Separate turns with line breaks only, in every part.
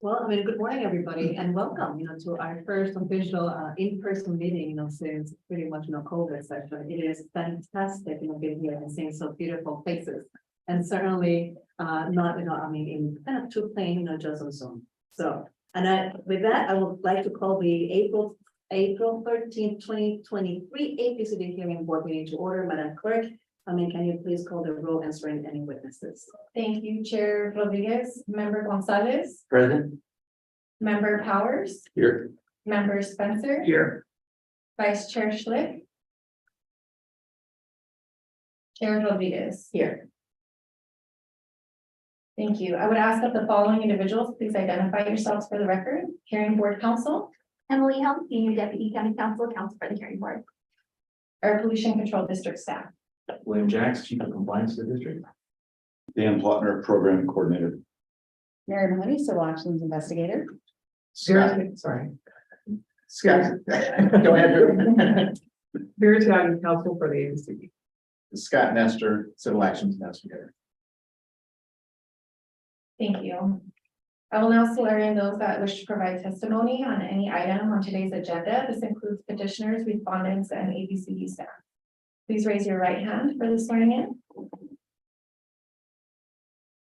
Well, I mean, good morning, everybody, and welcome, to our first official in-person meeting, since pretty much COVID session. It is fantastic, being here and seeing so beautiful faces. And certainly, not, I mean, in kind of too plain, just on Zoom. So, with that, I would like to call the April 13th, 2023 APCD hearing board meeting to order. Madam Clerk, can you please call the roll and swear in any witnesses?
Thank you, Chair Rodriguez. Member Gonzalez.
Present.
Member Powers.
Here.
Member Spencer.
Here.
Vice Chair Schlick. Chair Rodriguez. Here. Thank you. I would ask that the following individuals please identify yourselves for the record. Hearing Board Counsel.
Emily Helm, Senior Deputy County Counsel, Counsel for the Hearing Board.
Air Pollution Control District staff.
William Jacks, Chief of Compliance of the District.
Dan Plotner, Program Coordinator.
Mary Mahoney, Civil Actions Investigator.
Scott, sorry. Scott, go ahead.
Spirit Guiding Council for the APCD.
Scott Nestor, Civil Actions Investigator.
Thank you. I will now swear in those that wish to provide testimony on any item on today's agenda. This includes petitioners, respondents, and APCD staff. Please raise your right hand for the swearing in.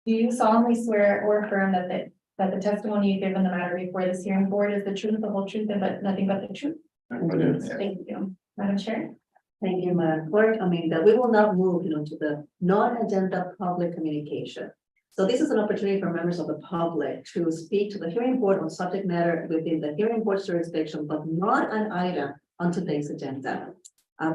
Do you solemnly swear or affirm that the testimony you give in the matter before this hearing board is the truth, the whole truth, and but nothing but the truth? Thank you. Madam Chair.
Thank you, Madam Clerk. That we will now move, to the non-agenda public communication. So this is an opportunity for members of the public to speak to the hearing board on subject matter within the hearing board's jurisdiction, but not an item on today's agenda.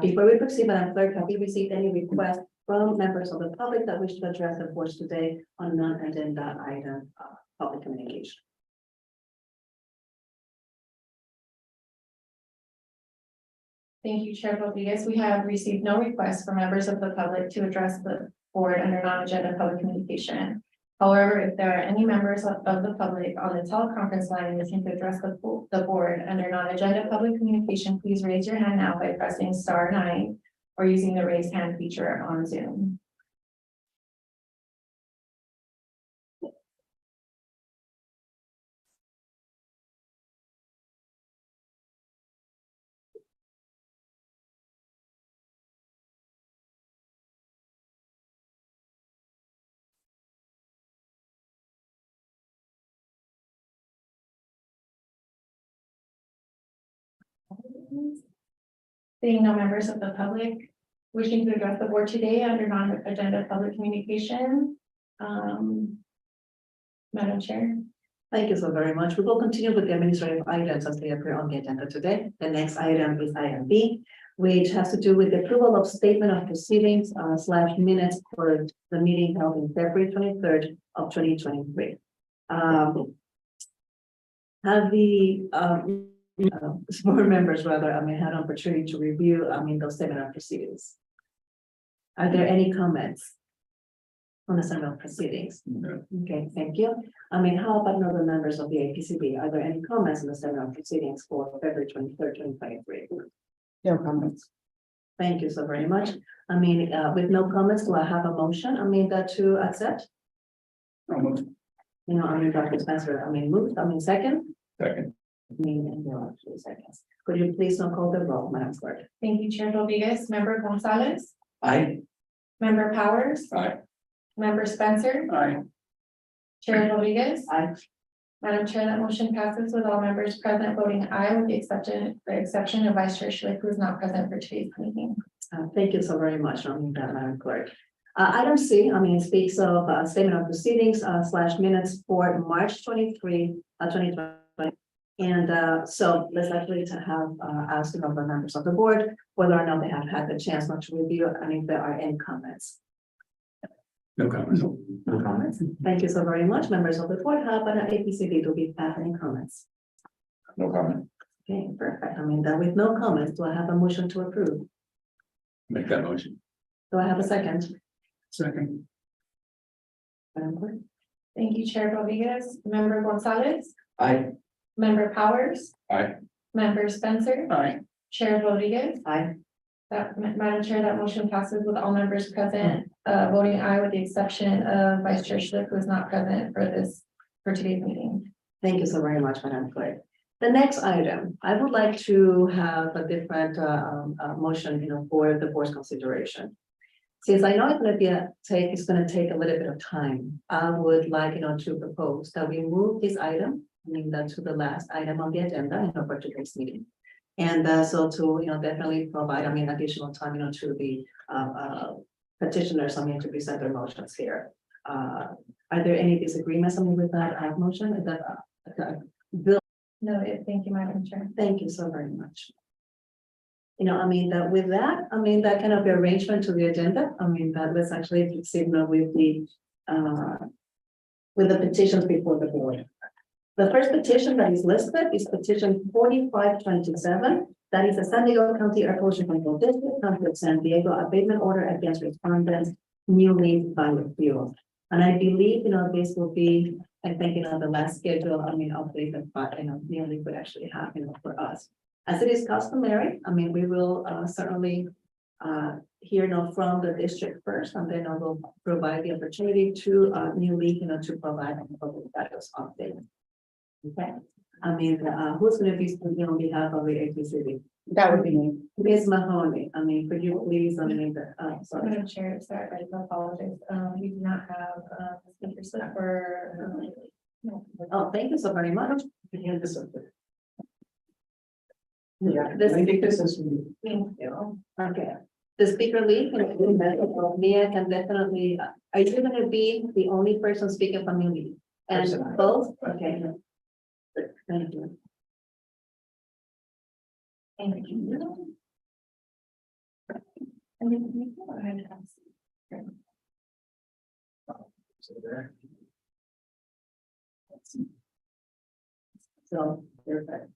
Before we proceed, Madam Clerk, have you received any requests from members of the public that wish to address the board today on non-agenda item public communication?
Thank you, Chair Rodriguez. We have received no requests from members of the public to address the board under non-agenda public communication. However, if there are any members of the public on the teleconference line wishing to address the board under non-agenda public communication, please raise your hand now by pressing *9 or using the raise hand feature on Zoom. Seeing no members of the public wishing to address the board today under non-agenda public communication. Madam Chair.
Thank you so very much. We will continue with the administrative items as they appear on the agenda today. The next item is item B, which has to do with the approval of statement of proceedings / minutes for the meeting held in February 23rd of 2023. Have the board members had an opportunity to review those statement of proceedings? Are there any comments on the statement of proceedings?
No.
Okay, thank you. How about other members of the APCD? Are there any comments on the statement of proceedings for February 23rd, 2023?
No comments.
Thank you so very much. With no comments, do I have a motion? That to accept? Dr. Spencer, moved. Second?
Second.
And there are 2 seconds. Could you please not call the roll, Madam Clerk?
Thank you, Chair Rodriguez. Member Gonzalez.
Aye.
Member Powers.
Aye.
Member Spencer.
Aye.
Chair Rodriguez.
Aye.
Madam Chair, that motion passes with all members present voting aye, with the exception of Vice Chair Schlick, who is not present for today's meeting.
Thank you so very much, Madam Clerk. Item C, speaks of statement of proceedings / minutes for March 23, 2020. And so let's actually to have asked the members of the board whether or not they have had the chance not to review and if there are any comments.
No comments.
No comments. Thank you so very much, members of the board. How about APCD? Do we have any comments?
No comment.
Okay, perfect. With no comments, do I have a motion to approve?
Make that motion.
Do I have a second?
Second.
Madam Clerk?
Thank you, Chair Rodriguez. Member Gonzalez,
Aye.
Member Powers.
Aye.
Member Spencer.
Aye.
Chair Rodriguez.
Aye.
Madam Chair, that motion passes with all members present, voting aye with the exception of Vice Chair Schlick, who is not present for today's meeting.
Thank you so very much, Madam Clerk. The next item, I would like to have a different motion, for the board's consideration. Since I know it's gonna take a little bit of time, I would like, to propose that we move this item, that to the last item on the agenda, for today's meeting. And so to, definitely provide, additional time, to the petitioners, to present their motions here. Are there any disagreements, with that motion? Is that Bill?
No, thank you, Madam Chair.
Thank you so very much. That with that, that kind of arrangement to the agenda, that let's actually signal with the petitions before the board. The first petition that is listed is petition 4527. That is the San Diego County Air Pollution Control District, County of San Diego abatement order against respondents, new lead biofuel. And I believe, this will be, I think, the last schedule, update that, nearly would actually have, for us. As it is customary, we will certainly hear from the district first, and then I will provide the opportunity to new lead, to provide a public status update. Okay, who's going to be speaking on behalf of the APCD?
That would be me.
Ms. Mahoney, could you please, sorry.
Madam Chair, sorry, I do apologize. We do not have a speaker slip for.
Oh, thank you so very much.
Yeah,
This-
I think this is.
Thank you.
Okay, the speaker lead, Mia can definitely, are you going to be the only person speaking from your lead? And
Person.
both, okay. Thank you.
Thank you. And then can you go ahead and
So, perfect.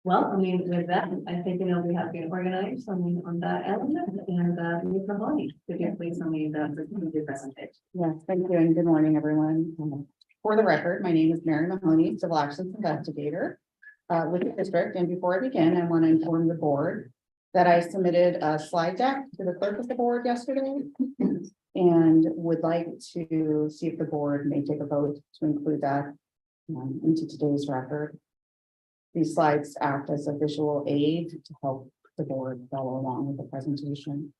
Well, with that, I think, we have been organized, on that element, and, Ms. Mahoney, could you please, the presentation?
Yes, thank you, and good morning, everyone. For the record, my name is Mary Mahoney, Civil Actions Investigator with the district, and before I begin, I want to inform the board that I submitted a slide deck to the clerk of the board yesterday and would like to see if the board may take a vote to include that into today's record. These slides act as a visual aid to help the board follow along with the presentation.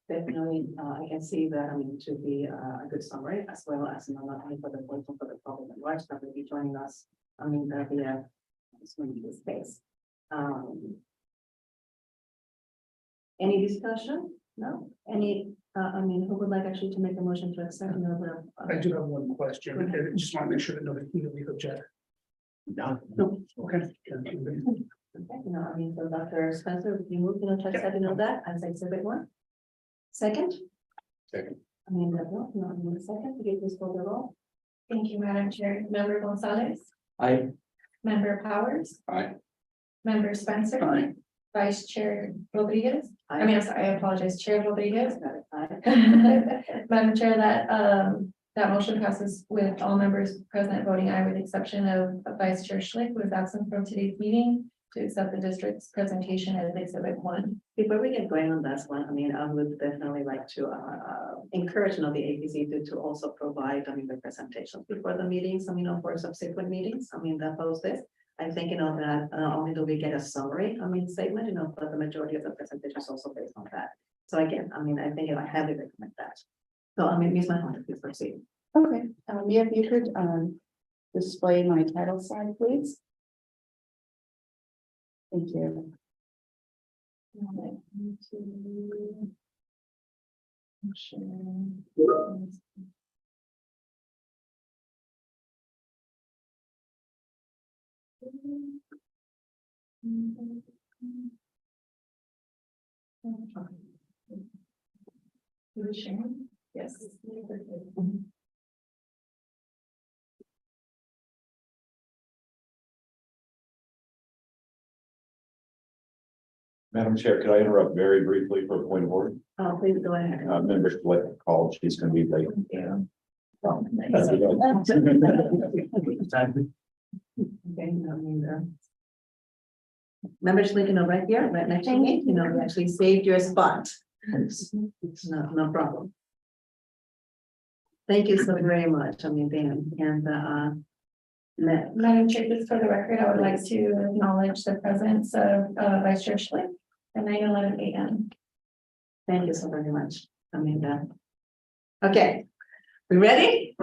Definitely, I can see that, to be a good summary, as well as, not only for the board, but for the public at large that will be joining us, via this space. Any discussion? No? Any, who would like actually to make a motion to accept?
I do have one question. I just want to make sure that nobody immediately object.
No.
Okay.
Okay, so Dr. Spencer, would you move, to accept, that as exhibit 1? Second?
Second.
Second, could you please call the roll?
Thank you, Madam Chair. Member Gonzalez,
Aye.
Member Powers,
Aye.
Member Spencer.
Aye.
Vice Chair Rodriguez.
Aye.
I'm sorry, I apologize, Chair Rodriguez.
Aye.
Madam Chair, that motion passes with all members present voting aye, with the exception of Vice Chair Schlick, who is absent from today's meeting, to accept the district's presentation as exhibit 1.
Before we get going on this one, I would definitely like to encourage, the APC to also provide, the presentations before the meetings, for subsequent meetings, that pose this. I think, that not only do we get a summary, statement, but the majority of the presentations also based on that. So again, I think I heavily recommend that. So, Ms. Mahoney, please proceed.
Okay, Mia, if you could display my title slide, please. Thank you.
Yes.
Madam Chair, could I interrupt very briefly for a point of order?
Please go ahead.
Member Schlick called, she's going to be late.
Yeah.
That's a good one.
Okay, I mean, members Lincoln are right here, right next to me, you know, we actually saved your spot. It's no problem. Thank you so very much, I mean, Dan, and,
Madam Chair, just for the record, I would like to acknowledge the presence of Vice Chair Schlick at 9:11 a.m.
thank you so very much, I mean, okay, we ready?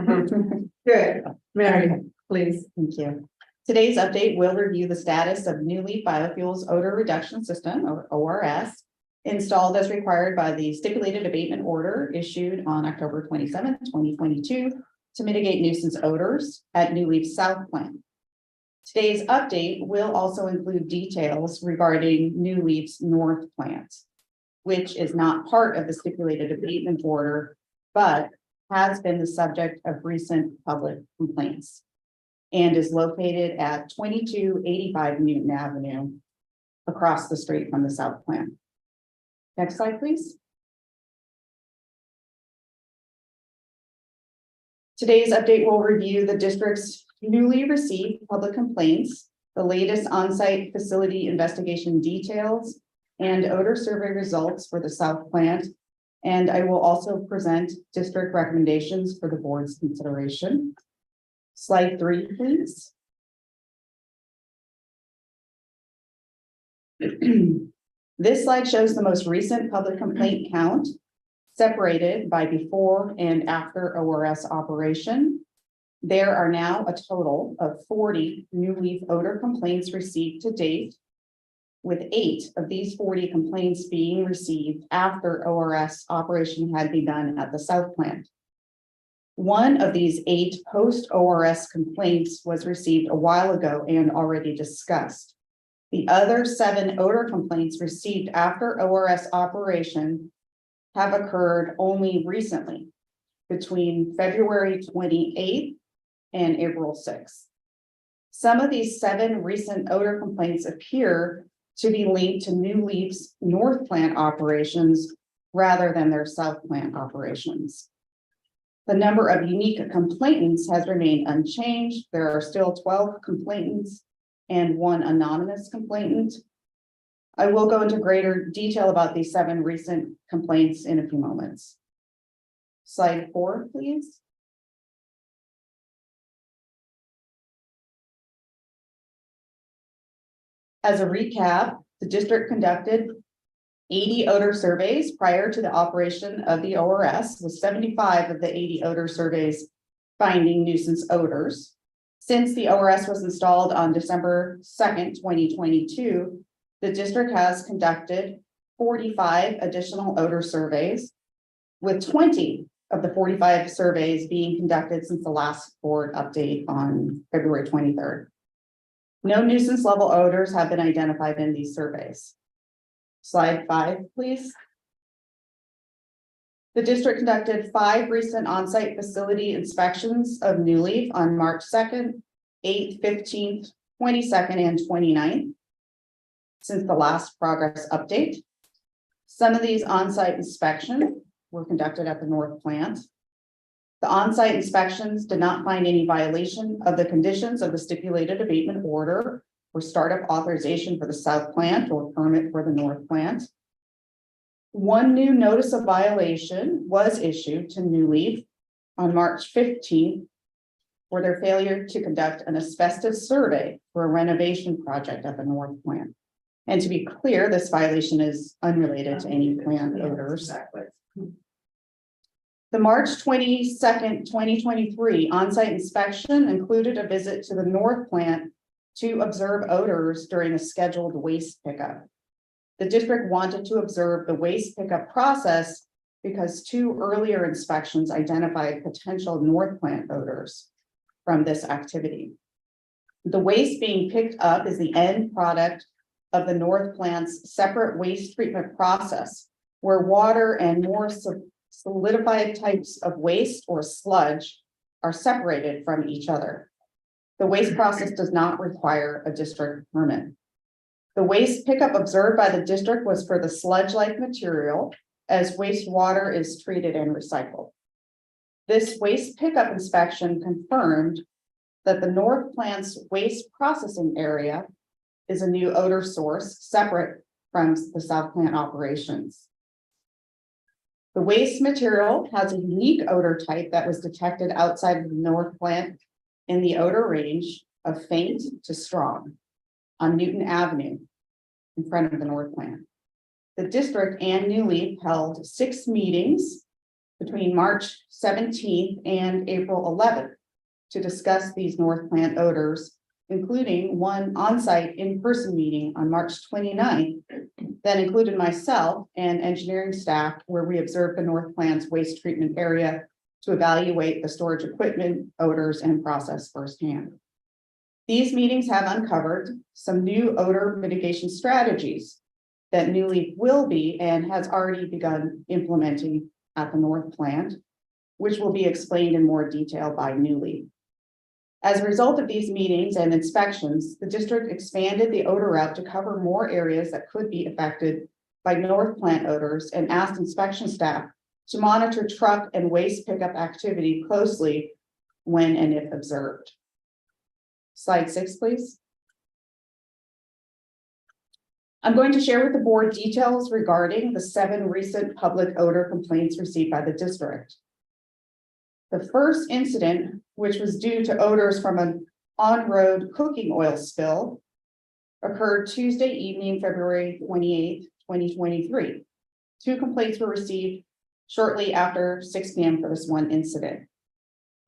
Good, Mary, please.
Thank you. Today's update will review the status of New Leaf Biofuels Odor Reduction System, or ORS, installed as required by the stipulated abatement order issued on October 27th, 2022, to mitigate nuisance odors at New Leaf South Plant. Today's update will also include details regarding New Leaf's North Plant, which is not part of the stipulated abatement order, but has been the subject of recent public complaints and is located at 2285 Newton Avenue across the street from the South Plant. Next slide, please. Today's update will review the district's newly received public complaints, the latest on-site facility investigation details, and odor survey results for the South Plant. And I will also present district recommendations for the board's consideration. Slide 3, please. This slide shows the most recent public complaint count separated by before and after ORS operation. There are now a total of 40 New Leaf odor complaints received to date, with 8 of these 40 complaints being received after ORS operation had begun at the South Plant. One of these 8 post-ORS complaints was received a while ago and already discussed. The other 7 odor complaints received after ORS operation have occurred only recently, between February 28th and April 6th. Some of these 7 recent odor complaints appear to be linked to New Leaf's North Plant operations rather than their South Plant operations. The number of unique complainants has remained unchanged. There are still 12 complainants and 1 anonymous complainant. I will go into greater detail about these 7 recent complaints in a few moments. Slide 4, please. As a recap, the district conducted 80 odor surveys prior to the operation of the ORS, with 75 of the 80 odor surveys finding nuisance odors. Since the ORS was installed on December 2nd, 2022, the district has conducted 45 additional odor surveys, with 20 of the 45 surveys being conducted since the last board update on February 23rd. No nuisance level odors have been identified in these surveys. Slide 5, please. The district conducted 5 recent on-site facility inspections of New Leaf on March 2nd, 8th, 15th, 22nd, and 29th since the last progress update. Some of these on-site inspections were conducted at the North Plant. The on-site inspections did not find any violation of the conditions of the stipulated abatement order or startup authorization for the South Plant or permit for the North Plant. 1 new notice of violation was issued to New Leaf on March 15th for their failure to conduct an asbestos survey for a renovation project at the North Plant. And to be clear, this violation is unrelated to any plant odors.
Exactly.
The March 22nd, 2023 on-site inspection included a visit to the North Plant to observe odors during a scheduled waste pickup. The district wanted to observe the waste pickup process because 2 earlier inspections identified potential North Plant odors from this activity. The waste being picked up is the end product of the North Plant's separate waste treatment process, where water and more solidified types of waste or sludge are separated from each other. The waste process does not require a district permit. The waste pickup observed by the district was for the sludge-like material, as wastewater is treated and recycled. This waste pickup inspection confirmed that the North Plant's waste processing area is a new odor source separate from the South Plant operations. The waste material has a unique odor type that was detected outside of the North Plant in the odor range of faint to strong on Newton Avenue in front of the North Plant. The district and New Leaf held 6 meetings between March 17th and April 11th to discuss these North Plant odors, including one on-site in-person meeting on March 29th that included myself and engineering staff, where we observed the North Plant's waste treatment area to evaluate the storage equipment, odors, and process firsthand. These meetings have uncovered some new odor mitigation strategies that New Leaf will be and has already begun implementing at the North Plant, which will be explained in more detail by New Leaf. As a result of these meetings and inspections, the district expanded the odor route to cover more areas that could be affected by North Plant odors and asked inspection staff to monitor truck and waste pickup activity closely when and if observed. Slide 6, please. I'm going to share with the board details regarding the 7 recent public odor complaints received by the district. The first incident, which was due to odors from an on-road cooking oil spill, occurred Tuesday evening, February 28th, 2023. 2 complaints were received shortly after 6 p.m. for this one incident.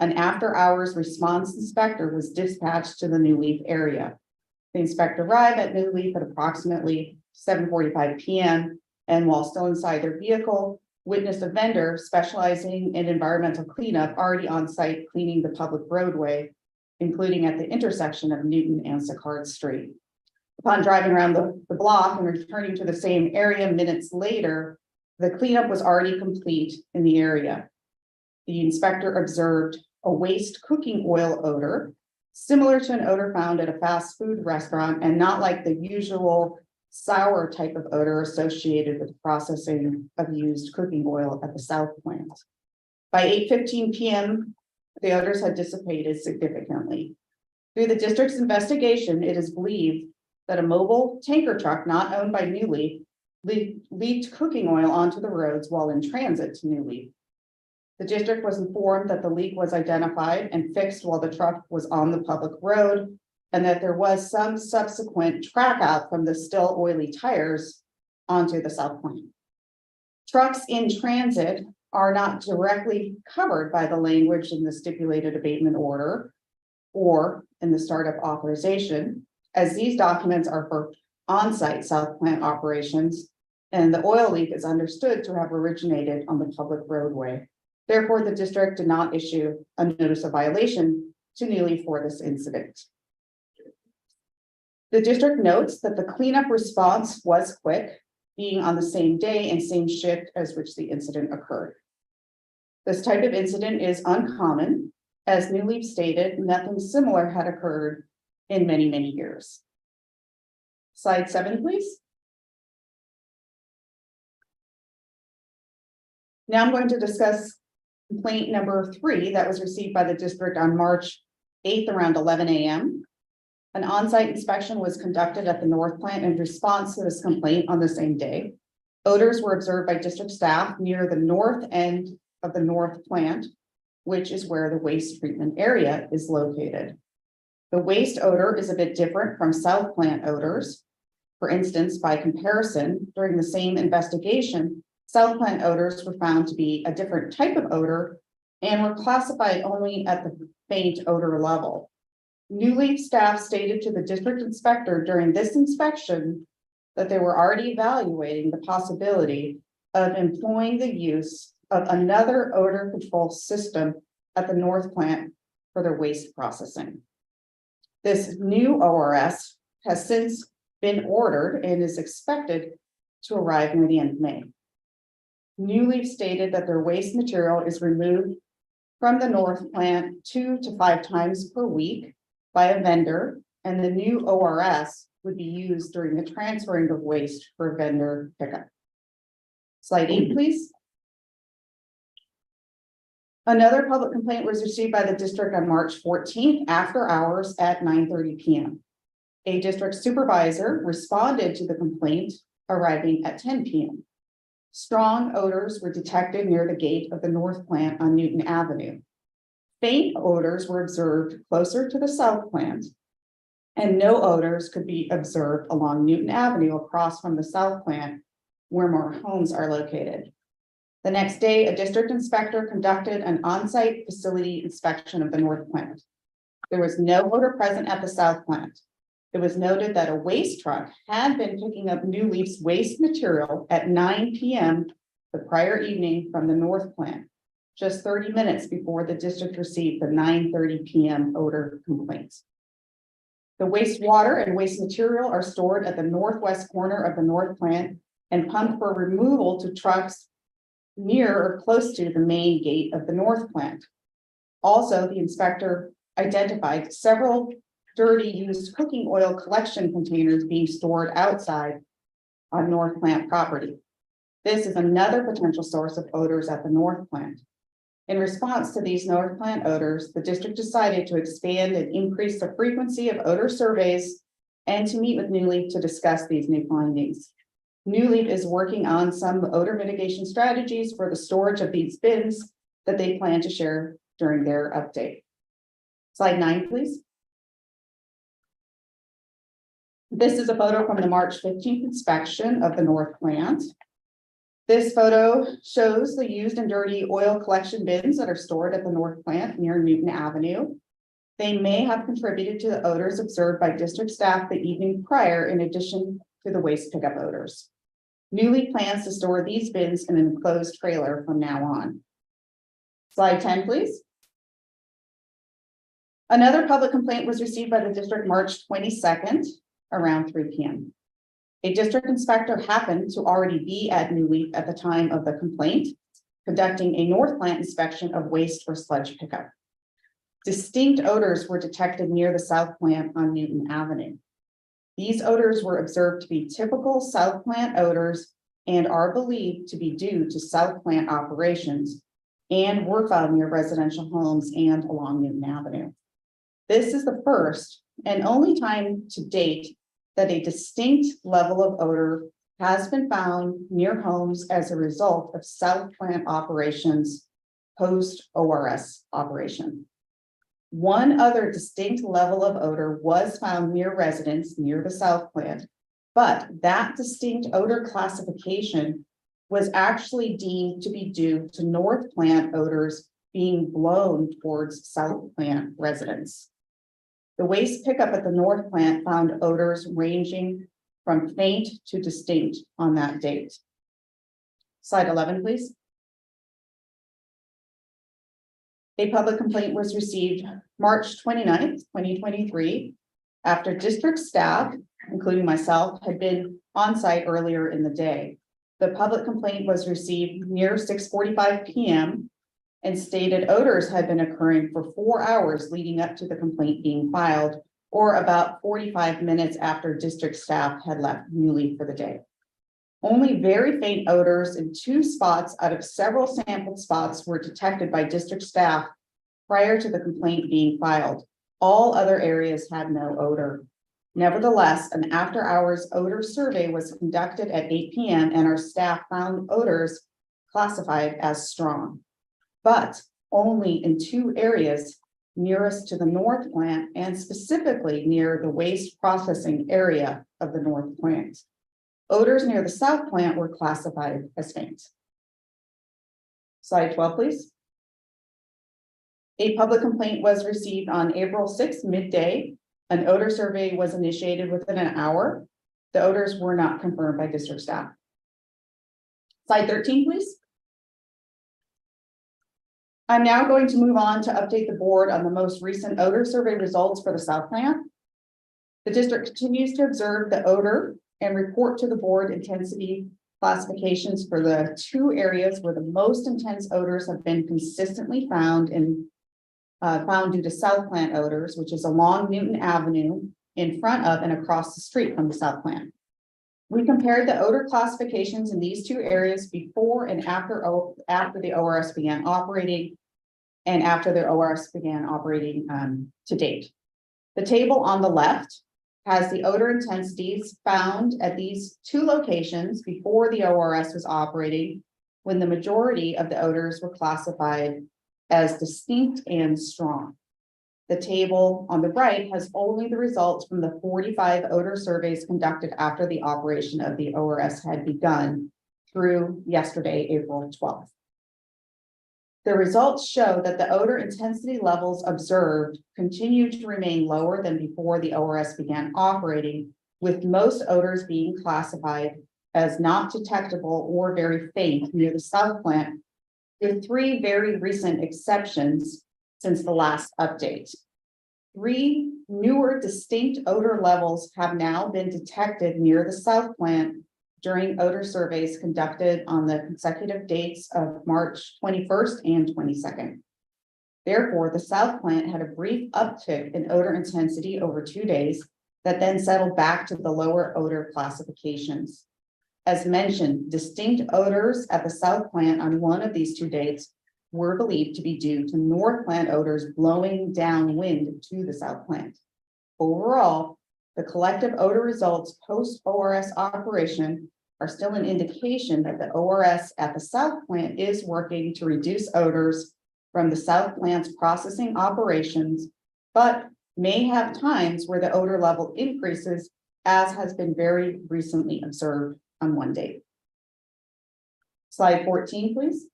An after-hours response inspector was dispatched to the New Leaf area. The inspector arrived at New Leaf at approximately 7:45 p.m. and while still inside their vehicle, witnessed a vendor specializing in environmental cleanup already on site cleaning the public roadway, including at the intersection of Newton and Sicard Street. Upon driving around the block and returning to the same area minutes later, the cleanup was already complete in the area. The inspector observed a waste cooking oil odor, similar to an odor found at a fast food restaurant and not like the usual sour type of odor associated with processing of used cooking oil at the South Plant. By 8:15 p.m., the odors had dissipated significantly. Through the district's investigation, it is believed that a mobile tanker truck not owned by New Leaf leaked cooking oil onto the roads while in transit to New Leaf. The district was informed that the leak was identified and fixed while the truck was on the public road, and that there was some subsequent track out from the still oily tires onto the South Plant. Trucks in transit are not directly covered by the language in the stipulated abatement order or in the startup authorization, as these documents are for on-site South Plant operations, and the oil leak is understood to have originated on the public roadway. Therefore, the district did not issue a notice of violation to New Leaf for this incident. The district notes that the cleanup response was quick, being on the same day and same shift as which the incident occurred. This type of incident is uncommon. As New Leaf stated, nothing similar had occurred in many, many years. Slide 7, please. Now I'm going to discuss complaint number 3 that was received by the district on March 8th around 11 a.m. An on-site inspection was conducted at the North Plant in response to this complaint on the same day. Odors were observed by district staff near the north end of the North Plant, which is where the waste treatment area is located. The waste odor is a bit different from South Plant odors. For instance, by comparison, during the same investigation, South Plant odors were found to be a different type of odor and were classified only at the faint odor level. New Leaf staff stated to the district inspector during this inspection that they were already evaluating the possibility of employing the use of another odor control system at the North Plant for their waste processing. This new ORS has since been ordered and is expected to arrive near the end of May. New Leaf stated that their waste material is removed from the North Plant 2 to 5 times per week by a vendor, and the new ORS would be used during the transferring of waste for vendor pickup. Slide 8, please. Another public complaint was received by the district on March 14th after hours at 9:30 p.m. A district supervisor responded to the complaint arriving at 10 p.m. Strong odors were detected near the gate of the north plant on Newton Avenue. Faint odors were observed closer to the south plant, and no odors could be observed along Newton Avenue across from the south plant where more homes are located. The next day, a district inspector conducted an on-site facility inspection of the north plant. There was no odor present at the south plant. It was noted that a waste truck had been picking up New Leaf's waste material at 9 p.m. the prior evening from the north plant, just 30 minutes before the district received the 9:30 p.m. odor complaints. The wastewater and waste material are stored at the northwest corner of the north plant and pumped for removal to trucks near or close to the main gate of the north plant. Also, the inspector identified several dirty used cooking oil collection containers being stored outside on north plant property. This is another potential source of odors at the north plant. In response to these north plant odors, the district decided to expand and increase the frequency of odor surveys and to meet with New Leaf to discuss these new findings. New Leaf is working on some odor mitigation strategies for the storage of these bins that they plan to share during their update. Slide 9, please. This is a photo from the March 15th inspection of the north plant. This photo shows the used and dirty oil collection bins that are stored at the north plant near Newton Avenue. They may have contributed to the odors observed by district staff the evening prior, in addition to the waste pickup odors. New Leaf plans to store these bins in an enclosed trailer from now on. Slide 10, please. Another public complaint was received by the district March 22nd around 3 p.m. A district inspector happened to already be at New Leaf at the time of the complaint, conducting a north plant inspection of waste or sludge pickup. Distinct odors were detected near the south plant on Newton Avenue. These odors were observed to be typical south plant odors and are believed to be due to south plant operations and were found near residential homes and along Newton Avenue. This is the first and only time to date that a distinct level of odor has been found near homes as a result of south plant operations post ORS operation. One other distinct level of odor was found near residents near the south plant, but that distinct odor classification was actually deemed to be due to north plant odors being blown towards south plant residents. The waste pickup at the north plant found odors ranging from faint to distinct on that date. Slide 11, please. A public complaint was received March 29th, 2023, after district staff, including myself, had been on site earlier in the day. The public complaint was received near 6:45 p.m. and stated odors had been occurring for 4 hours leading up to the complaint being filed, or about 45 minutes after district staff had left New Leaf for the day. Only very faint odors in 2 spots out of several sampled spots were detected by district staff prior to the complaint being filed. All other areas had no odor. Nevertheless, an after-hours odor survey was conducted at 8 p.m. and our staff found odors classified as strong, but only in 2 areas nearest to the north plant and specifically near the waste processing area of the north plant. Odors near the south plant were classified as faint. Slide 12, please. A public complaint was received on April 6th, midday. An odor survey was initiated within an hour. The odors were not confirmed by district staff. Slide 13, please. I'm now going to move on to update the board on the most recent odor survey results for the south plant. The district continues to observe the odor and report to the board intensity classifications for the 2 areas where the most intense odors have been consistently found due to south plant odors, which is along Newton Avenue, in front of and across the street from the south plant. We compared the odor classifications in these 2 areas before and after the ORS began operating, and after the ORS began operating to date. The table on the left has the odor intensities found at these two locations before the ORS was operating, when the majority of the odors were classified as distinct and strong. The table on the right has only the results from the 45 odor surveys conducted after the operation of the ORS had begun through yesterday, April 12th. The results show that the odor intensity levels observed continue to remain lower than before the ORS began operating, with most odors being classified as not detectable or very faint near the south plant, with 3 very recent exceptions since the last update. 3 newer distinct odor levels have now been detected near the south plant during odor surveys conducted on the consecutive dates of March 21st and 22nd. Therefore, the south plant had a brief uptick in odor intensity over 2 days that then settled back to the lower odor classifications. As mentioned, distinct odors at the south plant on one of these 2 dates were believed to be due to north plant odors blowing downwind to the south plant. Overall, the collective odor results post-ORS operation are still an indication that the ORS at the south plant is working to reduce odors from the south plant's processing operations, but may have times where the odor level increases, as has been very recently observed on one date. Slide 14, please.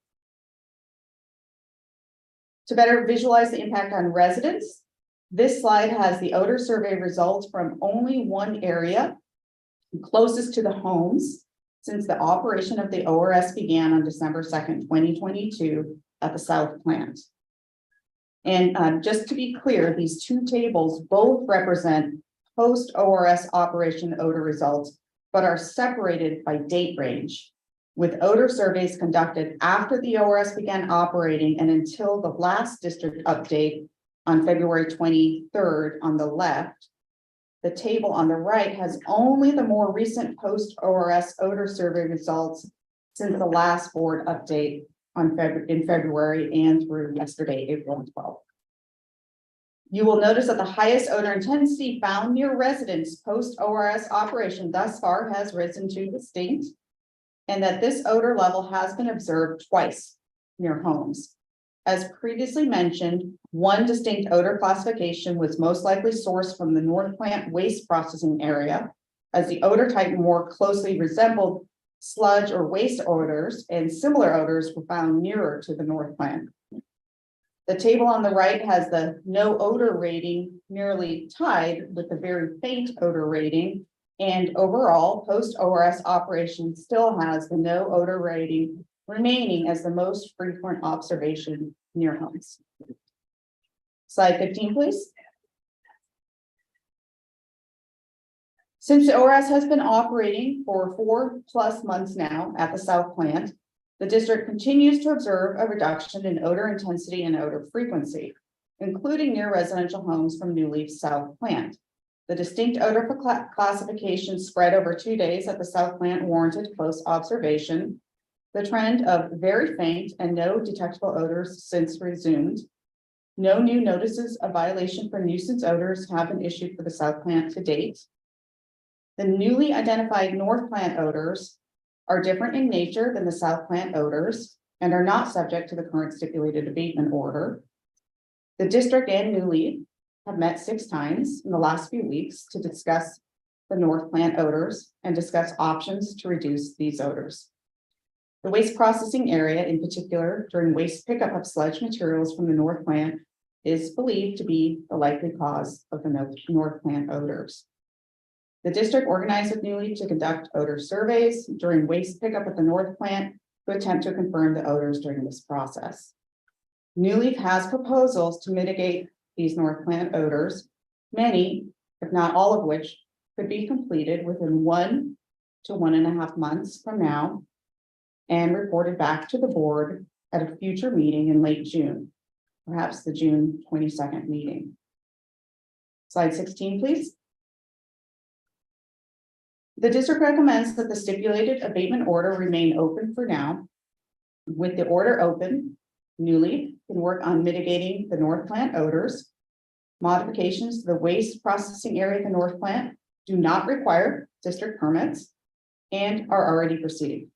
To better visualize the impact on residents, this slide has the odor survey results from only one area closest to the homes since the operation of the ORS began on December 2nd, 2022 at the south plant. And just to be clear, these 2 tables both represent post-ORS operation odor results, but are separated by date range, with odor surveys conducted after the ORS began operating and until the last district update on February 23rd on the left. The table on the right has only the more recent post-ORS odor survey results since the last board update in February and through yesterday, April 12th. You will notice that the highest odor intensity found near residents post-ORS operation thus far has risen to distinct, and that this odor level has been observed twice near homes. As previously mentioned, one distinct odor classification was most likely sourced from the north plant waste processing area, as the odor type more closely resembled sludge or waste odors, and similar odors were found nearer to the north plant. The table on the right has the no odor rating nearly tied with the very faint odor rating, and overall post-ORS operation still has the no odor rating remaining as the most frequent observation near homes. Slide 15, please. Since the ORS has been operating for 4+ months now at the south plant, the district continues to observe a reduction in odor intensity and odor frequency, including near residential homes from New Leaf's south plant. The distinct odor classification spread over 2 days at the south plant warranted close observation. The trend of very faint and no detectable odors since resumed. No new notices of violation for nuisance odors have been issued for the south plant to date. The newly identified north plant odors are different in nature than the south plant odors and are not subject to the current stipulated abatement order. The district and New Leaf have met 6 times in the last few weeks to discuss the north plant odors and discuss options to reduce these odors. The waste processing area, in particular, during waste pickup of sludge materials from the north plant, is believed to be the likely cause of the north plant odors. The district organized with New Leaf to conduct odor surveys during waste pickup at the north plant to attempt to confirm the odors during this process. New Leaf has proposals to mitigate these north plant odors, many, if not all of which, could be completed within 1 to 1.5 months from now and reported back to the board at a future meeting in late June, perhaps the June 22nd meeting. Slide 16, please. The district recommends that the stipulated abatement order remain open for now. With the order open, Newly can work on mitigating the north plant odors. Modifications to the waste processing area of the north plant do not require district permits and are already proceeding.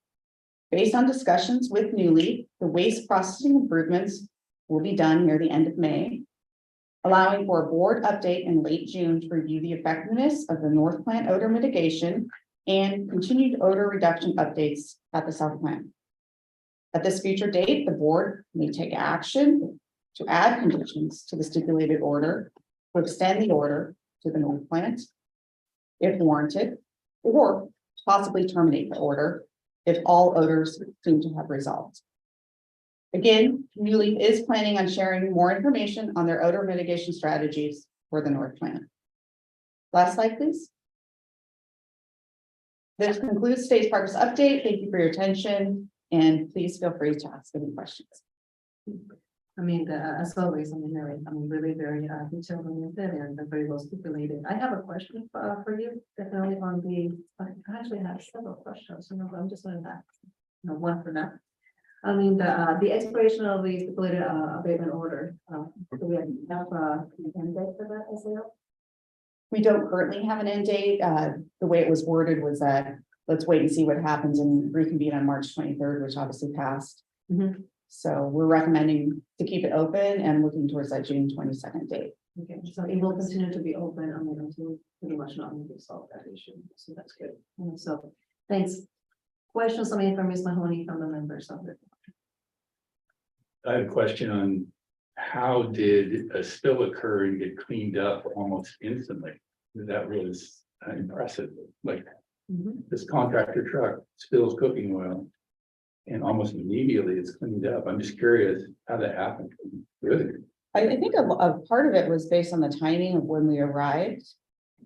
Based on discussions with Newly, the waste processing improvements will be done near the end of May, allowing for a board update in late June to review the effectiveness of the north plant odor mitigation and continued odor reduction updates at the south plant. At this future date, the board may take action to add conditions to the stipulated order, to extend the order to the north plant if warranted, or possibly terminate the order if all odors seem to have resolved. Again, Newly is planning on sharing more information on their odor mitigation strategies for the north plant. Last slide, please. This concludes today's progress update. Thank you for your attention, and please feel free to ask any questions.
I mean, as always, I mean, really very detailed oriented and very well stipulated. I have a question for you, definitely on the, I actually have several questions, so I'm just going to ask, one for now. I mean, the expiration of the stipulated abatement order, do we have an end date for that as well?
We don't currently have an end date. The way it was worded was that let's wait and see what happens and reconvene on March 23rd, which obviously passed. So we're recommending to keep it open and looking towards that June 22nd date.
Okay, so it will continue to be open, I mean, until pretty much not going to solve that issue, so that's good. And so, thanks. Questions, I mean, from Ms. Mahoney, from the members of the.
I have a question on how did a spill occur and get cleaned up almost instantly? That was impressive. Like this contractor truck spills cooking oil and almost immediately it's cleaned up. I'm just curious how that happened. Really?
I think a part of it was based on the timing of when we arrived.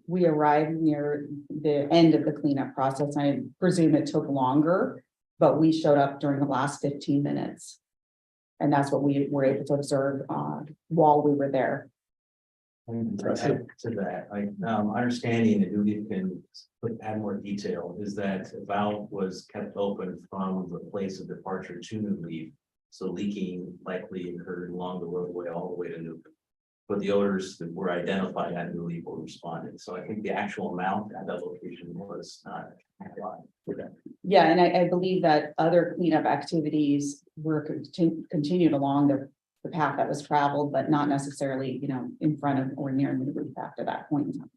We arrived near the end of the cleanup process. I presume it took longer, but we showed up during the last 15 minutes. And that's what we were able to observe while we were there.
Impressive to that, like, understanding that you can add more detail is that the valve was kept open from the place of departure to New Leaf. So leaking likely occurred along the roadway all the way to New. But the odors that were identified at New Leaf were responded. So I think the actual amount at that location was not a lot.
Yeah, and I believe that other cleanup activities were continued along the path that was traveled, but not necessarily, in front of or near the roof after that point in time.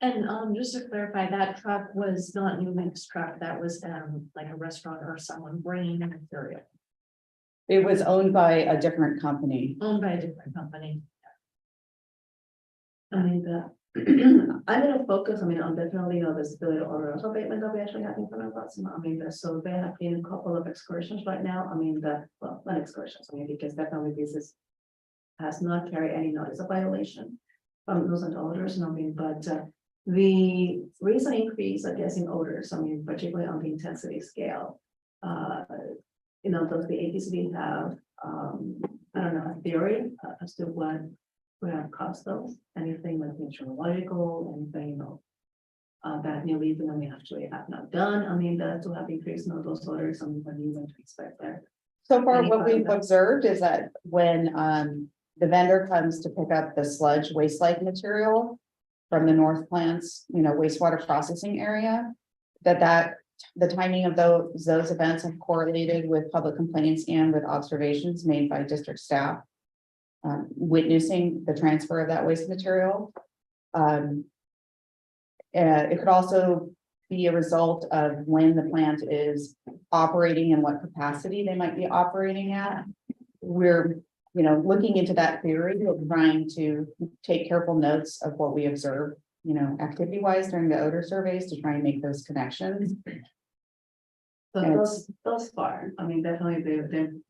And just to clarify, that truck was not New Link's truck, that was like a restaurant or someone bringing in material,
It was owned by a different company.
owned by a different company.
I mean, I'm gonna focus, I mean, on definitely, the stipulated order of abatement that we actually have in front of us. I mean, so there have been a couple of excursions right now. I mean, well, not excursions, I mean, because definitely this has not carried any notice of violation from those odors, I mean, but the recent increase, I guess, in odors, I mean, particularly on the intensity scale, does the APCD have, I don't know, a theory as to what would have caused those? Anything like meteorological, anything, that New Leaf, we actually have not done, I mean, to have increased those odors, I mean, what do you want to expect there?
So far,
Any
what we've
further?
observed is that when the vendor comes to pick up the sludge waste-like material from the north plant's, wastewater processing area, that the timing of those events have correlated with public complaints and with observations made by district staff witnessing the transfer of that waste material. It could also be a result of when the plant is operating and what capacity they might be operating at. We're, looking into that theory, we're trying to take careful notes of what we observe, activity-wise during the odor surveys to try and make those connections.
So thus far, I mean, definitely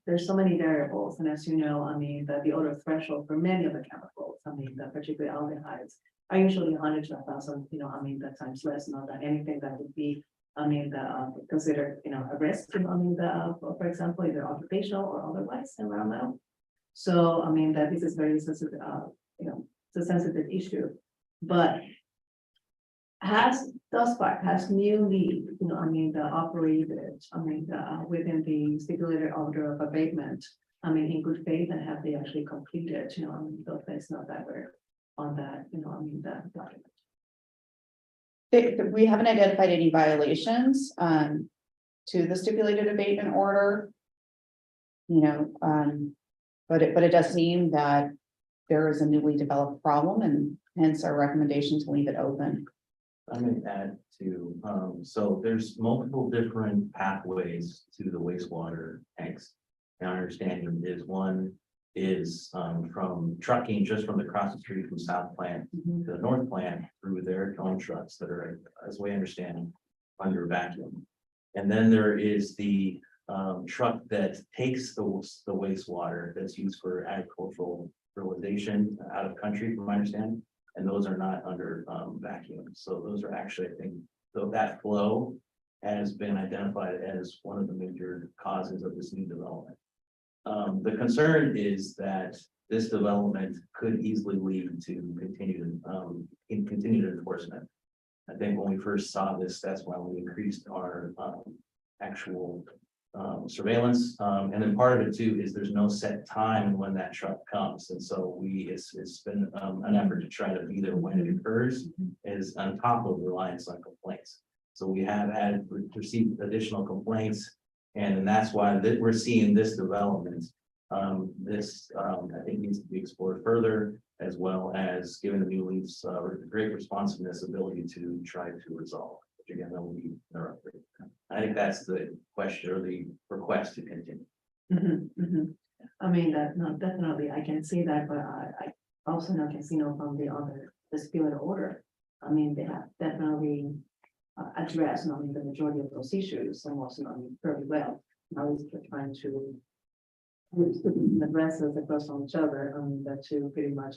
there's so many variables, and as you know, I mean, the odor threshold for many of the chemicals, I mean, particularly aldehydes, are usually 100 to 1,000, I mean, that times less, not that anything that would be, I mean, considered, a risk, I mean, for example, either occupational or otherwise environmental. So, I mean, that this is very sensitive, it's a sensitive issue, but has thus far has newly, operated, within the stipulated order of abatement. In good faith, and have they actually completed, though it's not that we're on that, that document.
We haven't identified any violations, to the stipulated abatement order. But it does seem that there is a newly developed problem, and hence our recommendation to leave it open.
I'm gonna add to, so there's multiple different pathways to the wastewater tanks. My understanding is one is, from trucking just from across the street from South Plant to the North Plant through their own trucks that are, as we understand, under vacuum. And then there is the, truck that takes the wastewater that's used for agricultural fertilization out of country, from my understanding. And those are not under vacuum. So those are actually, I think, so that flow has been identified as one of the major causes of this new development. The concern is that this development could easily lead to continued enforcement. I think when we first saw this, that's why we increased our actual surveillance. And then part of it too is there's no set time when that truck comes. And so it's been an effort to try to be there when it occurs, is on top of reliance on complaints. So we have received additional complaints, and that's why we're seeing this development. This I think needs to be explored further, as well as given the new leaves great responsiveness ability to try to resolve. Which again, that will be their upgrade. I think that's the question or the request to continue.
Definitely, I can see that, but I also now can see from the other, the stipulated order. They have definitely addressed, the majority of those issues, and also, very well. Now we're trying to address those across on each other, that to pretty much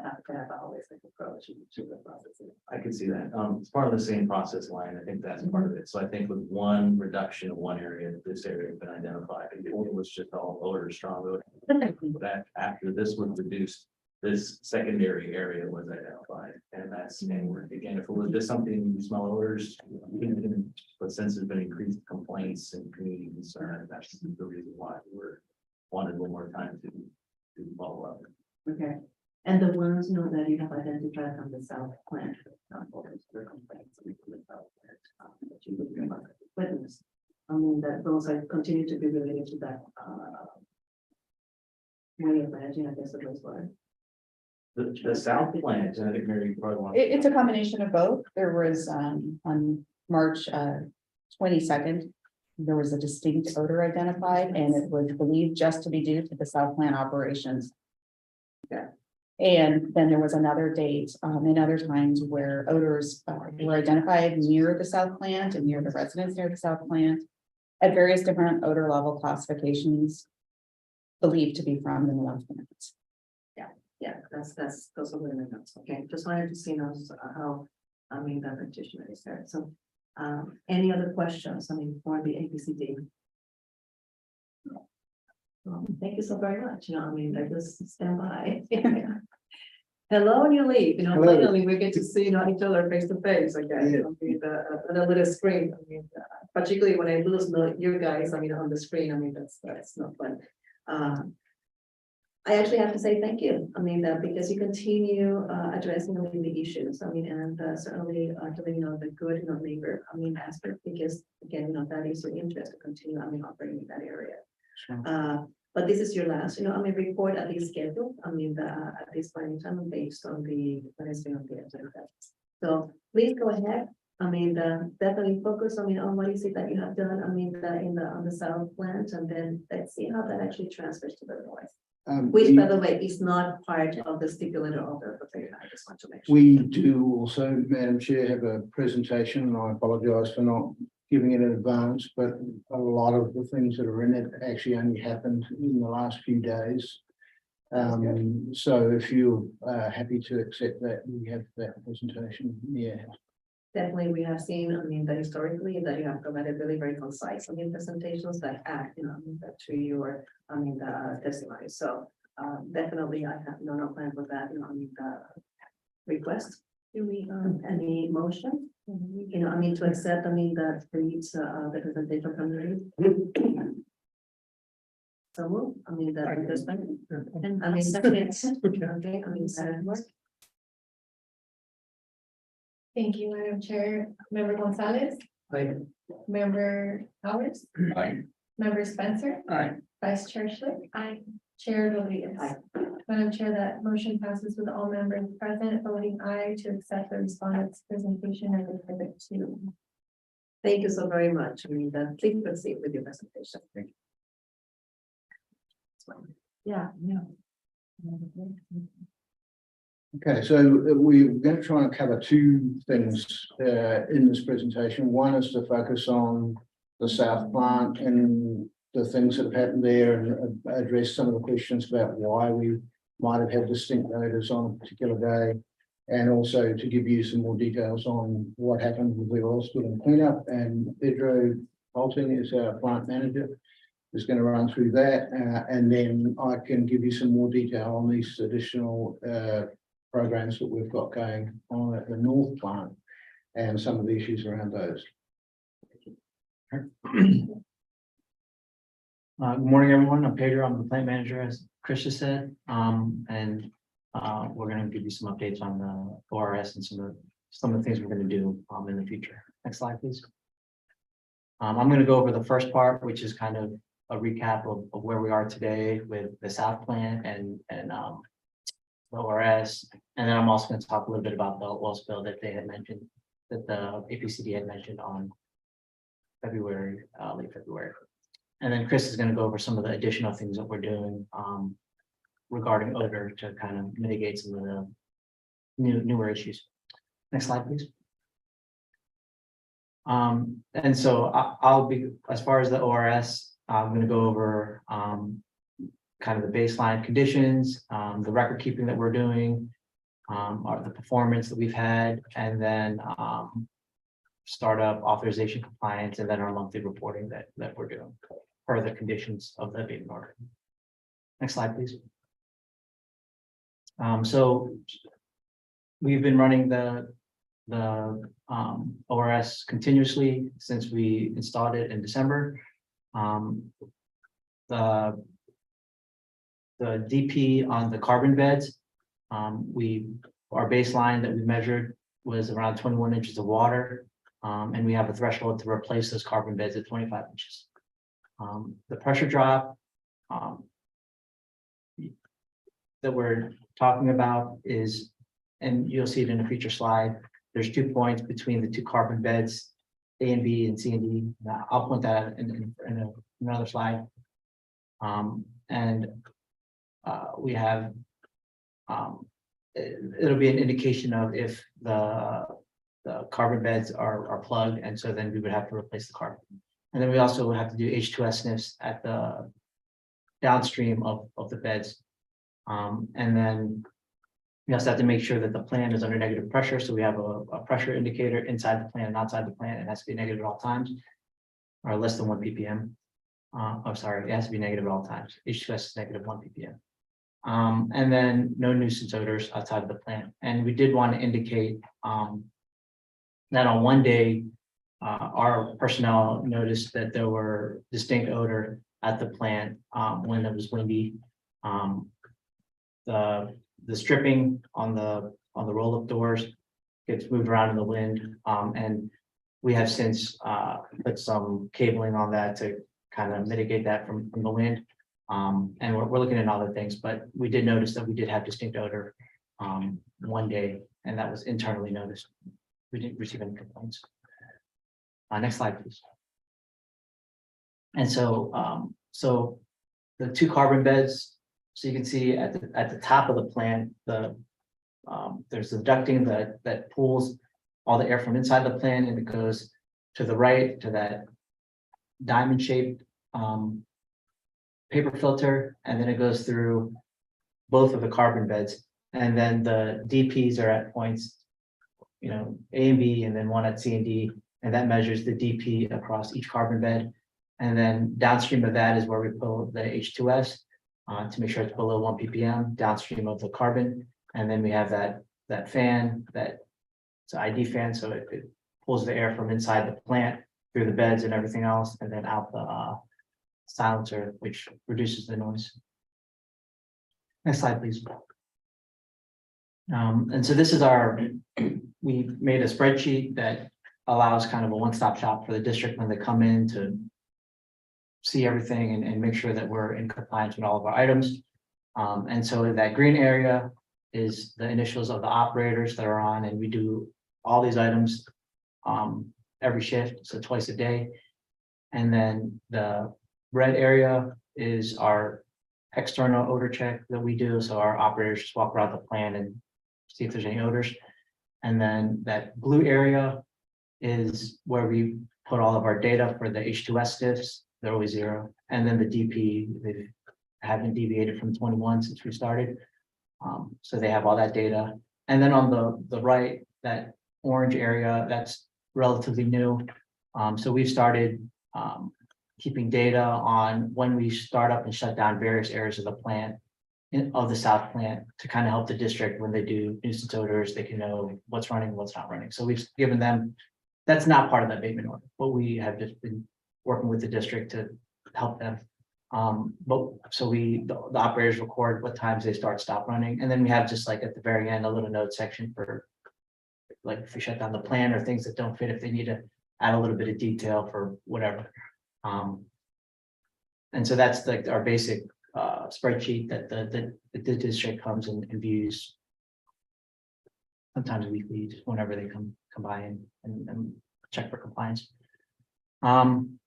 have to have a holistic approach to the process.
I can see that. It's part of the same process line. I think that's part of it. So I think with one reduction of one area, this area has been identified. It was just all odor, strong odor. That after this was reduced, this secondary area was identified. And that's, and we're, again, if it was just something you smell odors, but since there's been increased complaints and community concern, that's the reason why we're wanted a little more time to follow up.
Okay, and the ones that you have identified from the South Plant, complaints that you would witness. That those are continue to be related to that way of managing, I guess, the wastewater.
The South Plant, and I think Mary probably wants.
It's a combination of both. There was, on March 22nd, there was a distinct odor identified, and it was believed just to be due to the South Plant operations.
Yeah.
And then there was another date, and other times where odors were identified near the South Plant and near the residents near the South Plant at various different odor level classifications believed to be from the North Plant.
Yeah, that's those are the notes. Okay, just wanted to see those how that petitioner is there. So any other questions? For the APCD. Thank you so very much. I just stand by. Hello, and you leave. Finally we get to see each other face to face. Okay, on a little screen. Particularly when I lose you guys. On the screen. That's not fun. I actually have to say thank you. Because you continue addressing the issues. And certainly doing the good neighbor aspect, because again that is your interest to continue operating in that area.
Sure.
But this is your last report at least scheduled. At this point in time based on what has been on the agenda. So please go ahead. Definitely focus on what is it that you have done. On the South Plant, and then let's see how that actually transfers to the North. Which, by the way, is not part of the stipulated order, but I just want to make sure.
We do also, Madam Chair, have a presentation, and I apologise for not giving it in advance, but a lot of the things that are in it actually only happened in the last few days. So if you're happy to accept that, we have that presentation. Yeah.
Definitely, we have seen, that historically that you have provided really very concise, presentations that add, that to your, testimony. So, definitely, I have no plan with that, request. Do we, any motion? You know, I mean, to accept, I mean, that there needs the presentation from the. So, I mean, that, and I mean, second, okay, I mean,
Thank you, Madam Chair. Member Gonzalez, Member Powers,
Aye.
Member Spencer,
Aye.
Vice Chair Schlick. Aye. Chair Rodriguez. Madam Chair, that motion passes with all members present voting aye to accept the respondent's presentation and exhibit two.
thank you so very much. I mean, that, please proceed with your presentation. Thank you. Yeah, yeah.
Okay, so we're going to try and cover two things in this presentation. One is to focus on the South Plant and the things that have happened there and address some of the questions about why we might have had distinct odors on a particular day. And also to give you some more details on what happened with the oil spill and cleanup. And Pedro Bolton is our plant manager, is going to run through that. And then I can give you some more detail on these additional programs that we've got going on at the North Plant and some of the issues around those.
Good morning, everyone. I'm Pedro. I'm the plant manager, as Chris just said. We're going to give you some updates on the ORS and some of the things we're going to do in the future. Next slide, please. I'm going to go over the first part, which is kind of a recap of where we are today with the South Plant and the ORS. And then I'm also going to talk a little bit about the oil spill that they had mentioned, that the APCD had mentioned on February, late February. And then Chris is going to go over some of the additional things that we're doing regarding odor to kind of mitigate some of the newer issues. Next slide, please. And so I'll be, as far as the ORS, I'm going to go over kind of the baseline conditions, the record keeping that we're doing, the performance that we've had, and then startup authorization compliance, and then our monthly reporting that we're doing per the conditions of the abatement order. Next slide, please. So we've been running the ORS continuously since we installed it in December. The DP on the carbon beds, our baseline that we measured was around 21 inches of water, and we have a threshold to replace those carbon beds at 25 inches. The pressure drop that we're talking about is, and you'll see it in a future slide, there's 2 points between the two carbon beds, A and B and C and D. Now, I'll point that out in another slide. We have, it'll be an indication of if the carbon beds are plugged, and so then we would have to replace the carbon. And then we also would have to do H2S sniffs at the downstream of the beds. And then we also have to make sure that the plant is under negative pressure. So we have a pressure indicator inside the plant and outside the plant. It has to be negative at all times, or less than 1 ppm. Oh, sorry, it has to be negative at all times. H2S is negative 1 ppm. And then no nuisance odors outside of the plant. And we did want to indicate that on one day, our personnel noticed that there were distinct odor at the plant when it was windy. The stripping on the roll-up doors gets moved around in the wind, and we have since put some cabling on that to kind of mitigate that from the wind. And we're looking at other things, but we did notice that we did have distinct odor one day, and that was internally noticed. We didn't receive any complaints. Next slide, please. And so, so the two carbon beds. So you can see at the top of the plant, there's the ducting that pulls all the air from inside the plant, and it goes to the right to that diamond shaped paper filter, and then it goes through both of the carbon beds. And then the DPs are at points, A and B, and then one at C and D, and that measures the DP across each carbon bed. And then downstream of that is where we pull the H2S. To make sure it's below 1 ppm downstream of the carbon. And then we have that fan, it's an ID fan, so it pulls the air from inside the plant through the beds and everything else, and then out the silencer, which reduces the noise. Next slide, please. And so this is we made a spreadsheet that allows kind of a one-stop shop for the district when they come in to see everything and make sure that we're in compliance with all of our items. And so that green area is the initials of the operators that are on, and we do all these items every shift, so twice a day. And then the red area is our external odor check that we do. So our operators just walk around the plant and see if there's any odors. And then that blue area is where we put all of our data for the H2S sniffs. They're always 0. And then the DP, they haven't deviated from 21 since we started. So they have all that data. And then on the right, that orange area, that's relatively new. So we've started keeping data on when we start up and shut down various areas of the plant, of the south plant, to kind of help the district when they do nuisance odors, they can know what's running and what's not running. So we've given them, that's not part of the abatement order, but we have just been working with the district to help them. But so the operators record what times they stop running, and then we have just like at the very end a little note section for like if we shut down the plant or things that don't fit, if they need to add a little bit of detail for whatever. And so that's like our basic spreadsheet that the district comes and views sometimes weekly, just whenever they come by and check for compliance. And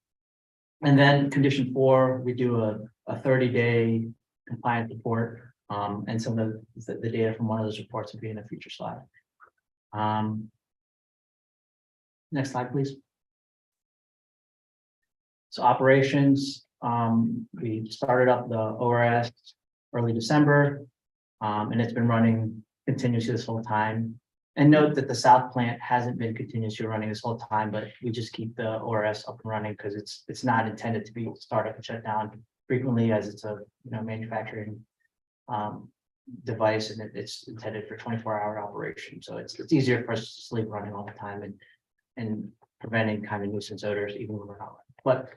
then condition 4, we do a 30-day compliance report. And some of the data from one of those reports will be in a future slide. Next slide, please. So operations, we started up the ORS early December, and it's been running continuously this whole time. And note that the south plant hasn't been continuously running this whole time, but we just keep the ORS up and running because it's not intended to be startup and shut down frequently, as it's a manufacturing device, and it's intended for 24-hour operation. So it's easier for us to sleep running all the time and preventing kind of nuisance odors even when we're not running. But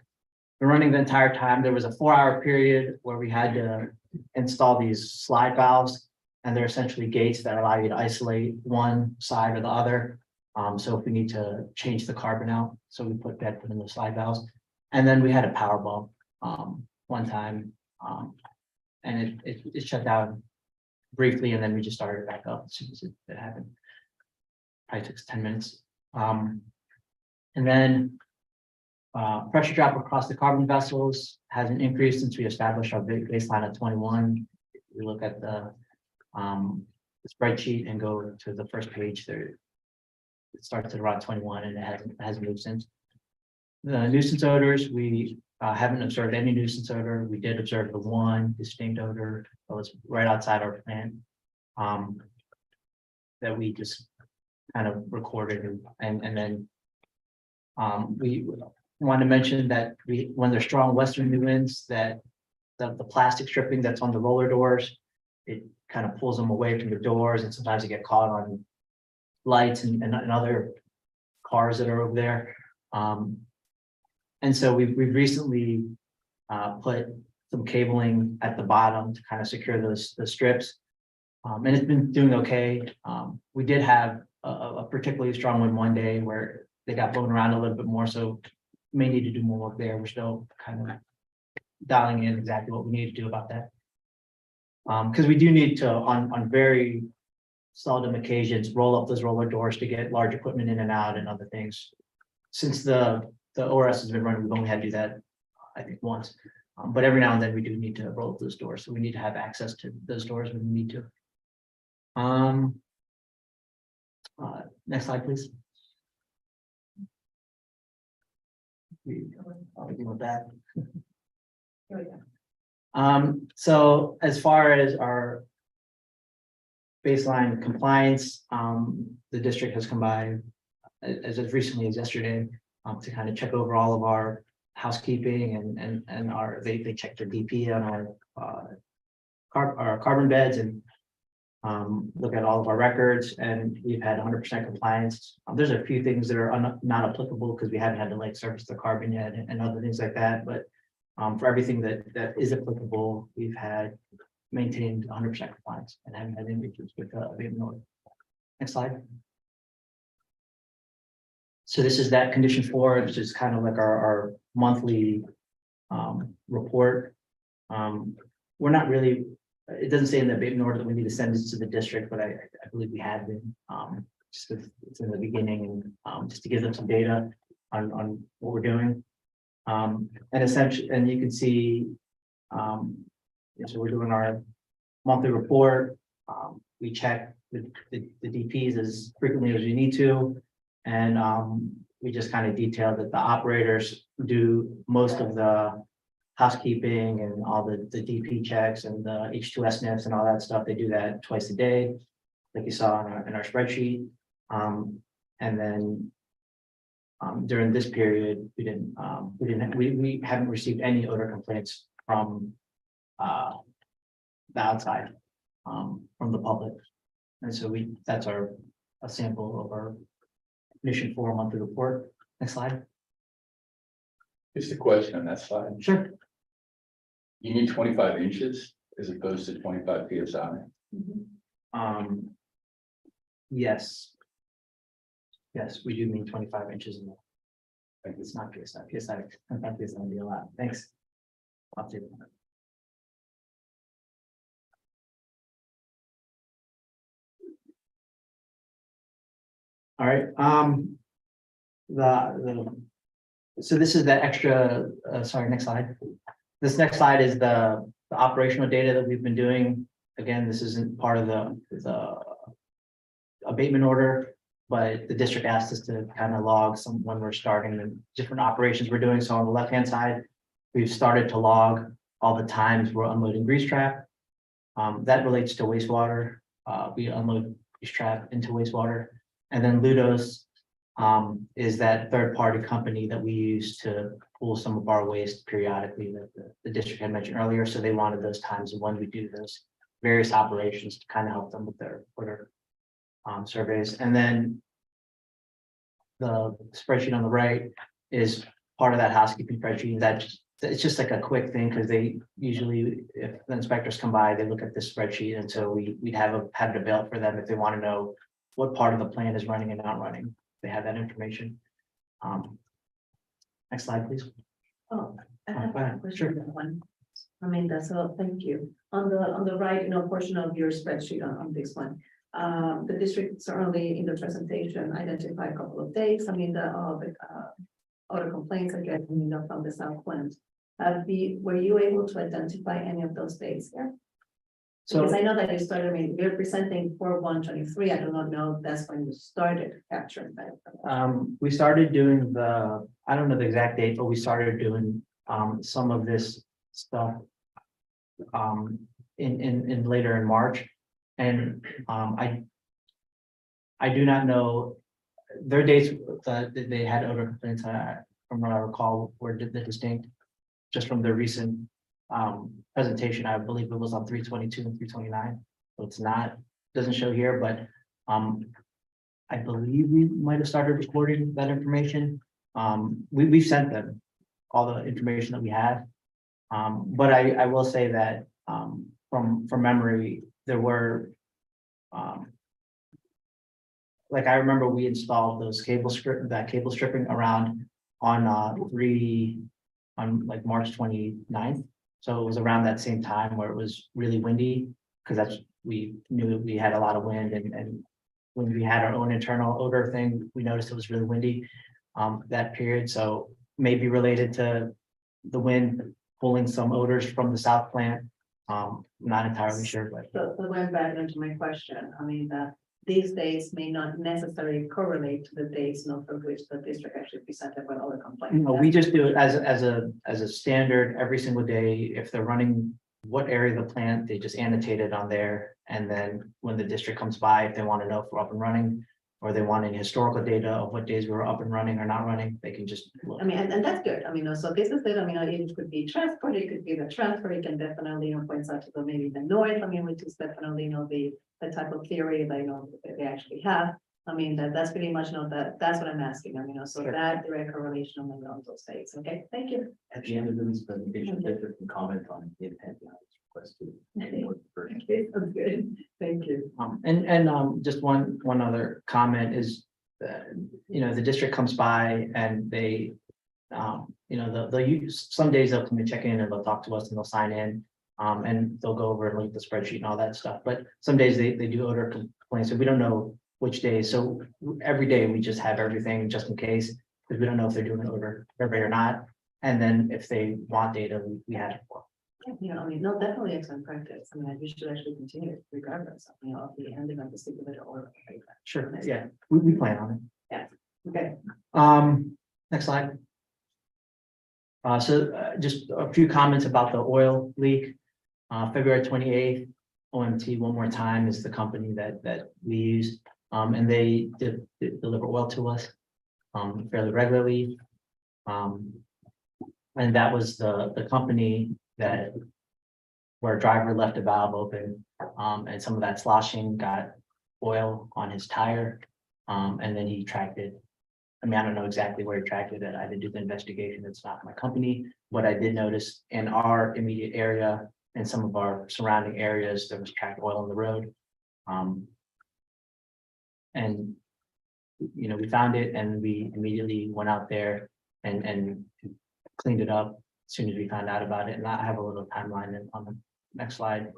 we're running the entire time. There was a 4-hour period where we had to install these slide valves, and they're essentially gates that allow you to isolate one side or the other. So if we need to change the carbon out, so we put in the slide valves. And then we had a power bump one time, and it shut down briefly, and then we just started back up as soon as it happened. Probably took 10 minutes. And then pressure drop across the carbon vessels hasn't increased since we established our baseline at 21. If we look at the spreadsheet and go to the first page, there it starts at around 21, and it hasn't moved since. The nuisance odors, we haven't observed any nuisance odor. We did observe the one distinct odor that was right outside our plant, that we just kind of recorded, and then we want to mention that when there's strong westerly winds, that the plastic stripping that's on the roller doors, it kind of pulls them away from the doors, and sometimes they get caught on lights and other cars that are over there. And so we've recently put some cabling at the bottom to kind of secure those strips, and it's been doing okay. We did have a particularly strong wind one day where they got blown around a little bit more, so may need to do more work there. We're still kind of dialing in exactly what we need to do about that. Because we do need to, on very seldom occasions, roll up those roller doors to get large equipment in and out and other things. Since the ORS has been running, we've only had to do that, I think, once. But every now and then we do need to roll up those doors, so we need to have access to those doors when we need to. Next slide, please. I'll begin with that.
Here we go.
So as far as our baseline compliance, the district has come by as recently as yesterday to kind of check over all of our housekeeping and they checked their DP on our carbon beds, and look at all of our records, and we've had 100% compliance. There's a few things that are not applicable because we haven't had to like service the carbon yet and other things like that, but for everything that is applicable, we've had maintained 100% compliance and haven't had any issues with abatement. Next slide. So this is that condition 4, which is kind of like our monthly report. We're not really, it doesn't say in the abatement order that we need to send this to the district, but I believe we had been, just 'cause it's in the beginning, and just to give them some data on what we're doing. And essentially, and you can see, so we're doing our monthly report. We check the DPs as frequently as we need to. And we just kind of detailed that the operators do most of the housekeeping and all the DP checks and the H2S sniffs and all that stuff. They do that twice a day, like you saw in our spreadsheet. And then during this period, we haven't received any odor complaints from the outside, from the public. And so that's a sample of our Mission 4 monthly report. Next slide.
Just a question on that slide.
Sure.
You need 25 inches as opposed to 25 PSI.
Yes. Yes, we do mean 25 inches in there. Like it's not PSI. PSI would be a lot. Thanks. I'll take that. All right, so this is the extra, sorry, next slide. This next slide is the operational data that we've been doing. Again, this isn't part of the abatement order, but the district asked us to kind of log some when we're starting the different operations we're doing. So on the left-hand side, we've started to log all the times we're unloading grease trap. That relates to wastewater. We unload grease trap into wastewater. And then Ludos is that third-party company that we use to pull some of our waste periodically that the district had mentioned earlier. So they wanted those times when we do those various operations to kind of help them with their surveys. And then the spreadsheet on the right is part of that housekeeping spreadsheet. It's just like a quick thing because they usually, if the inspectors come by, they look at this spreadsheet, and so we'd have it available for them if they want to know what part of the plan is running and not running. They have that information. Next slide, please.
Oh, I have
go ahead.
a question
Sure.
on that one. I mean, that's all, thank you. On the right, portion of your spreadsheet on this one. The district certainly in the presentation identify a couple of dates. I mean, the other complaints I get, from the Southland. Were you able to identify any of those dates here? Because I know that you started, I mean, you're presenting for 123. I do not know if that's when you started capturing that information.
We started doing I don't know the exact date, but we started doing some of this stuff in later in March. And I do not know their dates that they had odor complaints, from what I recall, were distinct just from the recent presentation. I believe it was on 322 and 329. So it's doesn't show here, but I believe we might have started recording that information. We've sent them all the information that we have. But I will say that from memory, there were like I remember we installed those cable stripping around on like March 29th. So it was around that same time where it was really windy, because we knew we had a lot of wind, and when we had our own internal odor thing, we noticed it was really windy that period. So maybe related to the wind pulling some odors from the south plant. Not entirely sure, but
So going back into my question, I mean, that these days may not necessarily correlate to the days for which the district actually presented with other complaints.
we just do it as a standard every single day. If they're running what area of the plant, they just annotate it on there. And then when the district comes by, if they want to know if we're up and running, or they want any historical data of what days we were up and running or not running, they can just look.
I mean, and that's good. I mean, so this is it. I mean, it could be transport, it could be the transfer, it can definitely, points out to maybe the north, I mean, which is definitely, the the type of theory that, that they actually have. I mean, that's pretty much, that's what I'm asking, so
Sure.
that direct correlation on those dates, okay, thank you.
At the end of this presentation, Victor can comment on the intent behind this request too.
Okay, that's good, thank you.
Just one other comment is, the district comes by and they, they'll use, some days they'll come and check in and they'll talk to us and they'll sign in. And they'll go over and look at the spreadsheet and all that stuff, but some days they do odor complaints, so we don't know which days, so every day we just have everything just in case, because we don't know if they're doing an odor survey or not. And then if they want data, we have it for.
No, definitely excellent practice. We should actually continue regardless of, of the ending of the stipulated order.
Sure, yeah, we plan on it.
Okay.
Next slide. Just a few comments about the oil leak. February 28th, OMT one more time is the company that we use. And they deliver oil to us fairly regularly. And that was the company where a driver left a valve open, and some of that sloshing got oil on his tire. And then he tracked it. I don't know exactly where he tracked it. I didn't do the investigation. It's not my company. What I did notice in our immediate area and some of our surrounding areas, there was tracked oil on the road. And we found it and we immediately went out there and cleaned it up as soon as we found out about it. And I have a little timeline on the next slide.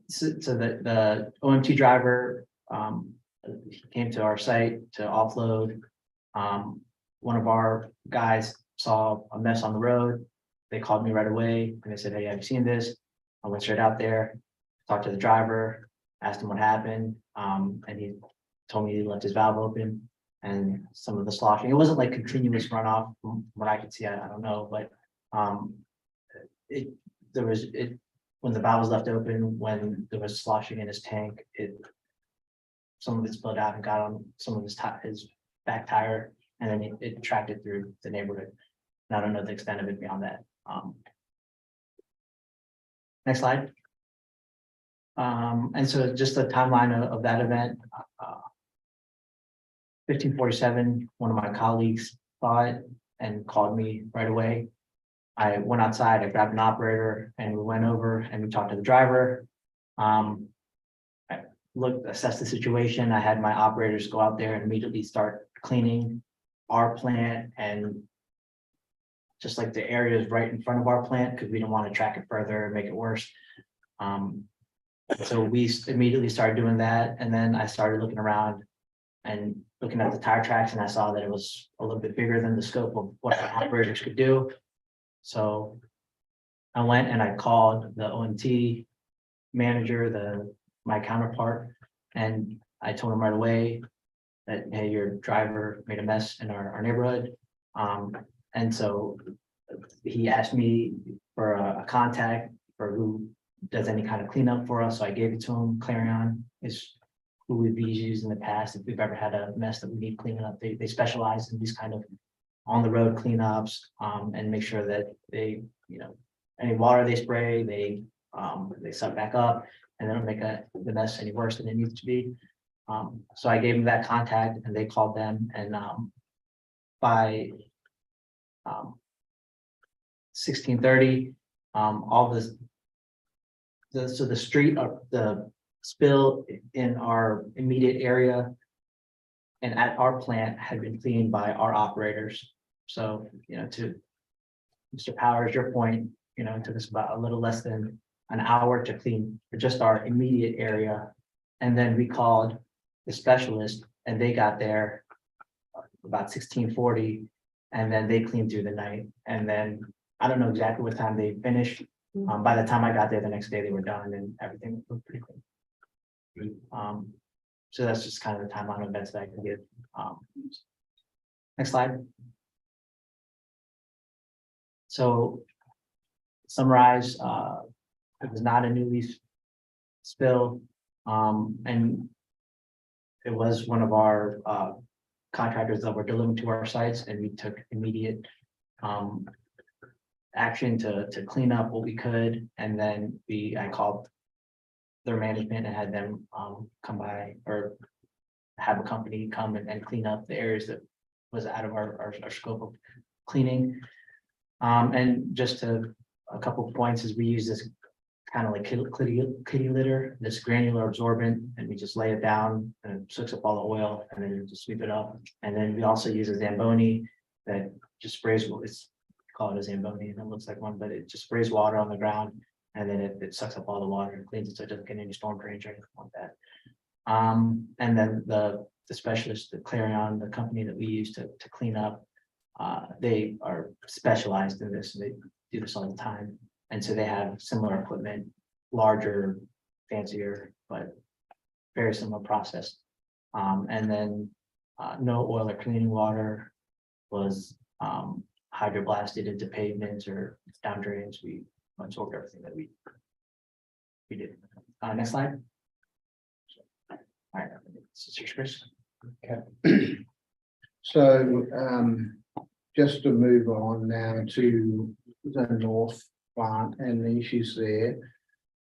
So the OMT driver came to our site to offload. One of our guys saw a mess on the road. They called me right away and they said, "Hey, have you seen this?" I went straight out there, talked to the driver, asked him what happened, and he told me he left his valve open and some of the sloshing. It wasn't like continuous runoff from what I could see. I don't know, but when the valve was left open, when there was sloshing in his tank, some of it spilled out and got on some of his back tire, and then it tracked it through the neighborhood. And I don't know the extent of it beyond that. Next slide. And so just the timeline of that event. 1547, one of my colleagues saw it and called me right away. I went outside, I grabbed an operator and we went over and we talked to the driver. I assessed the situation. I had my operators go out there and immediately start cleaning our plant and just like the areas right in front of our plant, because we didn't want to track it further and make it worse. So we immediately started doing that. And then I started looking around and looking at the tire tracks, and I saw that it was a little bit bigger than the scope of what the operators could do. So I went and I called the OMT manager, my counterpart, and I told him right away that, hey, your driver made a mess in our neighborhood. And so he asked me for a contact for who does any kind of cleanup for us. So I gave it to him. Clarion is who we've used in the past. If we've ever had a mess that we need cleaning up, they specialize in these kind of on the road cleanups, and make sure that they, any water they spray, they suck back up and they don't make the mess any worse than it needs to be. So I gave them that contact and they called them, and by 16:30, all the street of the spill in our immediate area and at our plant had been cleaned by our operators. So, to Mr. Powers, your point, it took us about a little less than an hour to clean for just our immediate area. And then we called the specialist and they got there about 16:40, and then they cleaned through the night. And then I don't know exactly what time they finished. By the time I got there the next day, they were done and everything looked pretty clean. So that's just kind of the timeline of events that I can give. Next slide. So summarize, it was not a new leaf spill, and it was one of our contractors that were delivering to our sites, and we took immediate action to clean up what we could, and then I called their management and had them come by, or have a company come and clean up the areas that was out of our scope of cleaning. And just a couple of points is we use this kind of like kitty litter, this granular absorbent, and we just lay it down and it soaks up all the oil, and then you just sweep it up. And then we also use a Zamboni that just sprays, it's call it a Zamboni, and it looks like one, but it just sprays water on the ground, and then it sucks up all the water and cleans it, so it doesn't get any storm drains or anything like that. And then the specialist, the Clarion, the company that we use to clean up, they are specialized in this, and they do this all the time. And so they have similar equipment, larger, fancier, but very similar process. And then no oil or cleaning water was hydroblasted into pavements or down drains. We absorbed everything that we did. Next slide. All right, Chris.
So, just to move on now to the north plant and the issues there.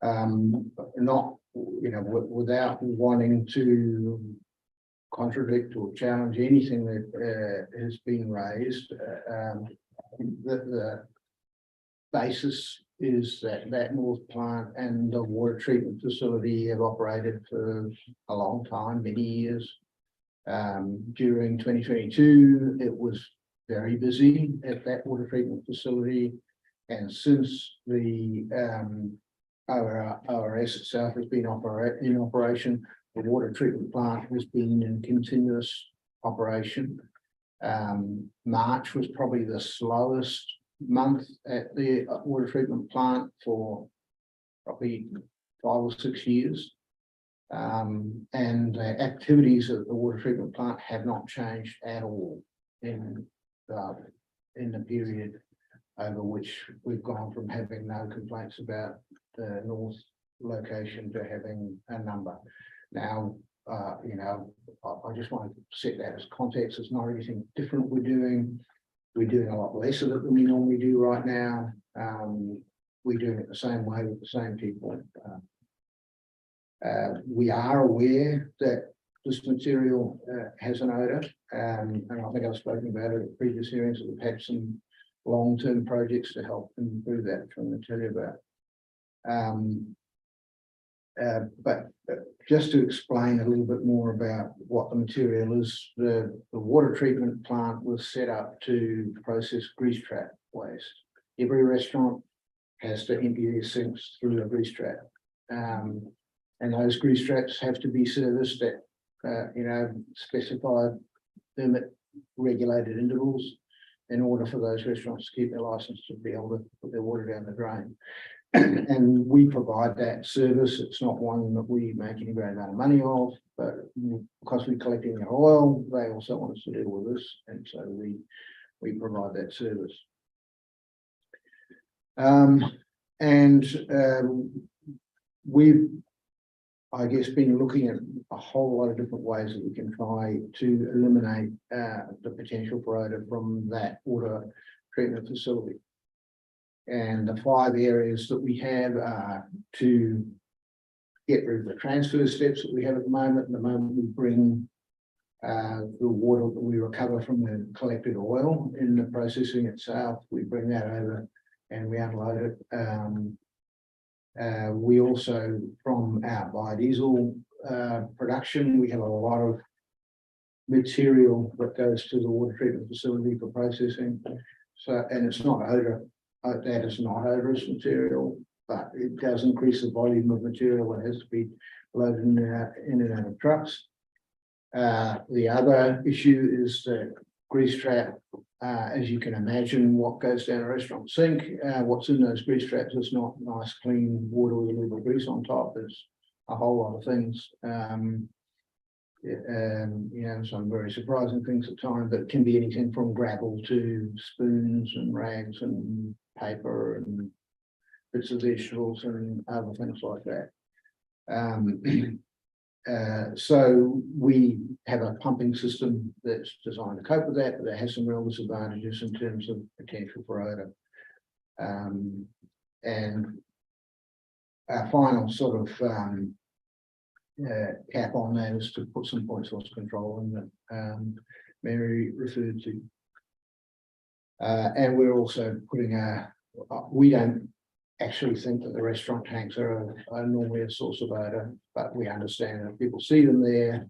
Not, without wanting to contradict or challenge anything that has been raised. The basis is that north plant and the water treatment facility have operated for a long time, many years. During 2022, it was very busy at that water treatment facility. And since the ORS itself has been in operation, the water treatment plant has been in continuous operation. March was probably the slowest month at the water treatment plant for probably 5 or 6 years. And the activities at the water treatment plant have not changed at all in the period over which we've gone from having no complaints about the north location to having a number. Now, I just want to set that as context. It's not anything different we're doing. We're doing a lot less of it than we normally do right now. We're doing it the same way with the same people. We are aware that this material has an odor, and I think I've spoken about it at previous hearings that we've had some long-term projects to help improve that, which I'm going to tell you about. But just to explain a little bit more about what the material is, the water treatment plant was set up to process grease trap waste. Every restaurant has to empty their sinks through a grease trap. And those grease traps have to be serviced at, specified permit regulated intervals in order for those restaurants to keep their license to be able to put their water down the drain. And we provide that service. It's not one that we make any great amount of money off, but because we're collecting their oil, they also want us to deal with this, and so we provide that service. We've, I guess, been looking at a whole lot of different ways that we can try to eliminate the potential for odor from that water treatment facility. And the 5 areas that we have are to get rid of the transfer steps that we have at the moment. At the moment, we bring the water that we recover from the collected oil in the processing itself. We bring that over and we unload it. We also, from our biodiesel production, we have a lot of material that goes to the water treatment facility for processing. So, and it's not odor. That is not odorous material, but it does increase the volume of material that has to be loaded in and out of trucks. The other issue is the grease trap. As you can imagine, what goes down a restaurant sink, what's in those grease traps is not nice, clean water with a little bit of grease on top. There's a whole lot of things. Some very surprising things at times, but it can be anything from gravel to spoons and rags and paper and bits of vegetables and other things like that. So we have a pumping system that's designed to cope with that, but that has some real disadvantages in terms of potential for odor. And our final sort of cap on that is to put some point source control in that Mary referred to. And we're also putting we don't actually think that the restaurant tanks are normally a source of odor, but we understand that people see them there.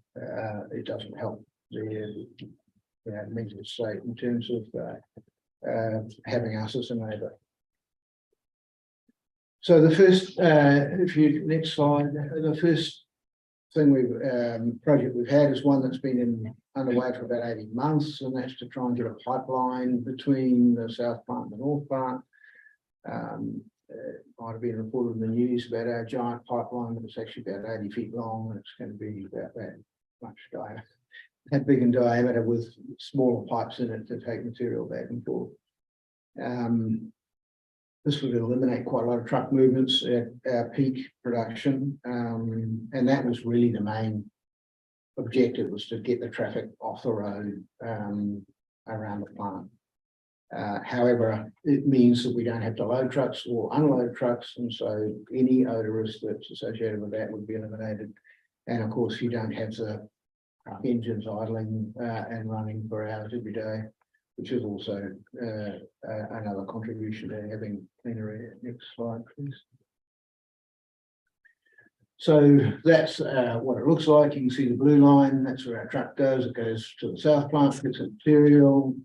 It doesn't help their mental state in terms of having us as a neighbour. So the first, next slide, the first thing project we've had is one that's been underway for about 18 months, and that's to try and get a pipeline between the south plant and the north plant. It might have been reported in the news about our giant pipeline, but it's actually about 80 feet long, and it's going to be about that much diameter, that big in diameter, with smaller pipes in it to take material back and forth. This would eliminate quite a lot of truck movements at our peak production, and that was really the main objective, was to get the traffic off the road around the plant. However, it means that we don't have to load trucks or unload trucks, and so any odorous that's associated with that would be eliminated. And of course, you don't have the engines idling and running for hours every day, which is also another contribution to having cleaner air. Next slide, please. So that's what it looks like. You can see the blue line, that's where our truck goes. It goes to the south plant, gets material,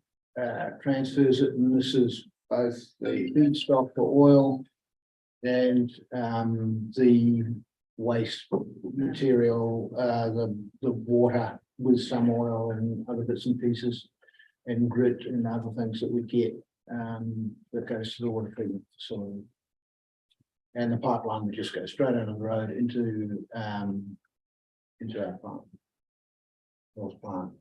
transfers it, and this is both the feedstock for oil and the waste material, the water with some oil and other bits and pieces, and grit and other things that we get that goes to the water treatment facility. And the pipeline would just go straight out of the road into our plant, North Plant.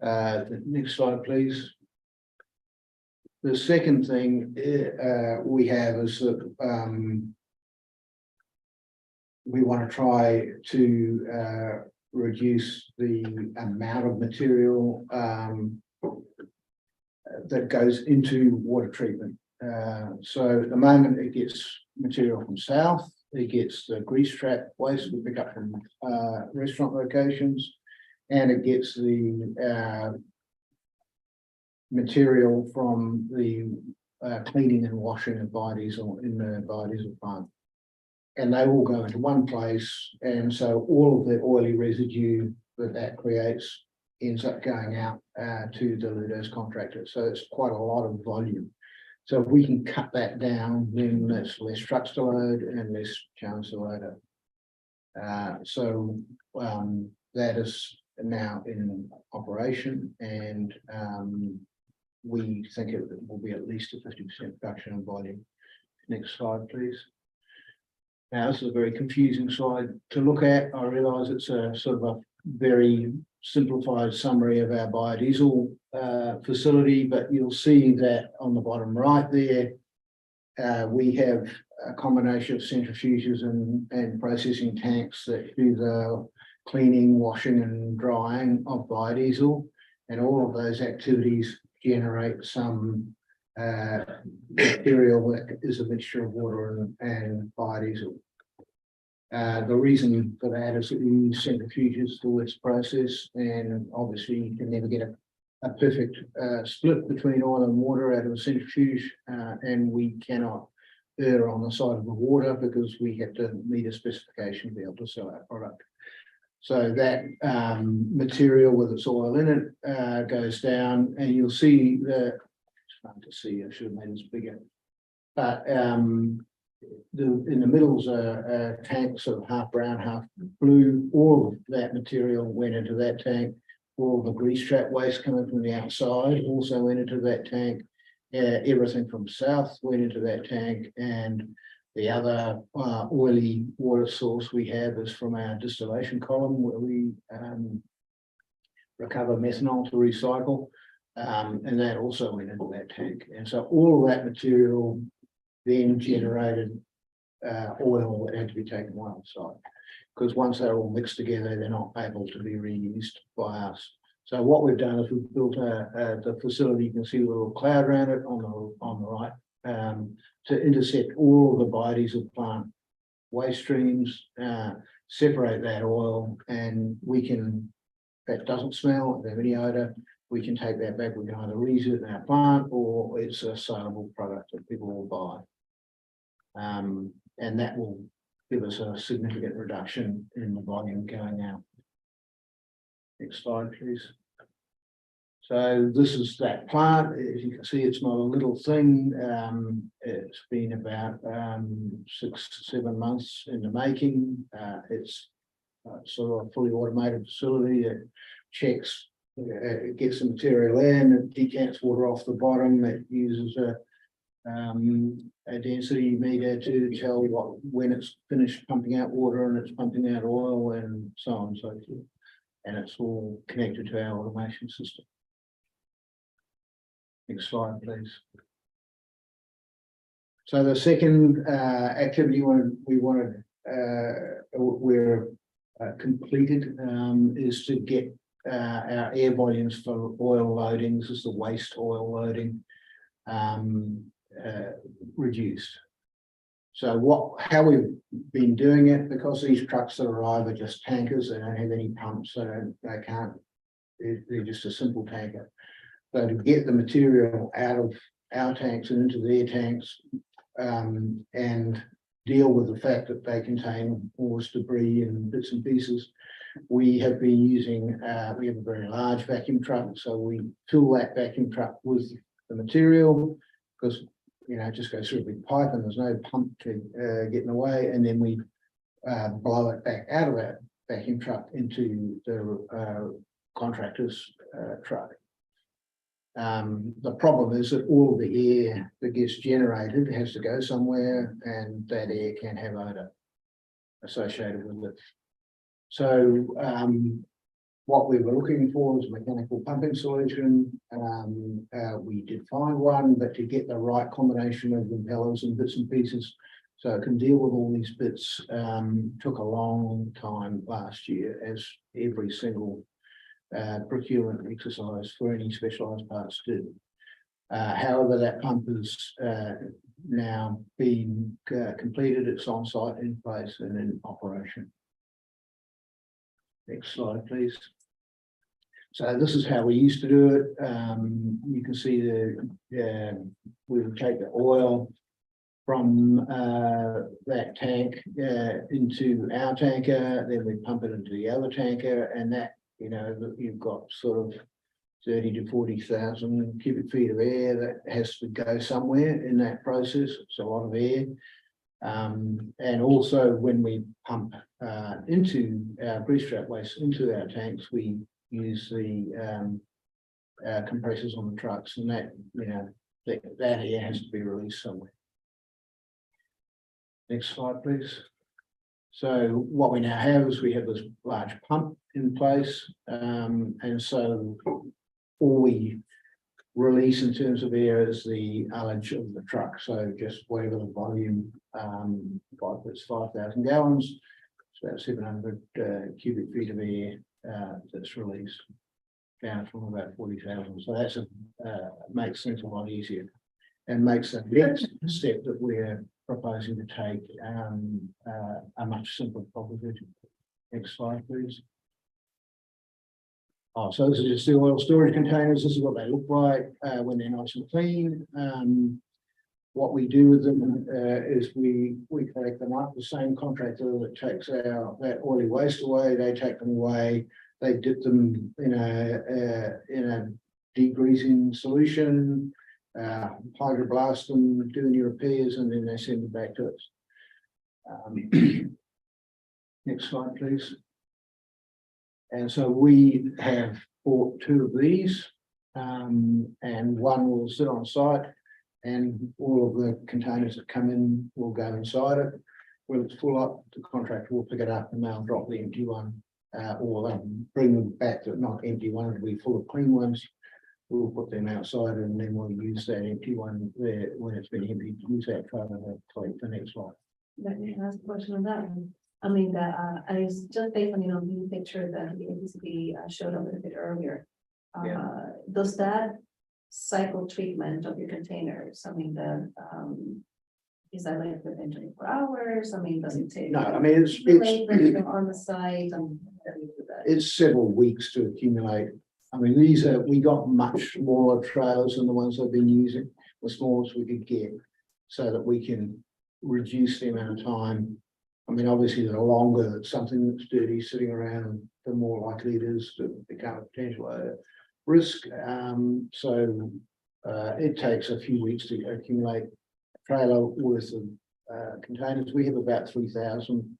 The next slide, please. The second thing we have is that we want to try to reduce the amount of material that goes into water treatment. So at the moment it gets material from south, it gets the grease trap waste we pick up from restaurant locations, and it gets the material from the cleaning and washing of biodiesel in the biodiesel plant. And they all go into one place, and so all of the oily residue that creates ends up going out to the Ludo's contractor. So it's quite a lot of volume. So if we can cut that down, then that's less trucks to load and less chance to load it. So that is now in operation, and we think it will be at least a 50% reduction in volume. Next slide, please. Now, this is a very confusing slide to look at. I realise it's a sort of a very simplified summary of our biodiesel facility, but you'll see that on the bottom right there, we have a combination of centrifuges and processing tanks that do the cleaning, washing and drying of biodiesel, and all of those activities generate some material that is a mixture of water and biodiesel. The reason for that is that we use centrifuges for this process, and obviously you can never get a perfect split between oil and water out of a centrifuge, and we cannot err on the side of the water because we have to meet a specification to be able to sell our product. So that material with its oil in it goes down, and you'll see that, it's hard to see, I should have made this bigger, but in the middle is a tank, sort of half brown, half blue. All of that material went into that tank. All the grease trap waste coming from the outside also went into that tank. Everything from south went into that tank, and the other oily water source we have is from our distillation column, where we recover methanol to recycle, and that also went into that tank. And so all of that material then generated oil that had to be taken outside, because once they're all mixed together, they're not able to be reused by us. So what we've done is we've built the facility, you can see the little cloud around it on the right, to intercept all of the bodies of plant waste streams, separate that oil, and we can, that doesn't smell, doesn't have any odor, we can take that back, we can either reuse it in our plant or it's a saleable product that people will buy. And that will give us a significant reduction in the volume going out. Next slide, please. So this is that plant. As you can see, it's not a little thing. It's been about 6-7 months in the making. It's sort of a fully automated facility that checks, it gets the material in, it decants water off the bottom. It uses a density meter to tell when it's finished pumping out water and it's pumping out oil and so on and so forth. And it's all connected to our automation system. Next slide, please. So the second activity we're completed is to get our air volumes for oil loadings, this is the waste oil loading, reduced. So how we've been doing it, because these trucks that arrive are just tankers, they don't have any pumps, so they can't, they're just a simple tanker. So to get the material out of our tanks and into their tanks, and deal with the fact that they contain all this debris and bits and pieces, we have been using, we have a very large vacuum truck, so we fill that vacuum truck with the material, because it just goes through a big pipe and there's no pump to get in the way, and then we blow it back out of that vacuum truck into the contractor's truck. The problem is that all of the air that gets generated has to go somewhere, and that air can have odor associated with it. So what we were looking for was a mechanical pumping solution. We did find one, but to get the right combination of impellers and bits and pieces so it can deal with all these bits took a long time last year, as every single procurement exercise for any specialised parts did. However, that pump has now been completed, it's on site, in place and in operation. Next slide, please. So this is how we used to do it. You can see we would take the oil from that tank into our tanker, then we pump it into the other tanker, and that, you've got sort of 30 to 40,000 cubic feet of air that has to go somewhere in that process. It's a lot of air. And also when we pump into our grease trap waste into our tanks, we use the compressors on the trucks, and that air has to be released somewhere. Next slide, please. So what we now have is we have this large pump in place, and so all we release in terms of air is the ullage of the truck. So just whatever the volume, it's 5,000 gallons, it's about 700 cubic feet of air that's released, down from about 40,000. So that's makes things a lot easier, and makes the next step that we're proposing to take a much simpler proposition. Next slide, please. So this is just the oil storage containers. This is what they look like when they're nice and clean. What we do with them is we collect them up. The same contractor that takes that oily waste away, they take them away. They dip them in a degreasing solution, hydroblast them, do any repairs, and then they send it back to us. Next slide, please. And so we have bought 2 of these, and one will sit on site, and all of the containers that come in will go inside it. When it's full up, the contractor will pick it up and they'll drop the empty one, or they'll bring them back to not empty one, it'll be full of clean ones. We'll put them outside, and then we'll use that empty one there when it's been empty, use that trailer to collect the next one.
Let me ask a question on that one. I mean, I was just based on, the picture that the APCD showed a little bit earlier. Does that cycle treatment of your containers, I mean, is that like within 24 hours? I mean, does it take?
No, I mean,
Labor on the site and.
it's several weeks to accumulate. I mean, we got much smaller trailers than the ones I've been using, the smallest we could get, so that we can reduce the amount of time. I mean, obviously, the longer that something that's dirty sitting around, the more likely it is to become a potential risk. It takes a few weeks to accumulate a trailer worth of containers. We have about 3,000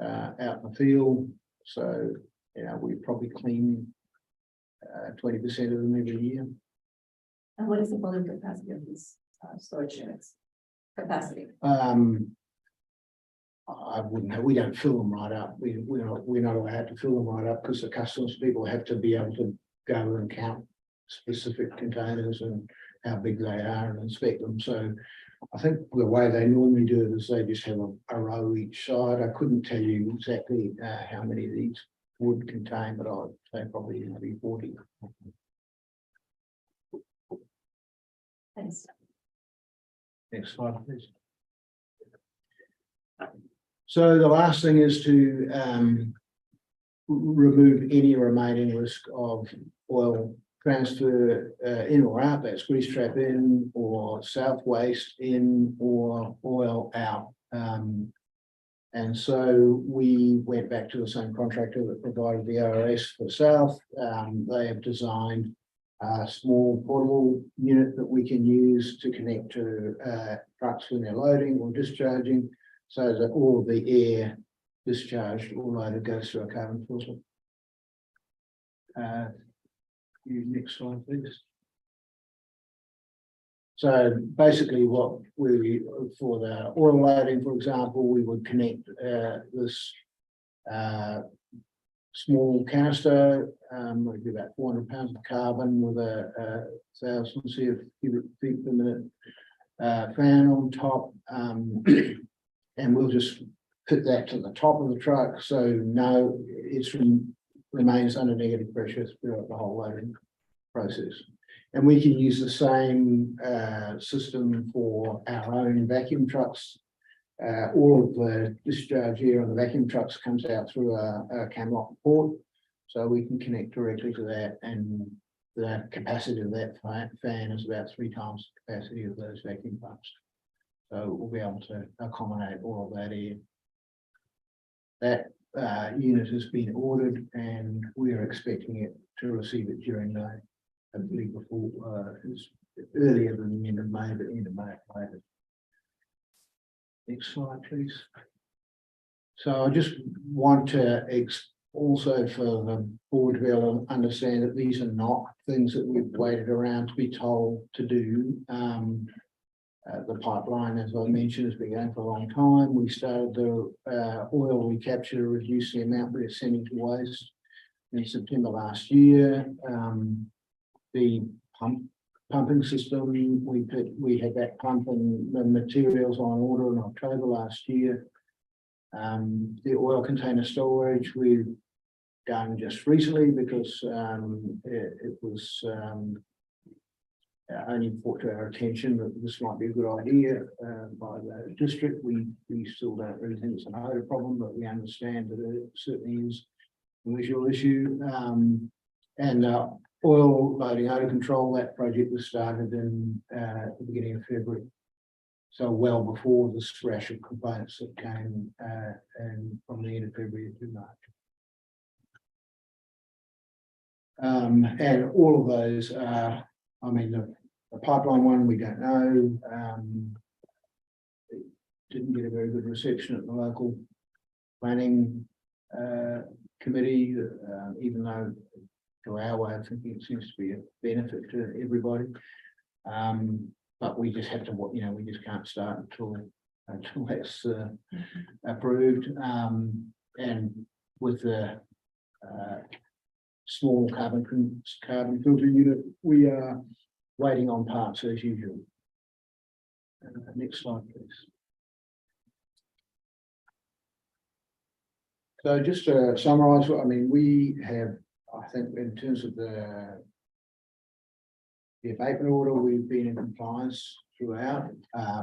out in the field. So, we probably clean 20% of them every year.
And what is the volume capacity of these storage units? Capacity?
I wouldn't know. We don't fill them right up. We're not allowed to fill them right up because the customs people have to be able to go and count specific containers and how big they are and inspect them. So I think the way they normally do it is they just have a row each side. I couldn't tell you exactly how many of these would contain, but I'd say probably maybe 40.
Thanks.
Next slide, please. So the last thing is to remove any remaining risk of oil transfer in or out, that's grease trap in or south waste in or oil out. And so we went back to the same contractor that provided the ORS for south. They have designed a small portable unit that we can use to connect to trucks when they're loading or discharging, so that all of the air discharged or loaded goes through a carbon filter. Next slide, please. So basically what for the oil loading, for example, we would connect this small canister, would be about 400 pounds of carbon with a 1,000 cubic feet per minute fan on top. And we'll just put that to the top of the truck. So no, it remains under negative pressure throughout the whole loading process. And we can use the same system for our own vacuum trucks. All of the discharge air on the vacuum trucks comes out through a Camlock port. So we can connect directly to that, and the capacity of that fan is about 3 times the capacity of those vacuum pumps. So we'll be able to accommodate all of that air. That unit has been ordered and we are expecting it to receive it during May. I believe before it's earlier than the end of May, but end of May later. Next slide, please. So I just want to also for the board to be able to understand that these are not things that we've waited around to be told to do. The pipeline, as I mentioned, has been going for a long time. We started the oil recapture to reduce the amount we are sending to waste in September last year. The pumping system, we had that pump and the materials on order in October last year. The oil container storage we've done just recently because it was only brought to our attention that this might be a good idea by the district. We still don't really think it's an odor problem, but we understand that it certainly is a visual issue. And oil loading odor control, that project was started in the beginning of February. So well before this rash of complaints that came and from the end of February to March. And all of those are, I mean, the pipeline one, we don't know. It didn't get a very good reception at the local planning committee, even though to our way of thinking it seems to be a benefit to everybody. But we just have to, we just can't start until that's approved. And with the small carbon filter unit, we are waiting on parts as usual. Next slide, please. So just to summarise, I mean, we have, I think, in terms of the the abatement order, we've been in compliance throughout.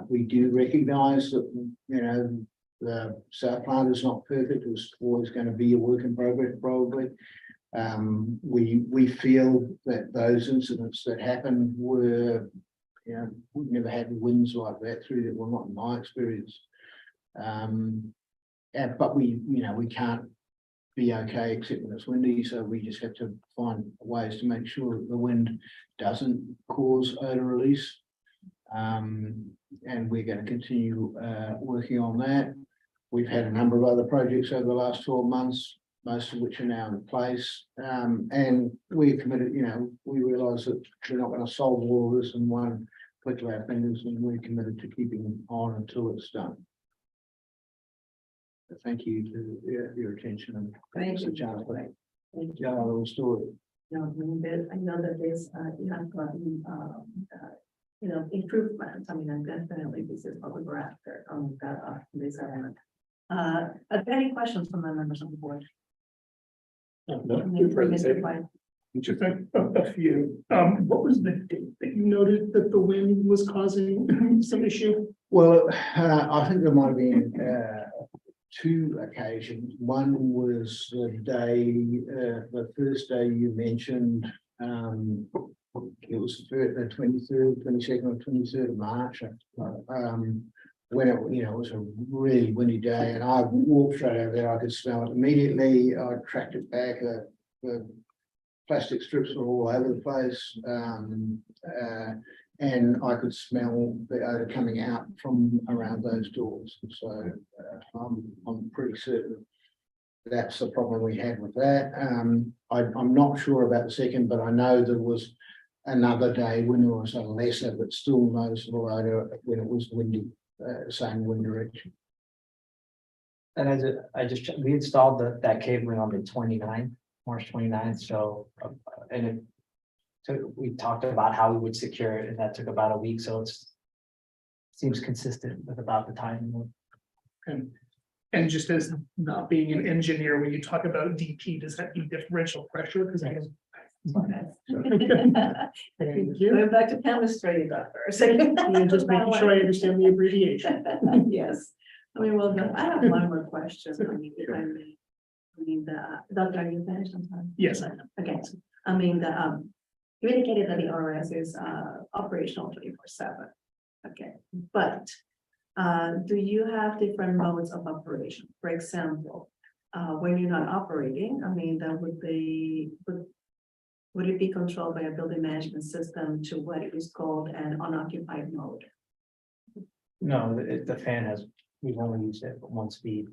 We do recognise that, you know, the south plant is not perfect. It's always going to be a work in progress, probably. We feel that those incidents that happened were, you know, we've never had winds like that through that. Well, not in my experience. But we, you know, we can't be okay except when it's windy, so we just have to find ways to make sure that the wind doesn't cause odor release. And we're going to continue working on that. We've had a number of other projects over the last 12 months, most of which are now in place. And we're committed, you know, we realise that we're not going to solve all of this in one click of our fingers, and we're committed to keeping on until it's done. Thank you for your attention and
Thank you.
Thank you. Little story.
I know that there's, you have gotten, you know, improvements. I mean, and definitely this is what we were after on that, this area. Are there any questions from the members of the board?
Good presentation. Just a few. What was the date that you noted that the wind was causing some issue?
Well, I think there might have been two occasions. One was the day, the first day you mentioned. It was the 23rd, 22nd, or 23rd of March. When it, you know, it was a really windy day, and I walked straight over there. I could smell it immediately. I tracked it back. The plastic strips were all over the place, and I could smell the odor coming out from around those doors. So I'm pretty certain that's the problem we had with that. I'm not sure about the second, but I know there was another day when there was a lesser but still noticeable odor when it was windy, same wind direction.
And we installed that cabling on the 29th, March 29th, so, we talked about how we would secure it, and that took about a week, so seems consistent with about the timing.
And just as not being an engineer, when you talk about DP, does that mean differential pressure? Because I Thank you.
Going back to chemistry, doctor.
And just making sure I understand the abbreviation.
Yes. I mean, well, I have one more question. I mean, if I may. I mean, Doctor, are you finished? I'm sorry.
Yes, I know.
Okay, I mean, you indicated that the RS is operational 24/7. Okay, but do you have different modes of operation? For example, when you're not operating, I mean, that would it be controlled by a building management system to what is called an unoccupied mode?
No, the fan we've only used it at 1 speed.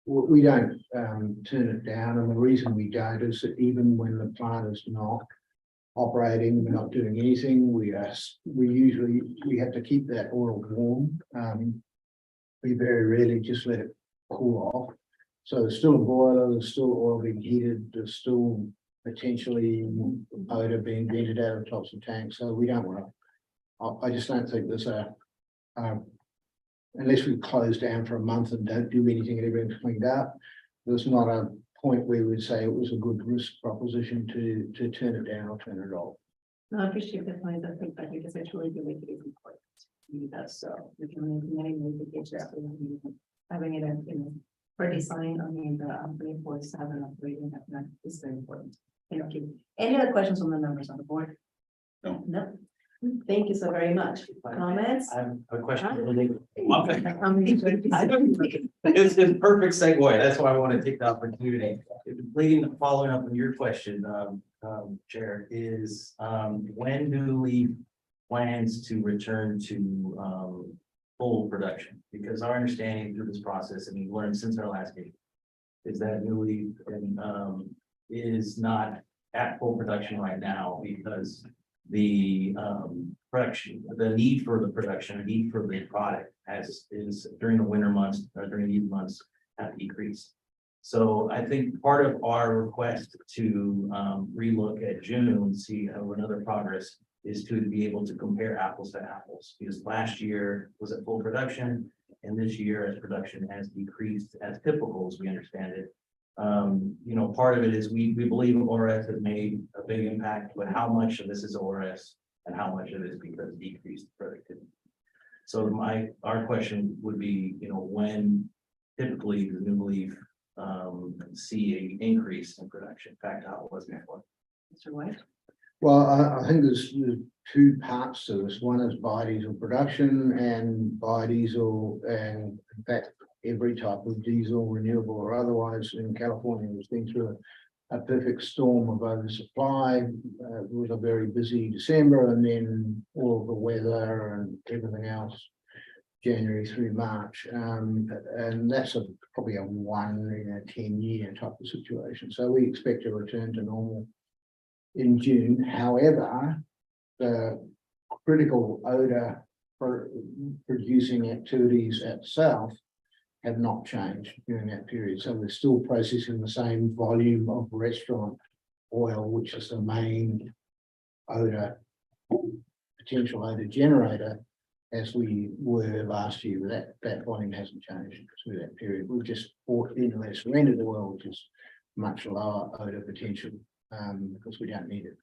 We don't turn it down, and the reason we don't is that even when the plant is not operating, we're not doing anything. We usually have to keep that oil warm. We very rarely just let it cool off. So there's still a boiler, there's still oil being heated, there's still potentially odor being vented out of the tops of tanks. So we don't want to. I just don't think there's unless we close down for a month and don't do anything and everything's cleaned up, there's not a point where we would say it was a good risk proposition to turn it down or turn it off.
No, I appreciate the point of feedback because I truly believe it is important. I mean, that's so we can make many modifications. Having it, you know, for design, I mean, the 24/7 operating that is very important. Thank you. Any other questions from the members on the board?
No.
No. Thank you so very much. Comments?
I have a question.
It's
It's a perfect segue. That's why I want to take the opportunity. Following up on your question, Chair, is when do we plans to return to full production? Because our understanding through this process, and we've learned since our last meeting, is that Newly is not at full production right now because the production, the need for the production, the need for the product is during the winter months or during these months have decreased. So I think part of our request to relook at June, see another progress is to be able to compare apples to apples, because last year was at full production and this year as production has decreased as typical as we understand it, Part of it is we believe ORS has made a big impact, but how much of this is ORS and how much of it is because of decreased productivity? So our question would be, when typically the new leaf see an increase in production, in fact, how it was before.
Mr. White?
Well, I think there's two parts to this. One is biodiesel production and biodiesel, and in fact, every type of diesel, renewable or otherwise, in California has been through a perfect storm of oversupply. It was a very busy December, and then all of the weather and everything else, January through March. And that's probably a 1 in a 10-year type of situation. So we expect a return to normal in June. However, the critical odor for producing activities at South have not changed during that period. So we're still processing the same volume of restaurant oil, which is the main odor, potential odor generator, as we were last year. That volume hasn't changed through that period. We've just bought in less rendered oil, which is much lower odor potential, because we don't need it.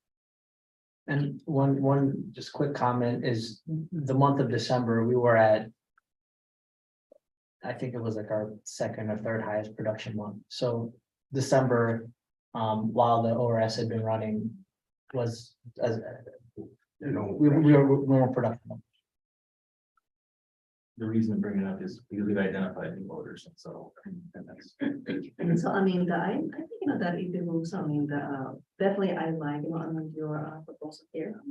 And one just quick comment is the month of December, we were at, I think it was like our second or third highest production month. So December, while the ORS had been running, was as we were more productive.
The reason to bring it up is because we've identified new odors, and so. And that's.
And so, I mean, I think, that it moves, definitely I like, your proposal here,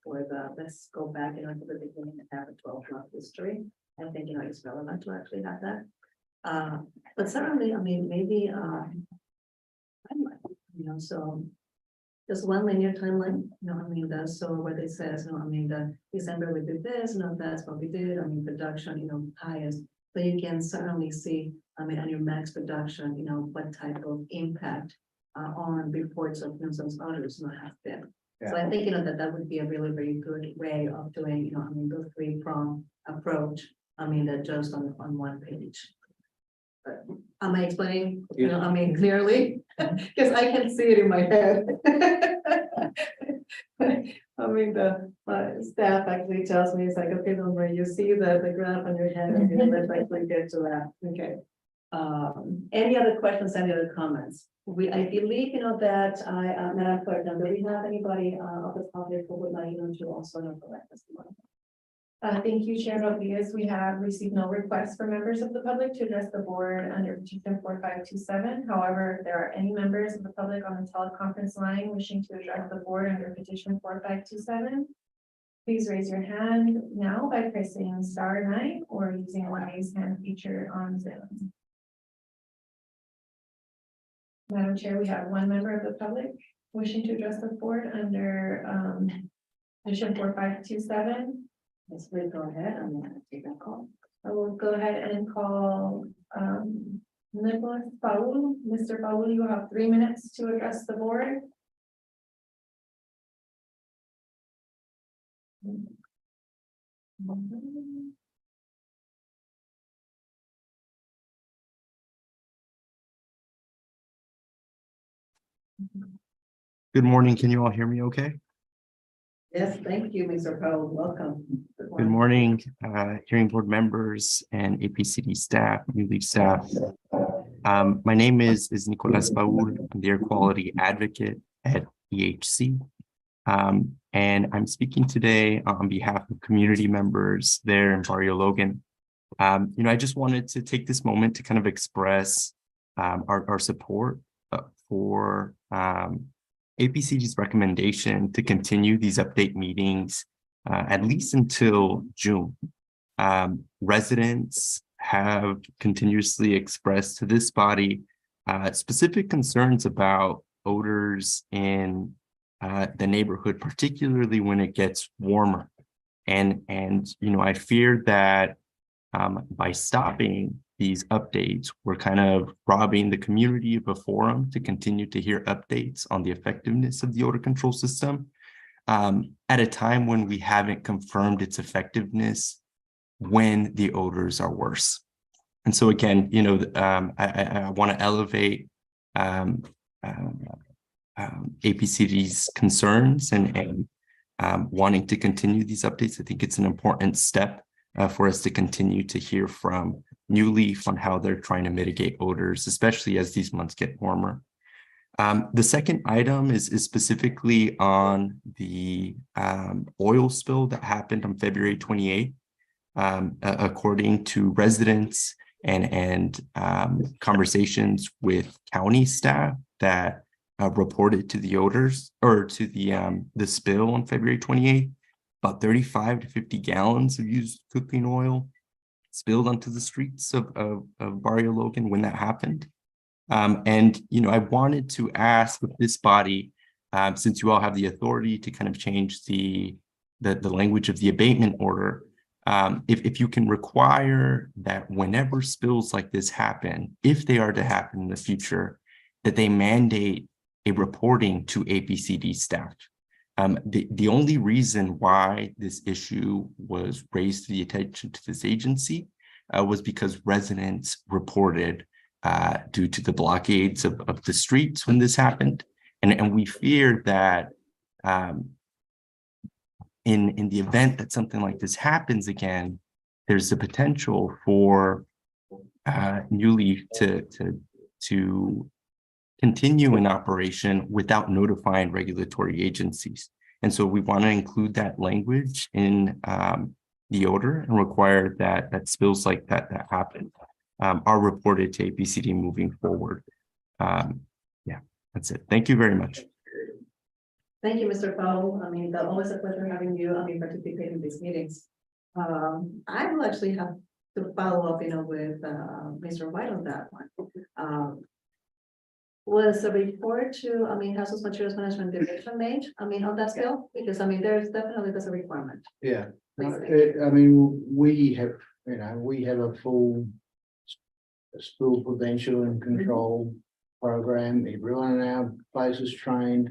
for let's go back, to the beginning and have a 12-month history. I think, it's relevant to actually have that. But certainly, maybe, so just one linear timeline, that's so what it says, the December we did this, that's what we did, production, highest. So you can certainly see, on your max production, what type of impact on reports of nuisance others have been. So I think, that would be a really very good way of doing, the 3-prong approach, that just on one page. But am I explaining, clearly? Because I can see it in my head. The staff actually tells me, it's like, okay, don't worry, you see the graph on your head, and let's actually get to that. Okay. Any other questions, any other comments? I believe, that Madam Clerk, do we have anybody of the public who would like, to also collect testimony?
Thank you, Chair Rodriguez. We have received no requests for members of the public to address the board under petition 4527. However, if there are any members of the public on the teleconference line wishing to address the board under petition 4527, please raise your hand now by pressing *9 or using the raise hand feature on Zoom. Madam Chair, we have one member of the public wishing to address the board under petition 4527.
Yes, please go ahead. I'm going to take that call.
I will go ahead and call Nicholas Paul. Mr. Paul, you have 3 minutes to address the board.
Good morning. Can you all hear me okay?
Yes, thank you, Mr. Powell. Welcome.
Good morning, hearing board members and APCD staff, new leaf staff. My name is Nicolas Paul. I'm the air quality advocate at EHC. And I'm speaking today on behalf of community members there in Barrio Logan. I just wanted to take this moment to kind of express our support for APCD's recommendation to continue these update meetings at least until June. Residents have continuously expressed to this body specific concerns about odors in the neighborhood, particularly when it gets warmer. And I fear that by stopping these updates, we're kind of robbing the community of a forum to continue to hear updates on the effectiveness of the odor control system at a time when we haven't confirmed its effectiveness when the odors are worse. And so again, I want to elevate um, APCD's concerns and wanting to continue these updates. I think it's an important step for us to continue to hear from New Leaf on how they're trying to mitigate odors, especially as these months get warmer. The second item is specifically on the oil spill that happened on February 28th. According to residents and conversations with county staff that reported to the odors or to the spill on February 28th, about 35 to 50 gallons of used cooking oil spilled onto the streets of Barrio Logan when that happened. And, you know, I wanted to ask with this body, since you all have the authority to kind of change the language of the abatement order, if you can require that whenever spills like this happen, if they are to happen in the future, that they mandate a reporting to APCD staff. The only reason why this issue was raised to the attention to this agency was because residents reported due to the blockades of the streets when this happened. And we fear that in the event that something like this happens again, there's the potential for New Leaf to continue in operation without notifying regulatory agencies. And so we want to include that language in the order and require that spills like that happen are reported to APCD moving forward. Yeah, that's it. Thank you very much.
Thank you, Mr. Powell. I mean, always a pleasure having you, participate in these meetings. I will actually have to follow up, with Mr. White on that one. Was a report to, Hazardous Materials Management Division made, on that scale? Because, there's a requirement.
Yeah,
Please.
we have a full spill prevention and control program. Everyone in our place is trained.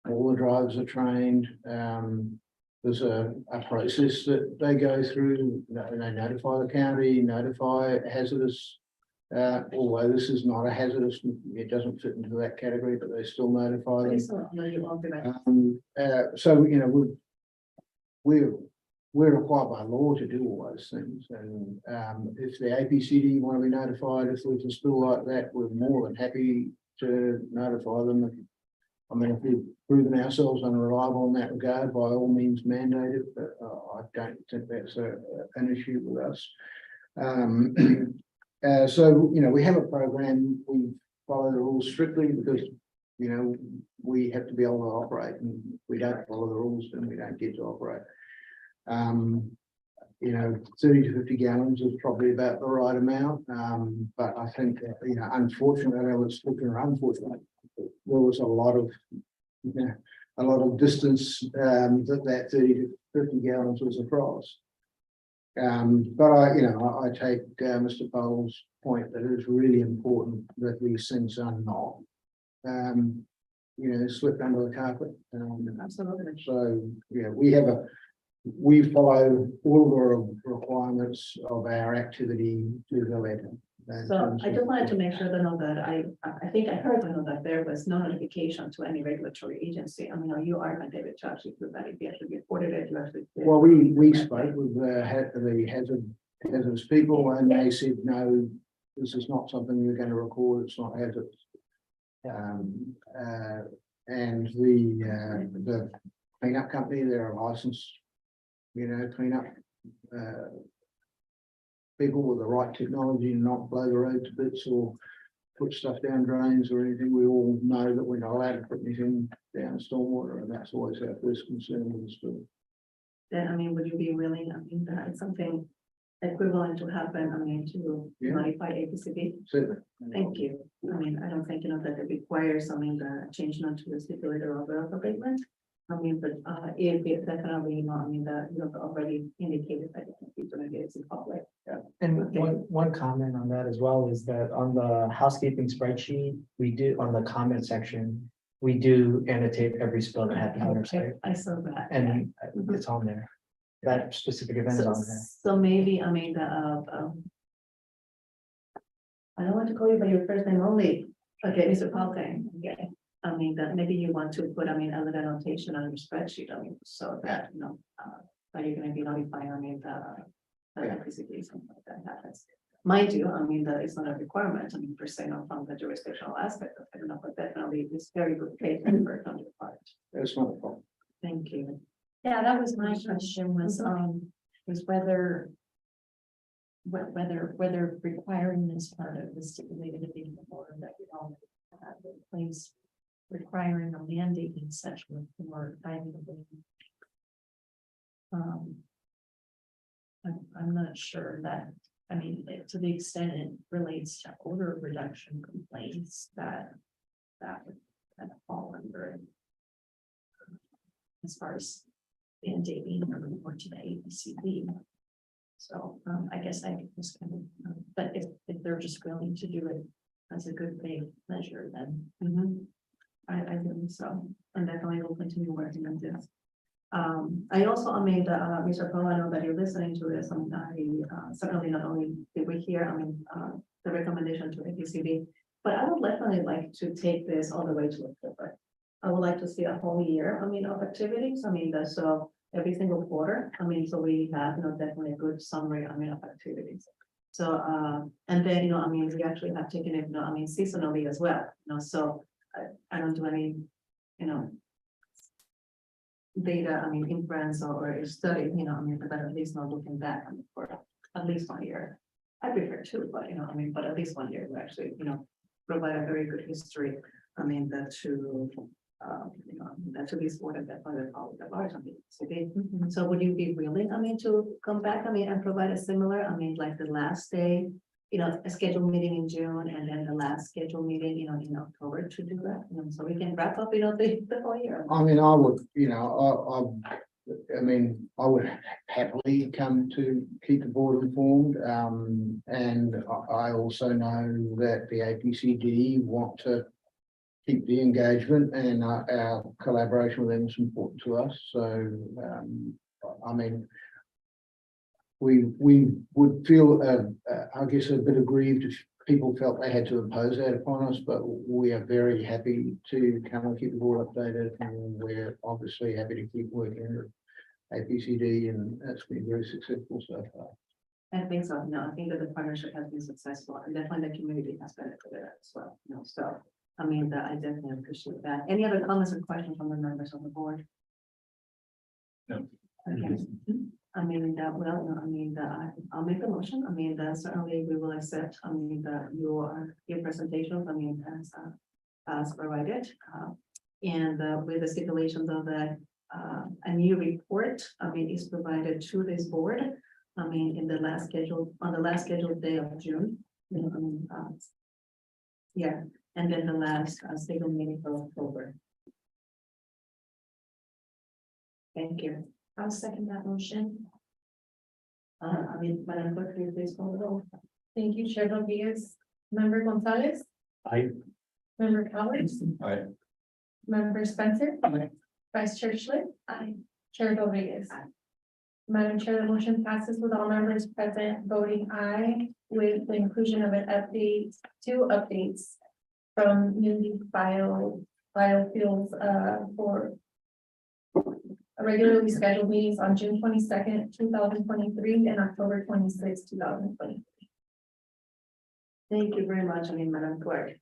All the drivers are trained. There's a process that they go through. They notify the county, notify hazardous. Although this is not a hazardous, it doesn't fit into that category, but they still notify them. So we're required by law to do all those things. And if the APCD want to be notified, if there's a spill like that, we're more than happy to notify them. If we've proven ourselves unreliable in that regard, by all means mandate it, but I don't think that's an issue with us. So, we have a program, we follow the rules strictly because, we have to be able to operate, and if we don't follow the rules, then we don't get to operate. 30 to 50 gallons is probably about the right amount. But I think that, unfortunately, there was a lot of distance that 30 to 50 gallons was across. But I take Mr. Powell's point that it's really important that these things are not swept under the carpet.
Absolutely.
So we follow all the requirements of our activity to the letter.
So I just wanted to make sure that I think I heard that there was no notification to any regulatory agency. You are mandated to actually prove that if you actually reported it, you actually.
Well, we spoke with the hazardous people, and they said, no, this is not something you're going to record. It's not hazardous. And the cleanup company, they're a licensed, cleanup people with the right technology and not blow the road to bits or put stuff down drains or anything. We all know that we're not allowed to put anything down stormwater, and that's always our first concern with the spill.
Then, would you be willing, that it's something equivalent to happen, to modify APCD?
Certainly.
Thank you. I don't think, that it requires that change not to the stipulated order of abatement. But if it definitely, that you have already indicated that you're going to get it in public.
Yeah.
And one comment on that as well is that on the housekeeping spreadsheet, we do, on the comment section, we do annotate every spill that happened on our site.
I saw that.
And it's on there. That specific event is on there.
So maybe, I don't want to call you by your first name only. Okay, Mr. Paulson, okay, I mean, that maybe you want to put, I mean, a little notation on your spreadsheet, I mean, so that, you know, are you gonna be notifying, I mean, the APCD, something like that happens. Mind you, I mean, that is not a requirement, I mean, per se, not from the jurisdictional aspect of it, you know, but definitely it's very good faith effort on your part.
That's not a problem.
Thank you.
Yeah, that was my question was whether. Whether requiring this part of the stipulated opinion order that we all have in place. Requiring a mandating session for time. I'm not sure that, I mean, to the extent it relates to odor reduction complaints that would kind of fall under it. As far as mandating or report to the APCD. So I guess I could just kind of, but if they're just willing to do it as a good faith measure, then I think so. And definitely will continue working on this. I also, I mean, Mr. Poe, I know that you're listening to this, and I certainly not only did we hear, I mean, the recommendation to APCD, but I would definitely like to take this all the way to October. I would like to see a whole year, I mean, of activities, I mean, that's so every single quarter, I mean, so we have, you know, definitely a good summary, I mean, of activities. So, and then, you know, I mean, we actually have taken it, you know, I mean, seasonally as well, you know, so I don't do any, you know, data, I mean, inference or study, you know, I mean, but at least not looking back, I mean, for at least 1 year. I prefer two, but, you know, I mean, but at least 1 year, we actually, you know, provide a very good history, I mean, that to, you know, that to be supported by the public at large, I mean, so would you be willing, I mean, to come back, I mean, and provide a similar, I mean, like the last day, you know, a scheduled meeting in June and then the last scheduled meeting, you know, in October to do that, you know, so we can wrap up, you know, the whole year.
I mean, I would, you know, I mean, I would happily come to keep the board informed. And I also know that the APCD want to keep the engagement, and our collaboration with them is important to us. So, I mean, we would feel, I guess, a bit aggrieved if people felt they had to impose that upon us, but we are very happy to come and keep the board updated, and we're obviously happy to keep working with APCD, and that's been very successful so far.
I think so, no, I think that the partnership has been successful, and definitely the community has benefited as well, you know, so. I mean, I definitely appreciate that. Any other comments or questions from the members of the board?
No.
Okay. I mean, well, no, I mean, I'll make a motion. I mean, certainly we will accept, I mean, your presentation, I mean, as provided. And with the stipulations of the, a new report, I mean, is provided to this board. I mean, on the last scheduled day of June. You know, I mean, yeah, and then the last scheduled meeting for October. Thank you.
I'll second that motion.
I mean, Madam Clerk, will you please call the roll?
Thank you, Chair Rodriguez. Member Gonzalez.
Aye.
Member Powers.
Aye.
Member Spencer.
Aye.
Vice Chair Schlick.
Aye.
Chair Rodriguez. Madam Chair, the motion passes with all members present voting aye, with the inclusion of an update, 2 updates from newly filed biofuels for regularly scheduled meetings on June 22nd, 2023 and October 26th, 2023.
Thank you very much, I mean, Madam Clerk.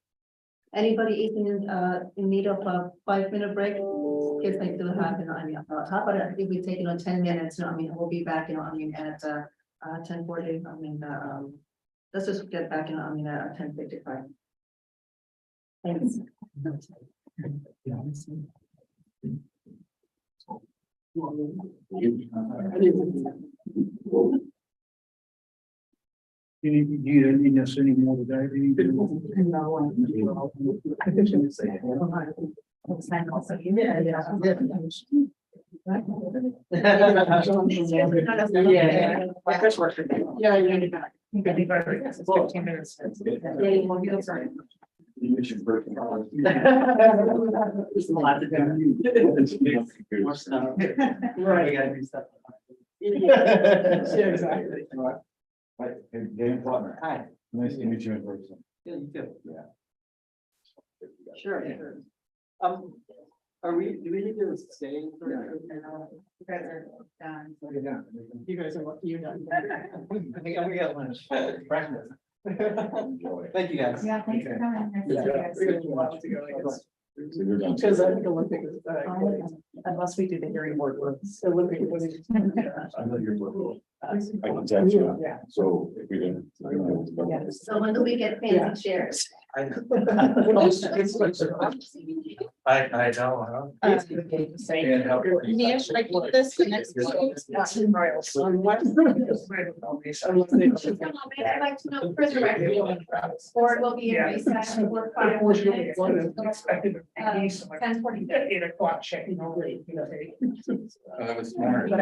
Anybody in need of a 5-minute break? Kids may still have, you know, I mean, how about if we take, you know, 10 minutes, you know, I mean, we'll be back, you know, I mean, at 10:40, I mean, let's just get back, you know, I mean, at 10:55. Thanks.
You don't need us anymore today, do you?
Hi. Nice to meet you in person.
Yeah, you too.
Yeah.
Sure.
Are we, do we need to stay?
You guys are done.
You guys are, you're done.
I think we got lunch. Breakfast. Thank you, guys.
Yeah, thanks for coming. Nice to
Yeah.
see you guys.
We got a while to go, I guess. Because I think Olympic is, unless we do the hearing board, Olympic was.
I know you're.
I
can text you.
Yeah.
So if we didn't.
So when do we get fancy chairs?
I know, huh?
Mia, should I put this the next one?
I'd like to know for the record, board will be in recess for 5 minutes. 10:40.
8 o'clock checking over.
That was smart. I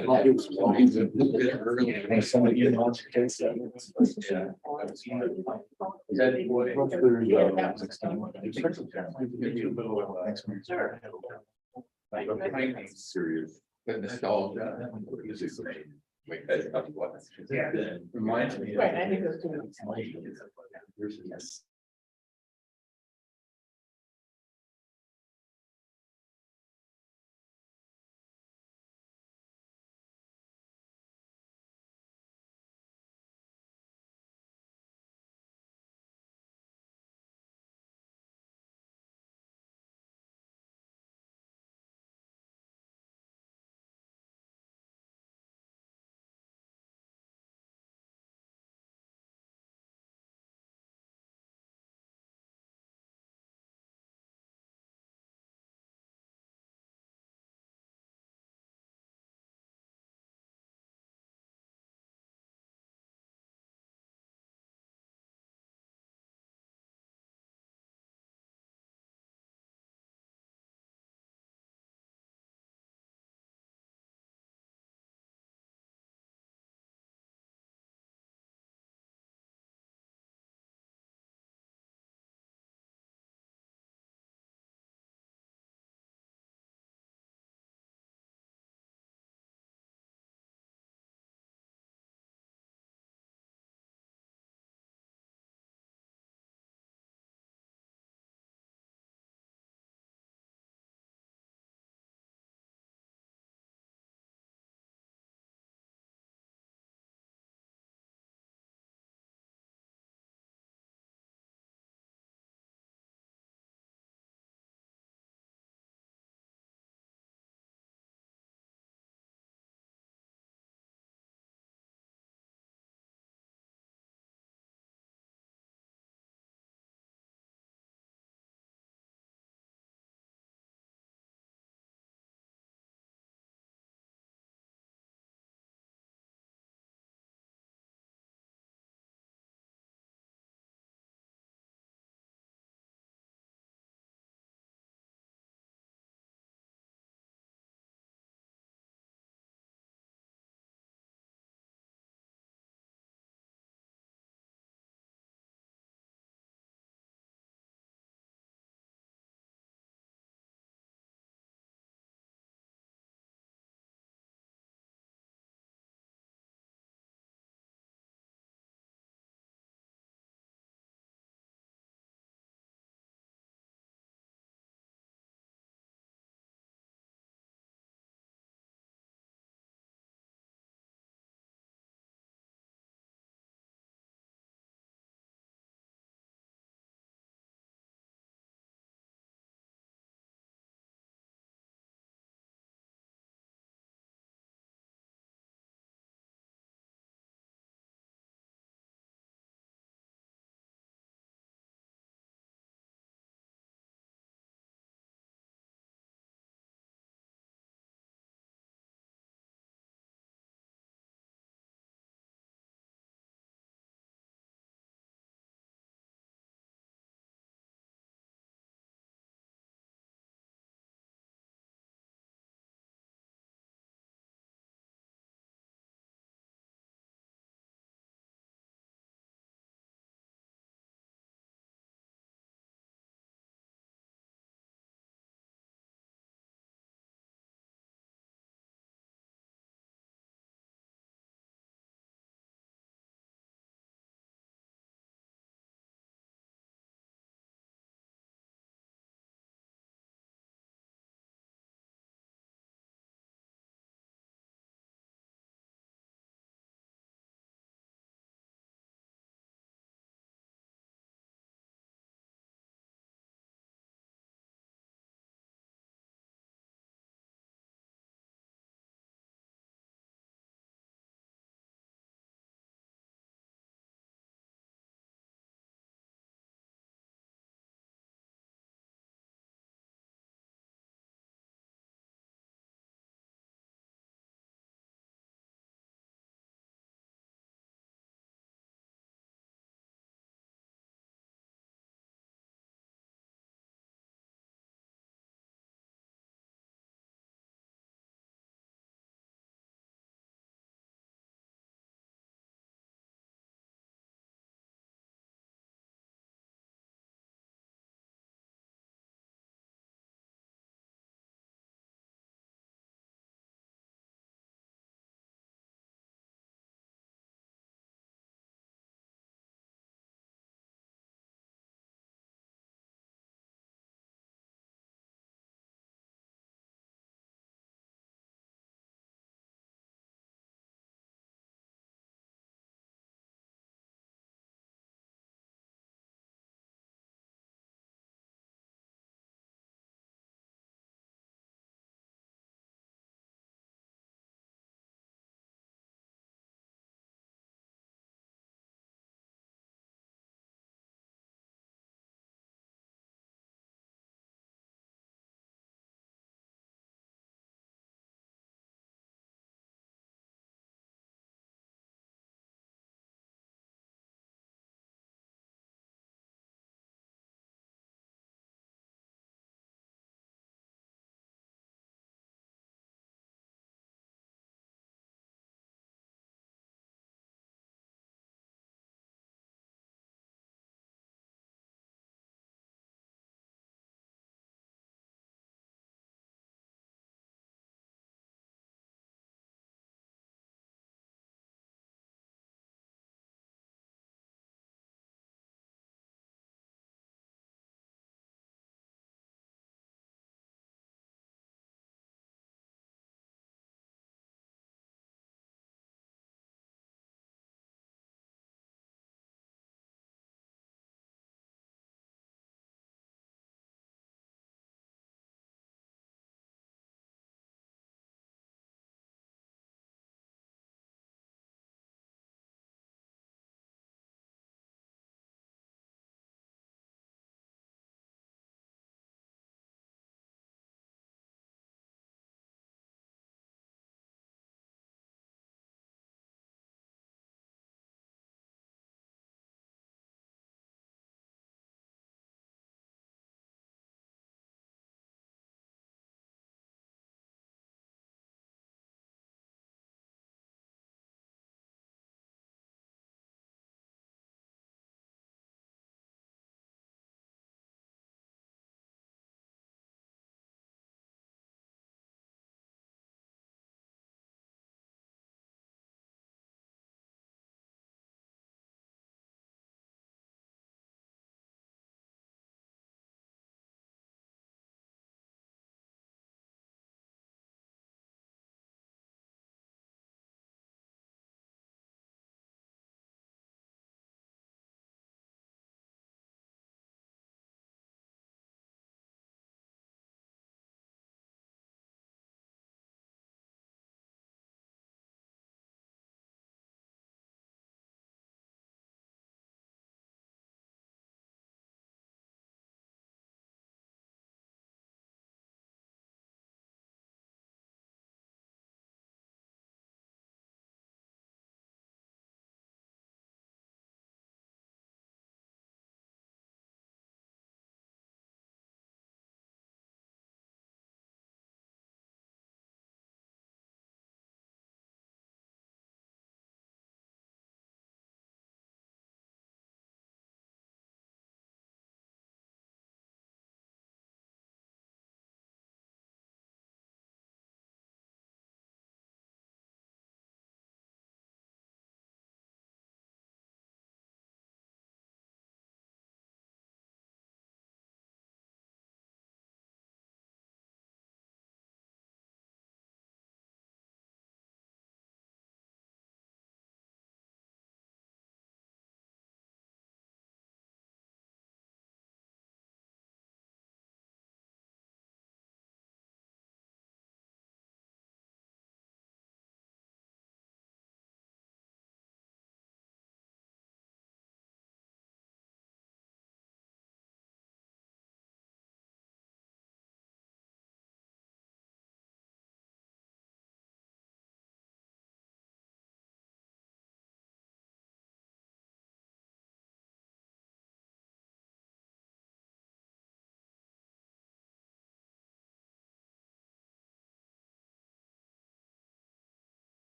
thought it was always a little bit early. When somebody in on your case. Yeah. That was smart.
Sure.
Serious. The nostalgia.
Yeah.
Reminds me.
Right, I think those two.
Yes.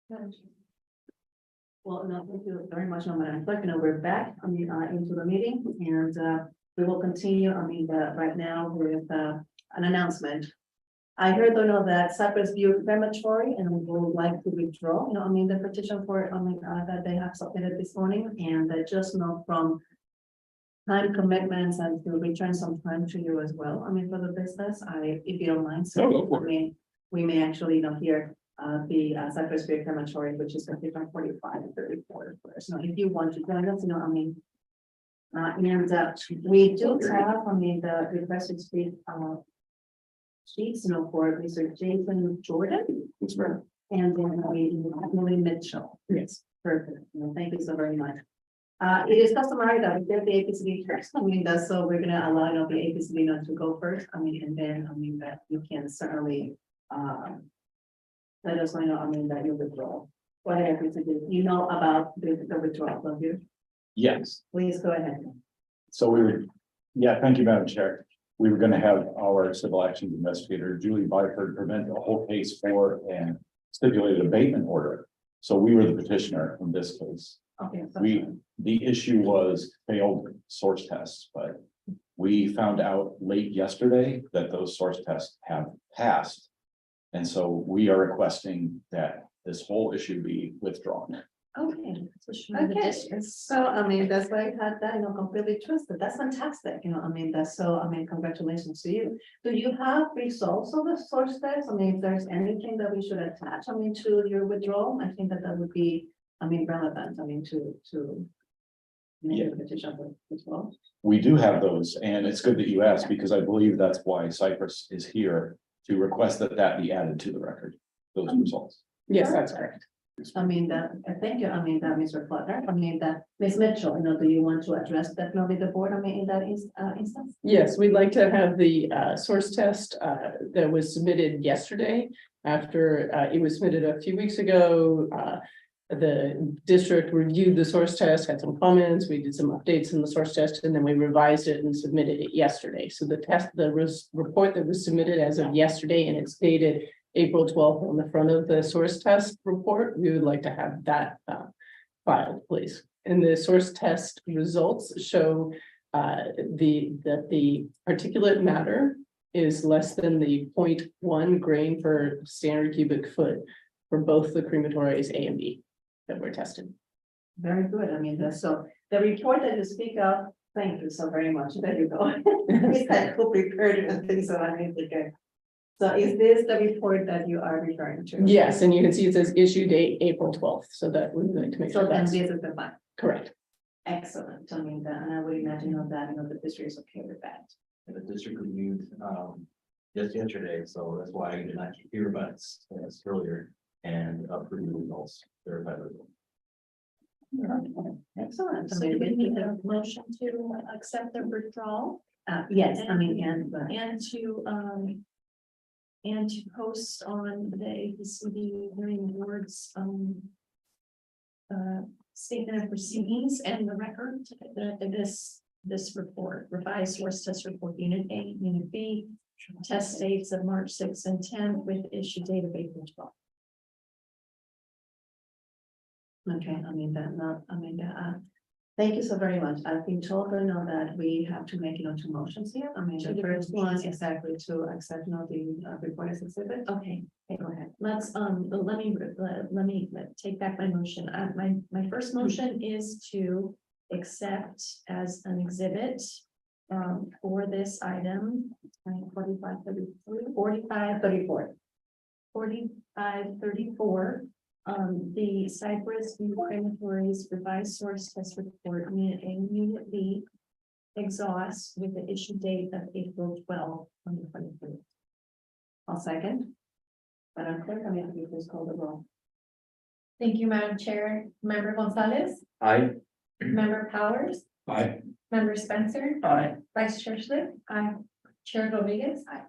Well, no, thank you very much, Madam Clerk. We're back, into the meeting and, we will continue, right now with, an announcement. I heard, that Cypress View Crematory and we would like to withdraw, the petition for, that they have submitted this morning and just know from time commitments and to return some time to you as well, for the business, if you don't mind. So,
Oh, go for
we may actually, hear the Cypress View Crematory, which is going to be from 45 and 34 first. So if you want to join us, and we do have, the requested speak, sheets, for Mr. Jason Jordan. And then Emily Mitchell.
Yes.
Perfect. Thank you so very much. It is customary that we get the APCD first. So we're gonna allow, the APCD not to go first. And then, that you can certainly, let us know, that you withdraw. What APCD, you know about the withdrawal, don't you?
Yes,
Please go ahead.
so we were, yeah, thank you, Madam Chair. We were gonna have our civil actions investigator, Julie Byford, prevent the whole case for and stipulated abatement order. So we were the petitioner in this case.
Okay.
The issue was failed source tests, but we found out late yesterday that those source tests have passed. And so we are requesting that this whole issue be withdrawn.
Okay, so that's why I had that, completely twisted. That's fantastic, that's so, congratulations to you. Do you have results of the source test? If there's anything that we should attach, to your withdrawal, I think that would be, relevant, to make a petition as well.
We do have those, and it's good that you asked, because I believe that's why Cypress is here to request that that be added to the record, those results.
Yes, that's correct.
Thank you, Mr. Clutter, that Ms. Mitchell, do you want to address definitely the board, in that instance?
Yes, we'd like to have the source test that was submitted yesterday. After it was submitted a few weeks ago, the district reviewed the source test, had some comments, we did some updates in the source test, and then we revised it and submitted it yesterday. So the report that was submitted as of yesterday, and it's dated April 12th on the front of the source test report, we would like to have that filed, please. And the source test results show that the particulate matter is less than the 0.1 grain per standard cubic foot for both the crematories A and B that were tested.
Very good, so the report that you speak of, thank you so very much, there you go. We said who prepared it and things, so good. So is this the report that you are referring to?
Yes, and you can see it says issue date April 12th, so that we're going to make
So
sure
then
that's
this is the one.
correct.
Excellent, and I would imagine that, the district is okay with that.
The district reviewed, just yesterday, so that's why I did not hear about it earlier and approved the results, verified results.
Excellent.
So do we need a motion to accept the withdrawal?
Yes,
And to post on the APCD hearing boards, statement of proceedings and the record, this report, revised source test report, unit A, unit B, test dates of March 6th and 10th with issue date of April 12th.
okay, thank you so very much. I've been told, that we have to make, two motions here. The first one exactly to accept, the report as exhibit.
Okay,
Okay, go ahead.
let's, let me take back my motion. My first motion is to accept as an exhibit for this item, 4534, the Cypress View Crematories revised source test report, unit A, unit B, exhaust with the issue date of April 12, 2023.
I'll second. Madam Clerk, if you please call the roll.
Thank you, Madam Chair. Member Gonzalez,
Aye.
Member Powers,
Aye.
Member Spencer,
Aye.
Vice Chair Schlick, aye. Chair Rodriguez, aye.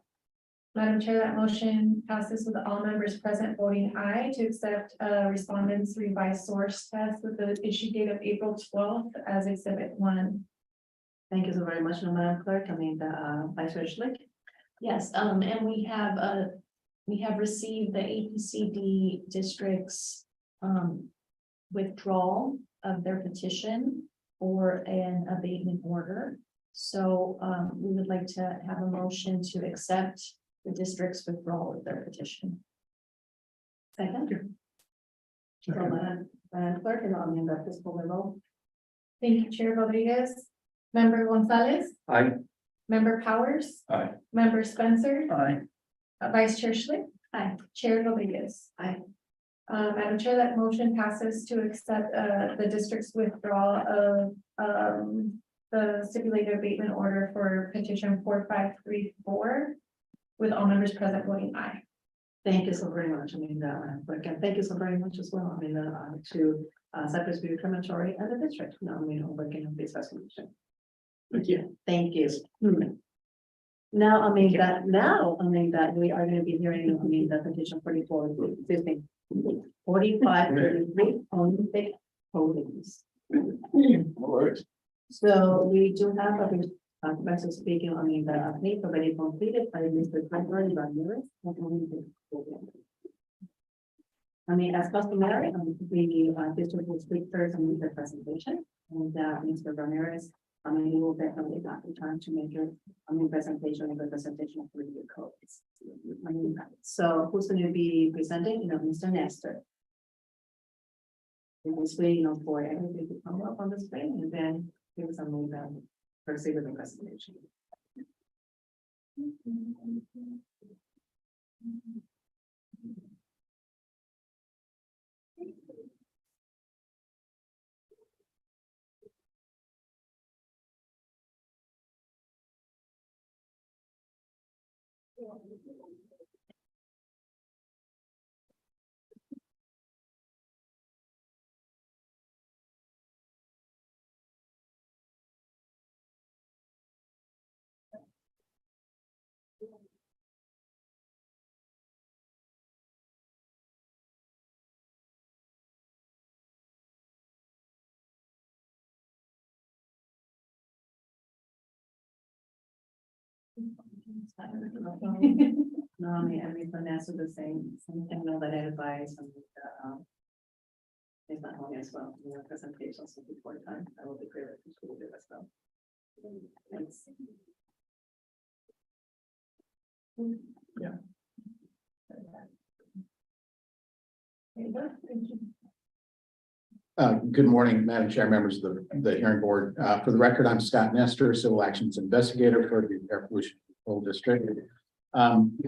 Madam Chair, that motion passes with all members present voting aye to accept respondents' revised source test with the issue date of April 12th as exhibit 1.
Thank you so very much, Madam Clerk. Vice Chair Schlick.
Yes, and we have received the APCD district's withdrawal of their petition or an abatement order. So we would like to have a motion to accept the district's withdrawal of their petition.
Second. So, Madam Clerk, and I'll name that fiscal memo.
Thank you, Chair Rodriguez. Member Gonzalez.
Aye.
Member Powers.
Aye.
Member Spencer.
Aye.
Vice Chair Schlick.
Aye.
Chair Rodriguez.
Aye.
Madam Chair, that motion passes to accept the district's withdrawal of the stipulated abatement order for petition 4534 with all members present voting aye.
Thank you so very much. I mean, again, thank you so very much as well. I mean, to Cypress View Crematory and the district, I mean, working on this resolution.
Thank you.
Thank you. Now, I mean, that we are going to be hearing, I mean, the petition 44, existing 4533 Olympic holdings. So we do have a professor speaking, I mean, the update already completed by Mr. Piper Ramirez. I mean, as customary, the district will speak first on the presentation, and Mr. Ramirez, I mean, you will definitely have the time to make your, presentation and the presentation of review codes. I mean, so who's going to be presenting? You know, Mr. Nestor. We will wait, for everything to come up on the screen, and then give us a move and proceed with the presentation. No, I mean, Vanessa the same thing that I advise and it's not only as well, presentations before time, I will be clear to do as well. Thanks.
Good morning, Madam Chair, members of the hearing board. For the record, I'm Scott Nestor, Civil Actions Investigator for the Air Pollution Control District.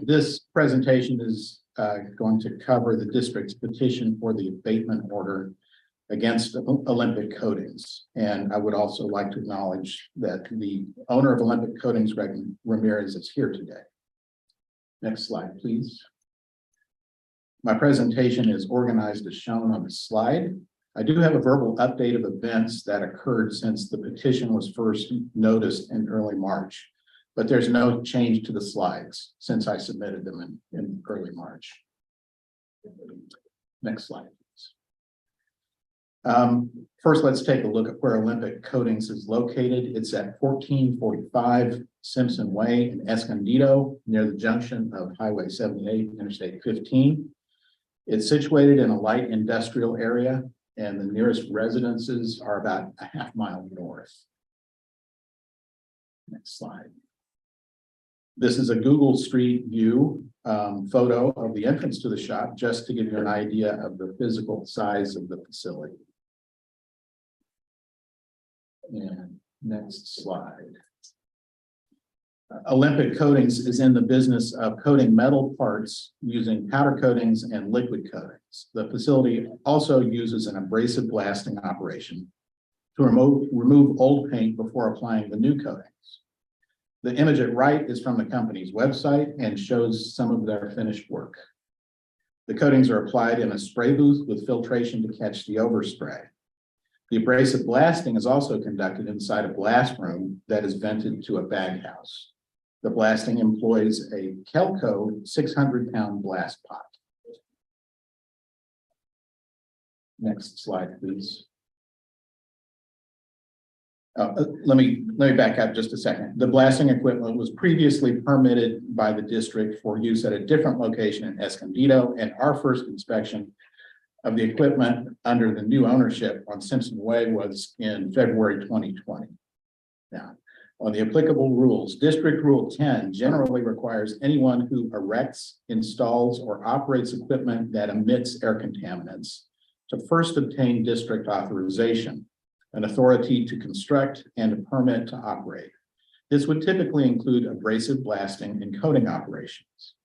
This presentation is going to cover the district's petition for the abatement order against Olympic Coatings. And I would also like to acknowledge that the owner of Olympic Coatings, Greg Ramirez, is here today. Next slide, please. My presentation is organized as shown on the slide. I do have a verbal update of events that occurred since the petition was first noticed in early March, but there's no change to the slides since I submitted them in early March. Next slide, please. First, let's take a look at where Olympic Coatings is located. It's at 1445 Simpson Way in Escondido, near the junction of Highway 78, Interstate 15. It's situated in a light industrial area, and the nearest residences are about a half mile north. Next slide. This is a Google Street View photo of the entrance to the shop, just to give you an idea of the physical size of the facility. And next slide. Olympic Coatings is in the business of coating metal parts using powder coatings and liquid coatings. The facility also uses an abrasive blasting operation to remove old paint before applying the new coatings. The image at right is from the company's website and shows some of their finished work. The coatings are applied in a spray booth with filtration to catch the overspray. The abrasive blasting is also conducted inside a blast room that is vented to a bag house. The blasting employs a Kelco 600-pound blast pot. Next slide, please. Let me back up just a second. The blasting equipment was previously permitted by the district for use at a different location in Escondido, and our first inspection of the equipment under the new ownership on Simpson Way was in February 2020. Now, on the applicable rules, District Rule 10 generally requires anyone who erects, installs, or operates equipment that emits air contaminants to first obtain district authorization, an authority to construct, and a permit to operate. This would typically include abrasive blasting and coating operations.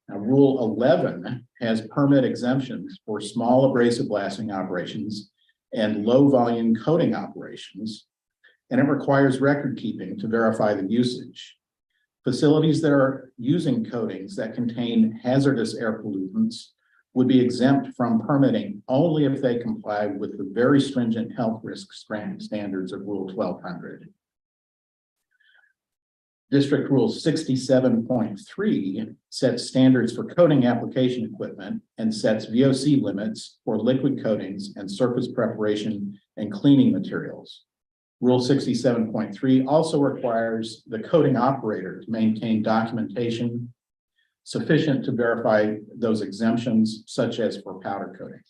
Now, Rule 11 has permit exemptions for small abrasive blasting operations and low volume coating operations, and it requires record keeping to verify the usage. Facilities that are using coatings that contain hazardous air pollutants would be exempt from permitting only if they comply with the very stringent health risk standards of Rule 1200. District Rule 67.3 sets standards for coating application equipment and sets VOC limits for liquid coatings and surface preparation and cleaning materials. Rule 67.3 also requires the coating operator to maintain documentation sufficient to verify those exemptions, such as for powder coatings.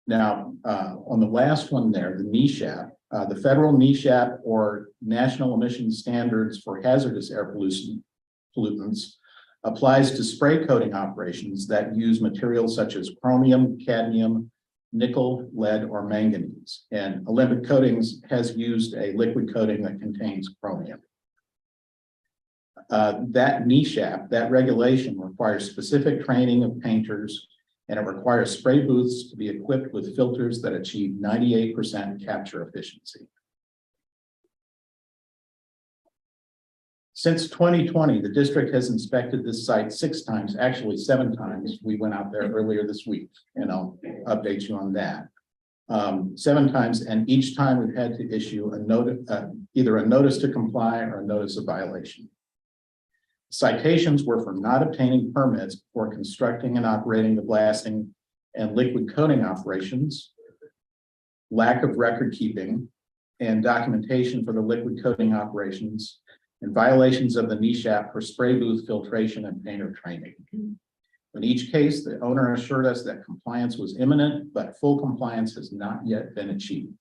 Now, on the last one there, the NESHAP, the federal NESHAP, or National Emission Standards for Hazardous Air Pollutants, applies to spray coating operations that use materials such as chromium, cadmium, nickel, lead, or manganese. And Olympic Coatings has used a liquid coating that contains chromium. That NESHAP, that regulation, requires specific training of painters, and it requires spray booths to be equipped with filters that achieve 98% capture efficiency. Since 2020, the district has inspected this site 6 times, actually 7 times. We went out there earlier this week, and I'll update you on that. 7 times, and each time we've had to issue a notice, either a notice to comply or a notice of violation. Citations were for not obtaining permits for constructing and operating the blasting and liquid coating operations, lack of record keeping and documentation for the liquid coating operations, and violations of the NESHAP for spray booth filtration and painter training. In each case, the owner assured us that compliance was imminent, but full compliance has not yet been achieved.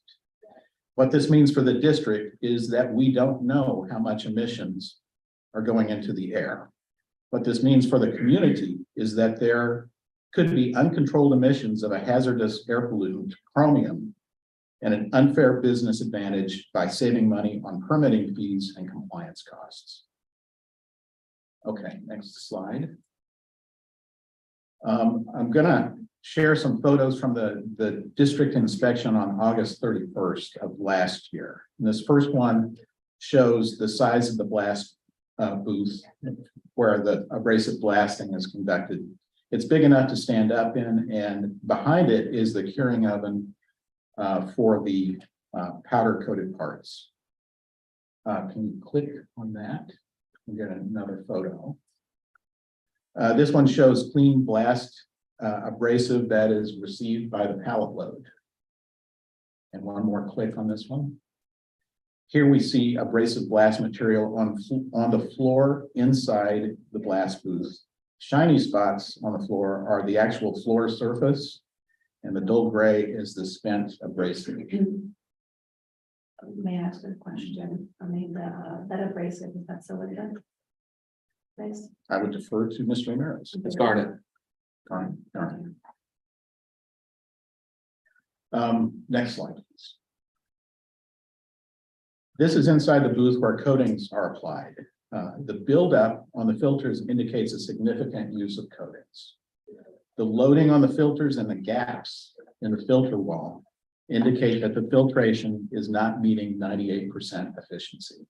What this means for the district is that we don't know how much emissions are going into the air. What this means for the community is that there could be uncontrolled emissions of a hazardous air pollutant, chromium, and an unfair business advantage by saving money on permitting fees and compliance costs. Okay, next slide. I'm gonna share some photos from the district inspection on August 31st of last year. And this first one shows the size of the blast booth where the abrasive blasting is conducted. It's big enough to stand up in, and behind it is the curing oven for the powder coated parts. Can you click on that? We get another photo. This one shows clean blast abrasive that is received by the pallet load. And one more click on this one. Here we see abrasive blast material on the floor inside the blast booth. Shiny spots on the floor are the actual floor surface, and the dull gray is the spent abrasive.
May I ask a question? I mean, that abrasive, is that silicone? Nice.
I would defer to Mr. Ramirez.
It's garnet.
Garnet. Next slide, please. This is inside the booth where coatings are applied. The buildup on the filters indicates a significant use of coatings. The loading on the filters and the gaps in the filter wall indicate that the filtration is not meeting 98% efficiency.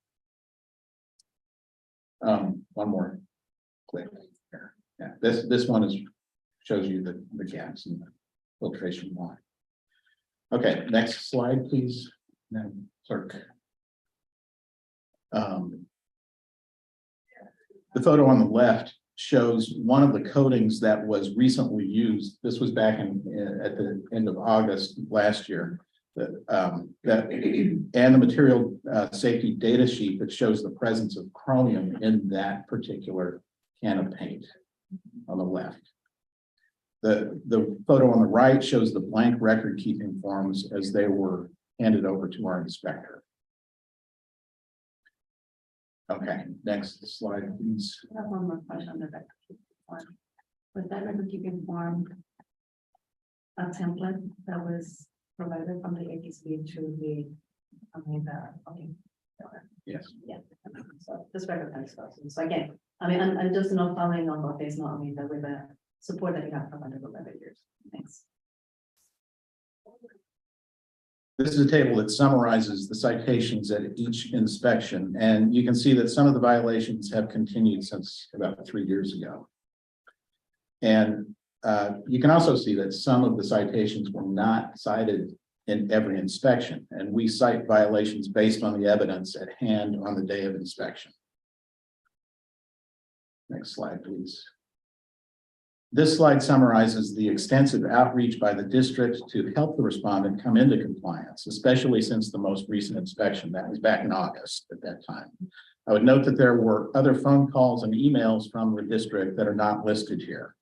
One more click here. Yeah, this one shows you the gaps in the filtration line. Okay, next slide, please. Then clerk. The photo on the left shows one of the coatings that was recently used. This was back at the end of August last year. And the material safety data sheet that shows the presence of chromium in that particular can of paint. on the left. The photo on the right shows the blank record keeping forms as they were handed over to our inspector. Okay, next slide, please.
I have one more question on the record keeping form. Was that record keeping form a template that was provided from the APCD to the, okay.
Yes.
Yeah, so this record kind of stuff. So again, I mean, I'm just not following on what is not, I mean, that with the support that you have provided over the years. Thanks.
This is a table that summarizes the citations at each inspection, and you can see that some of the violations have continued since about 3 years ago. And you can also see that some of the citations were not cited in every inspection, and we cite violations based on the evidence at hand on the day of inspection. Next slide, please. This slide summarizes the extensive outreach by the district to help the respondent come into compliance, especially since the most recent inspection. That was back in August at that time. I would note that there were other phone calls and emails from the district that are not listed here.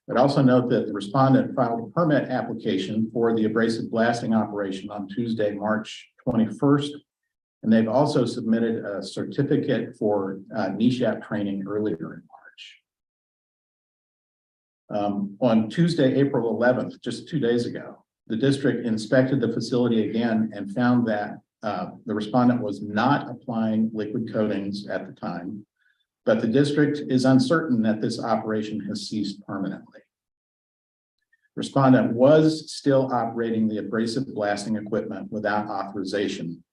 But also note that the respondent filed a permit application for the abrasive blasting operation on Tuesday, March 21st. And they've also submitted a certificate for NESHAP training earlier in March. On Tuesday, April 11th, just 2 days ago, the district inspected the facility again and found that the respondent was not applying liquid coatings at the time, but the district is uncertain that this operation has ceased permanently. Respondent was still operating the abrasive blasting equipment without authorization,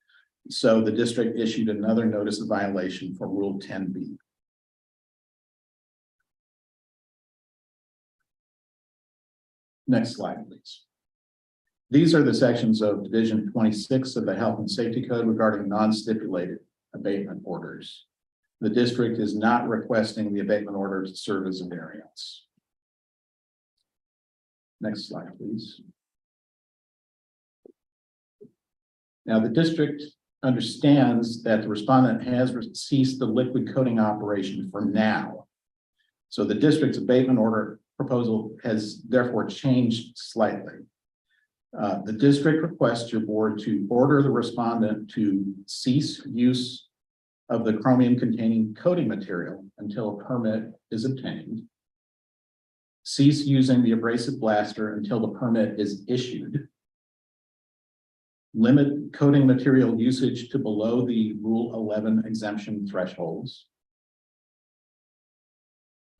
so the district issued another notice of violation for Rule 10B. Next slide, please. These are the sections of Division 26 of the Health and Safety Code regarding non-stipulated abatement orders. The district is not requesting the abatement order to serve as a variance. Next slide, please. Now, the district understands that the respondent has ceased the liquid coating operation for now. So the district's abatement order proposal has therefore changed slightly. The district requests your board to order the respondent to cease use of the chromium containing coating material until a permit is obtained. Cease using the abrasive blaster until the permit is issued. Limit coating material usage to below the Rule 11 exemption thresholds.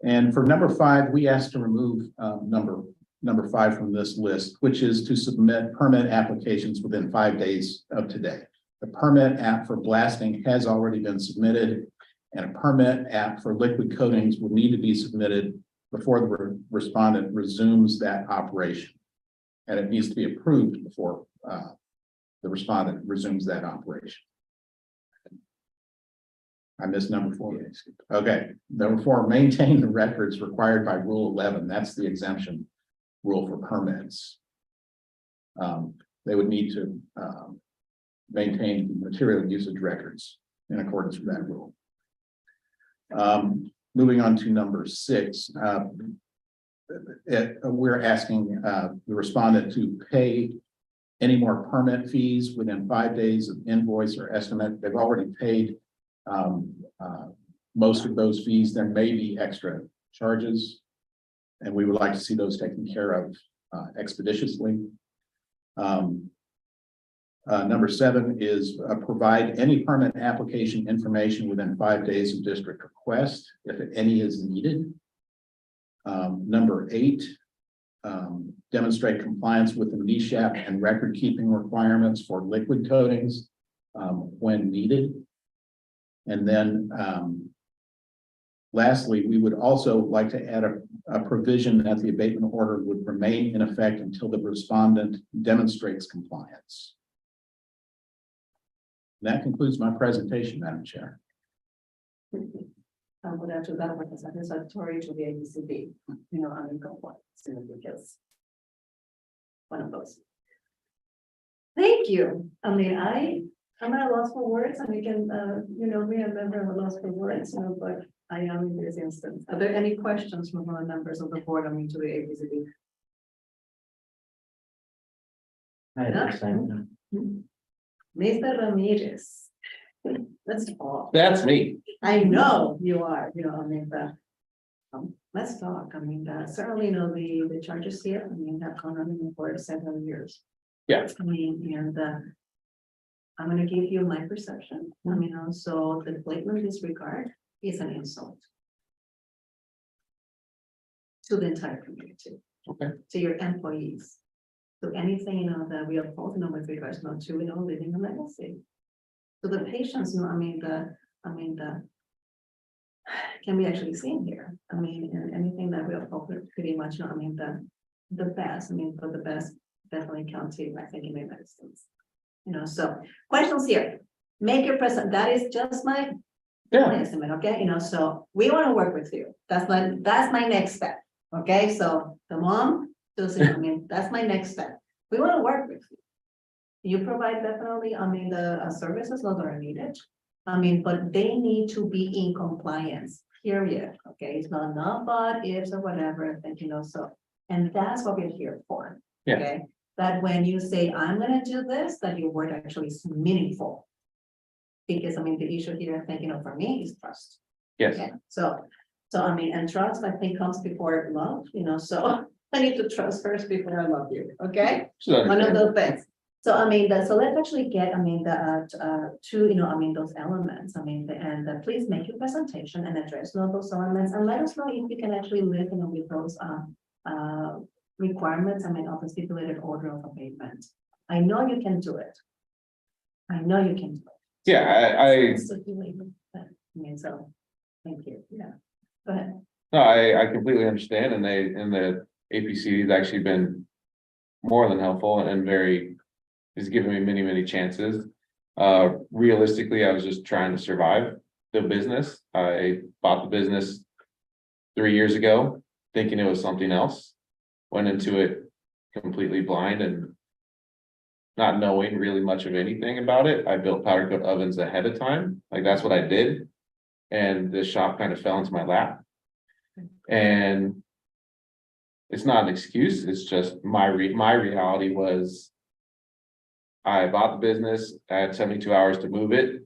And for number 5, we asked to remove number 5 from this list, which is to submit permit applications within 5 days of today. The permit app for blasting has already been submitted, and a permit app for liquid coatings will need to be submitted before the respondent resumes that operation. And it needs to be approved before the respondent resumes that operation. I missed number 4. Okay, number 4, maintain the records required by Rule 11. That's the exemption rule for permits. They would need to maintain material usage records in accordance with that rule. Moving on to number 6, we're asking the respondent to pay any more permit fees within 5 days of invoice or estimate. They've already paid most of those fees. There may be extra charges, and we would like to see those taken care of expeditiously. Number 7 is provide any permit application information within 5 days of district request, if any is needed. Number 8, demonstrate compliance with the NESHAP and record keeping requirements for liquid coatings when needed. And then lastly, we would also like to add a provision that the abatement order would remain in effect until the respondent demonstrates compliance. And that concludes my presentation, Madam Chair.
I would add to that one as a satisfactory to the APCD, I'm in compliance, because one of those. Thank you. I mean, I'm at a loss for words, and we can, we are never at a loss for words, but I am in this instance. Are there any questions from other members of the board, to the APCD?
I understand.
Mr. Ramirez. Let's talk.
That's me.
I know you are, let's talk. Certainly, the charges here, have gone on for several years.
Yeah.
I'm gonna give you my perception. So the blatant disregard is an insult to the entire community.
Okay.
To your employees. To anything, that we uphold, with regards to, living a legacy. So the patients, can be actually seen here. And anything that we uphold pretty much, the best, for the best, definitely county, I think, in the United States. So questions here, make your present, that is just my estimate, okay, so we want to work with you, that's my next step, okay, so the mom, that's my next step, we want to work with you. You provide definitely, the services that are needed, but they need to be in compliance, period, okay, it's not but ifs or whatever, so, and that's what we're here for,
Yeah.
okay? That when you say, I'm gonna do this, that your word actually is meaningful. Because the issue here, I think, for me is trust.
Yes.
Okay, so, and trust, I think, comes before love, so I need to trust first before I love you, okay? One of those things. So, so let's actually get, those elements, please make your presentation and address those elements, and let us know if you can actually live, with those, requirements, of the stipulated order of abatement. I know you can do it. I know you can do it.
Yeah,
So, thank you, yeah, go ahead.
no, I completely understand, and the APCD has actually been more than helpful and has given me many chances. Realistically, I was just trying to survive the business. I bought the business 3 years ago, thinking it was something else. Went into it completely blind and not knowing really much of anything about it. I built powder coat ovens ahead of time, like that's what I did. And the shop kind of fell into my lap. And it's not an excuse, it's just my reality was I bought the business, I had 72 hours to move it.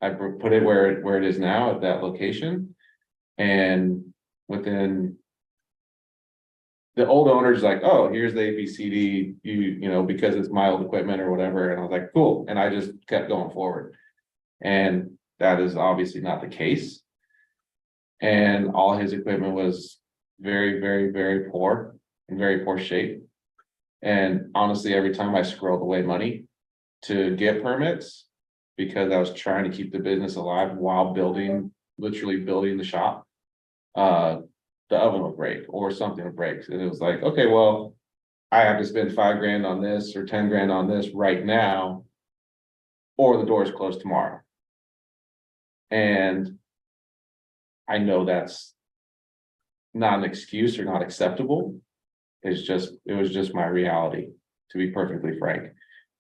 I put it where it is now at that location. And within the old owner's like, oh, here's the APCD, because it's my old equipment or whatever. And I was like, cool. And I just kept going forward. And that is obviously not the case. And all his equipment was very poor, in very poor shape. And honestly, every time I squirreled away money to get permits, because I was trying to keep the business alive while literally building the shop, the oven would break or something would break. And it was like, okay, well, I have to spend $5,000 on this or 10 grand on this right now, or the door's closed tomorrow. And I know that's not an excuse or not acceptable. It was just my reality, to be perfectly frank.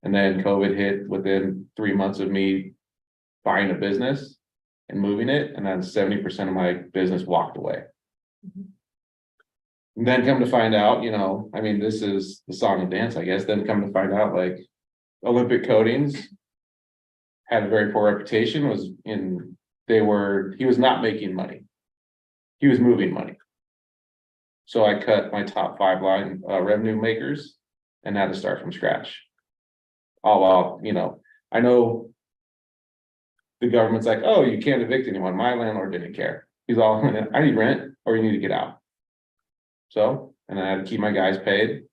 And then COVID hit within 3 months of me buying a business and moving it. And then 70% of my business walked away. And then come to find out, this is the song and dance, I guess. Then come to find out, like, Olympic Coatings had a very poor reputation, he was not making money. He was moving money. So I cut my top 5 line revenue makers and had to start from scratch. All while, I know the government's like, oh, you can't evict anyone. My landlord didn't care. He's all, I need rent or you need to get out. So, and I had to keep my guys paid.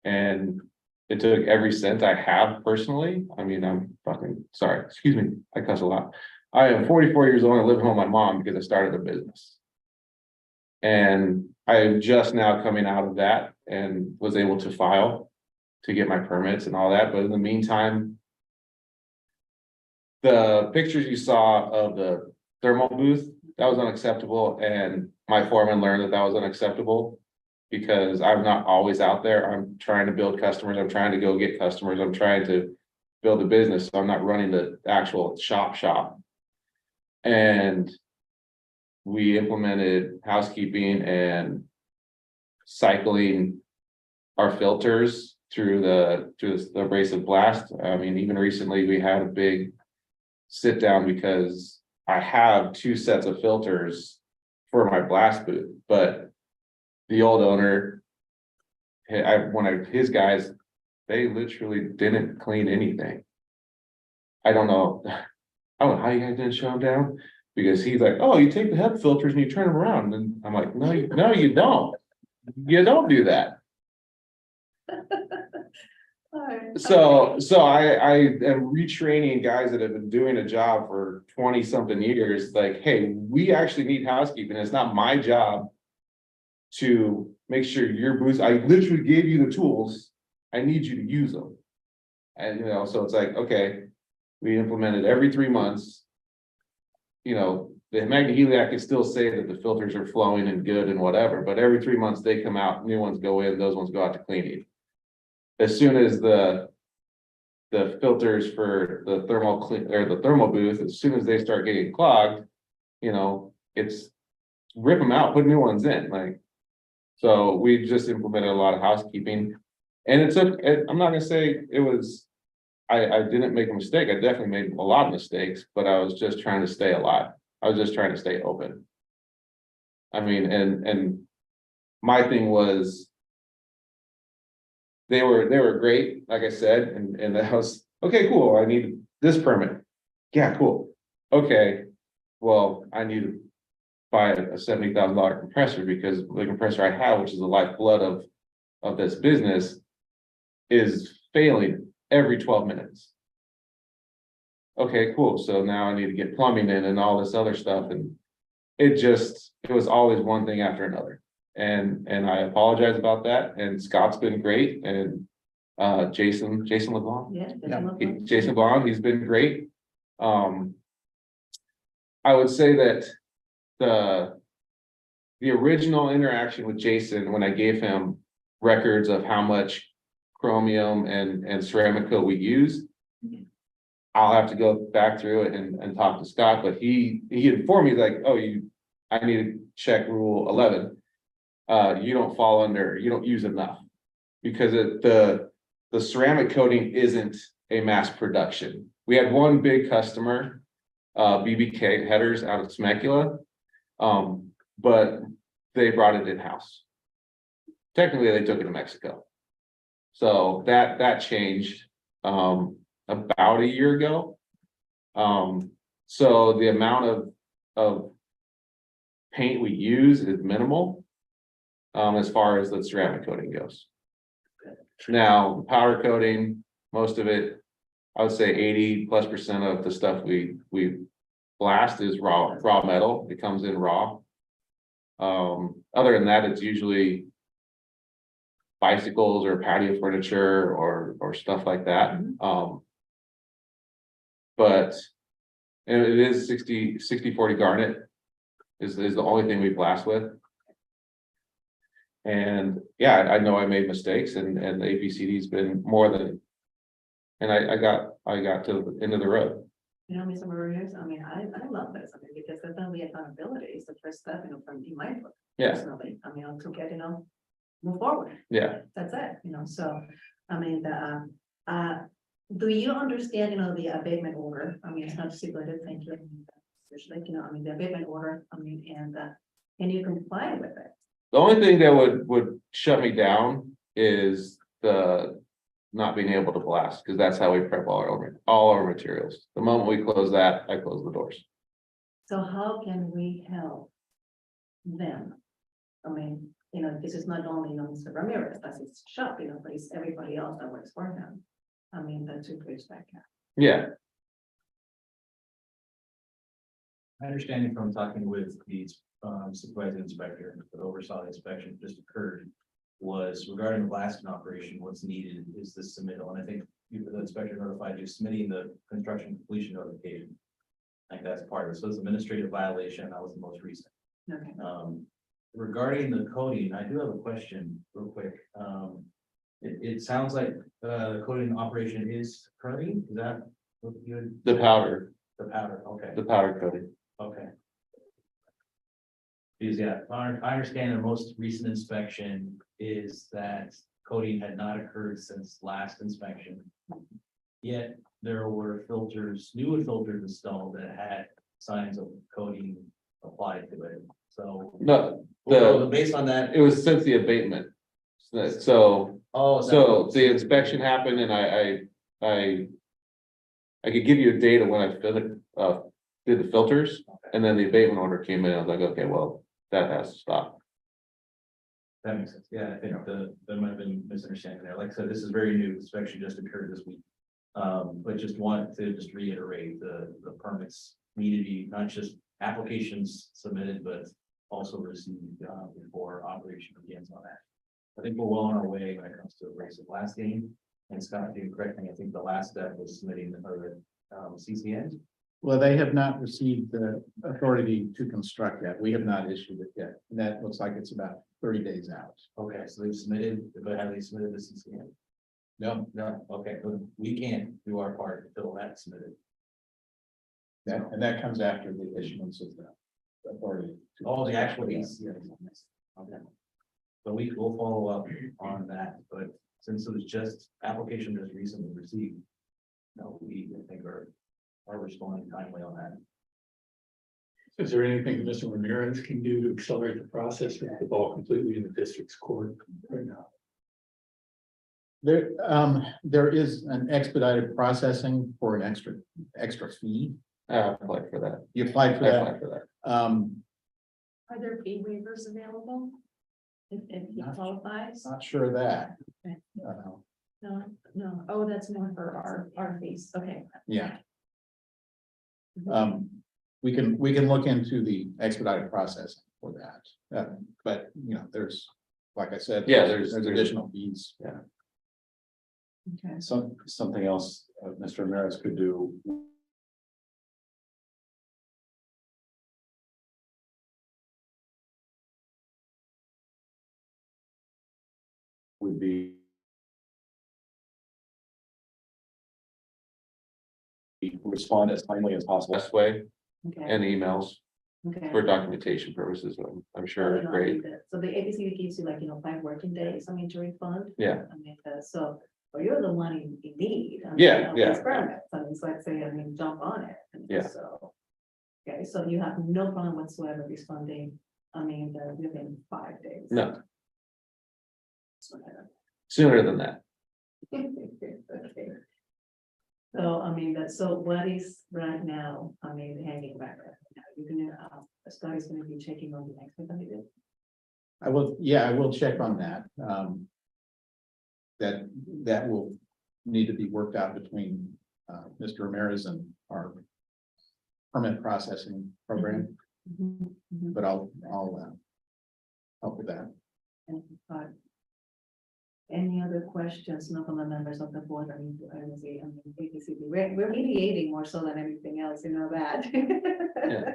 And it took every cent I have personally. I'm fucking sorry, excuse me, I cuss a lot. I am 44 years old and I live home with my mom because I started a business. And I am just now coming out of that and was able to file to get my permits and all that. But in the meantime, the pictures you saw of the thermal booth, that was unacceptable. And my foreman learned that was unacceptable because I'm not always out there. I'm trying to build customers. I'm trying to go get customers. I'm trying to build a business. So I'm not running the actual shop. And
we implemented housekeeping and cycling our filters through the abrasive blast. I mean, even recently, we had a big sit down because I have 2 sets of filters for my blast booth, but the old owner, his guys, they literally didn't clean anything. I don't know how you guys didn't show him down, because he's like, oh, you take the HEP filters and you turn them around, and I'm like, no, you don't. You don't do that. So I am retraining guys that have been doing a job for 20 something years, like, hey, we actually need housekeeping. It's not my job to make sure your booth, I literally gave you the tools. I need you to use them. And so it's like, okay, we implemented every 3 months. The magneheliac can still say that the filters are flowing and good and whatever, but every 3 months they come out, new ones go in, those ones go out to cleaning. As soon as the filters for the thermal booth, as soon as they start getting clogged, it's rip them out, put new ones in, like. So we just implemented a lot of housekeeping, and I'm not gonna say it was, I didn't make a mistake. I definitely made a lot of mistakes, but I was just trying to stay alive. I was just trying to stay open. I mean, and my thing was, they were great, like I said, and that was, okay, cool, I need this permit. Yeah, cool. Okay, well, I need to buy a $70,000 compressor, because the compressor I have, which is the lifeblood of this business, is failing every 12 minutes. Okay, cool. So now I need to get plumbing in and all this other stuff. And it was always one thing after another. And I apologize about that. And Scott's been great. And Jason LeBlanc.
Yeah.
Jason LeBlanc, he's been great. I would say that the original interaction with Jason, when I gave him records of how much chromium and ceramic coat we use, I'll have to go back through it and talk to Scott, but he informed me, like, oh, I need to check rule 11. You don't use enough, because the ceramic coating isn't a mass production. We had one big customer, BBK Headers out of Temecula, but they brought it in-house. Technically, they took it to Mexico. So that changed about a year ago. So the amount of paint we use is minimal as far as the ceramic coating goes. Now, the powder coating, most of it, I would say 80+% of the stuff we blast is raw metal. It comes in raw. Other than that, it's usually bicycles or patio furniture or stuff like that. But it is 60-40 garnet is the only thing we blast with. And yeah, I know I made mistakes, and the APCD's been more than, and I got to the end of the road.
Mr. Maurice, I mean, I love this, because definitely accountability is the first step, from in my book.
Yeah.
Personally, to get, move forward.
Yeah.
That's it, so, do you understand, the abatement order? It's not stipulated, thank you. Especially, the abatement order, and can you comply with it?
The only thing that would shut me down is the not being able to blast, because that's how we prep all our materials. The moment we close that, I close the doors.
So how can we help them? This is not only, Mr. Ramirez, that's his shop, but it's everybody else that works for him. That's to bridge that gap.
Yeah.
My understanding from talking with the supervising inspector that oversaw the inspection just occurred was regarding the blasting operation, what's needed is the submittal. And I think the inspector notified you submitting the construction completion notification. I think that's part of it. So it's administrative violation. That was the most recent.
Okay.
Regarding the coating, I do have a question real quick. It sounds like the coating operation is currently, is that what you would?
The powder
The powder, okay.
coating.
Okay. Because, yeah, I understand the most recent inspection is that coating had not occurred since last inspection. Yet there were filters, newer filters installed that had signs of coating applied to it, so.
No,
Well, based on that,
it was since the abatement. So,
oh.
the inspection happened and I could give you a date of when I did the filters, and then the abatement order came in, I was like, okay, well, that has to stop.
That makes sense, yeah, I think there might have been misunderstanding there, like I said, this is very new, inspection just occurred this week. But just want to just reiterate, the permits need to be not just applications submitted, but also received, before operation begins on that. I think we're well on our way when it comes to race of last game, and Scott, if you correct me, I think the last step was submitting the CCN.
Well, they have not received the authority to construct yet. We have not issued it yet. And that looks like it's about 30 days out.
Okay, so they've submitted, but have they submitted the CCN?
No,
No, okay, but we can't do our part until that's submitted.
and that comes after the issuance of the authority. to
Oh, the
construct.
actual ACs. Okay. So we will follow up on that, but since it was just application just recently received. No, we I think are responding timely on that.
Is there anything that Mr. Ramirez can do to accelerate the process with the ball completely in the district's court right now?
There is an expedited processing for an extra fee.
I applied for that.
You applied for
I
that.
applied for that.
Are there fee waivers available? If he qualifies?
Not sure of that.
Okay.
Uh,
No, oh, that's more for our fees, okay.
Yeah. We can look into the expedited processing for that. But, you know, there's, like I said.
Yeah,
there's additional fees.
Yeah.
Okay.
Something else, Mr. Ramirez could do. Would be. Respond as timely as possible.
Best way
Okay.
and emails
Okay.
for documentation purposes, I'm sure,
You know,
great.
So the APCD gives you like, 5 working days, to refund.
Yeah.
So, well, you're the one in need.
Yeah,
These
yeah.
permits, it's like saying, jump on it.
Yeah.
So. Okay, so you have no problem whatsoever responding, within 5 days.
No,
So,
sooner than that.
okay. So what is right now, hanging back right now? You're gonna, Scott is gonna be checking on the expedited.
I will check on that. That will need to be worked out between Mr. Ramirez and our permit processing program, but I'll help with that.
And, any other questions, not from the members of the board, APCD, we're mediating more so than anything else, you know that.
Yeah.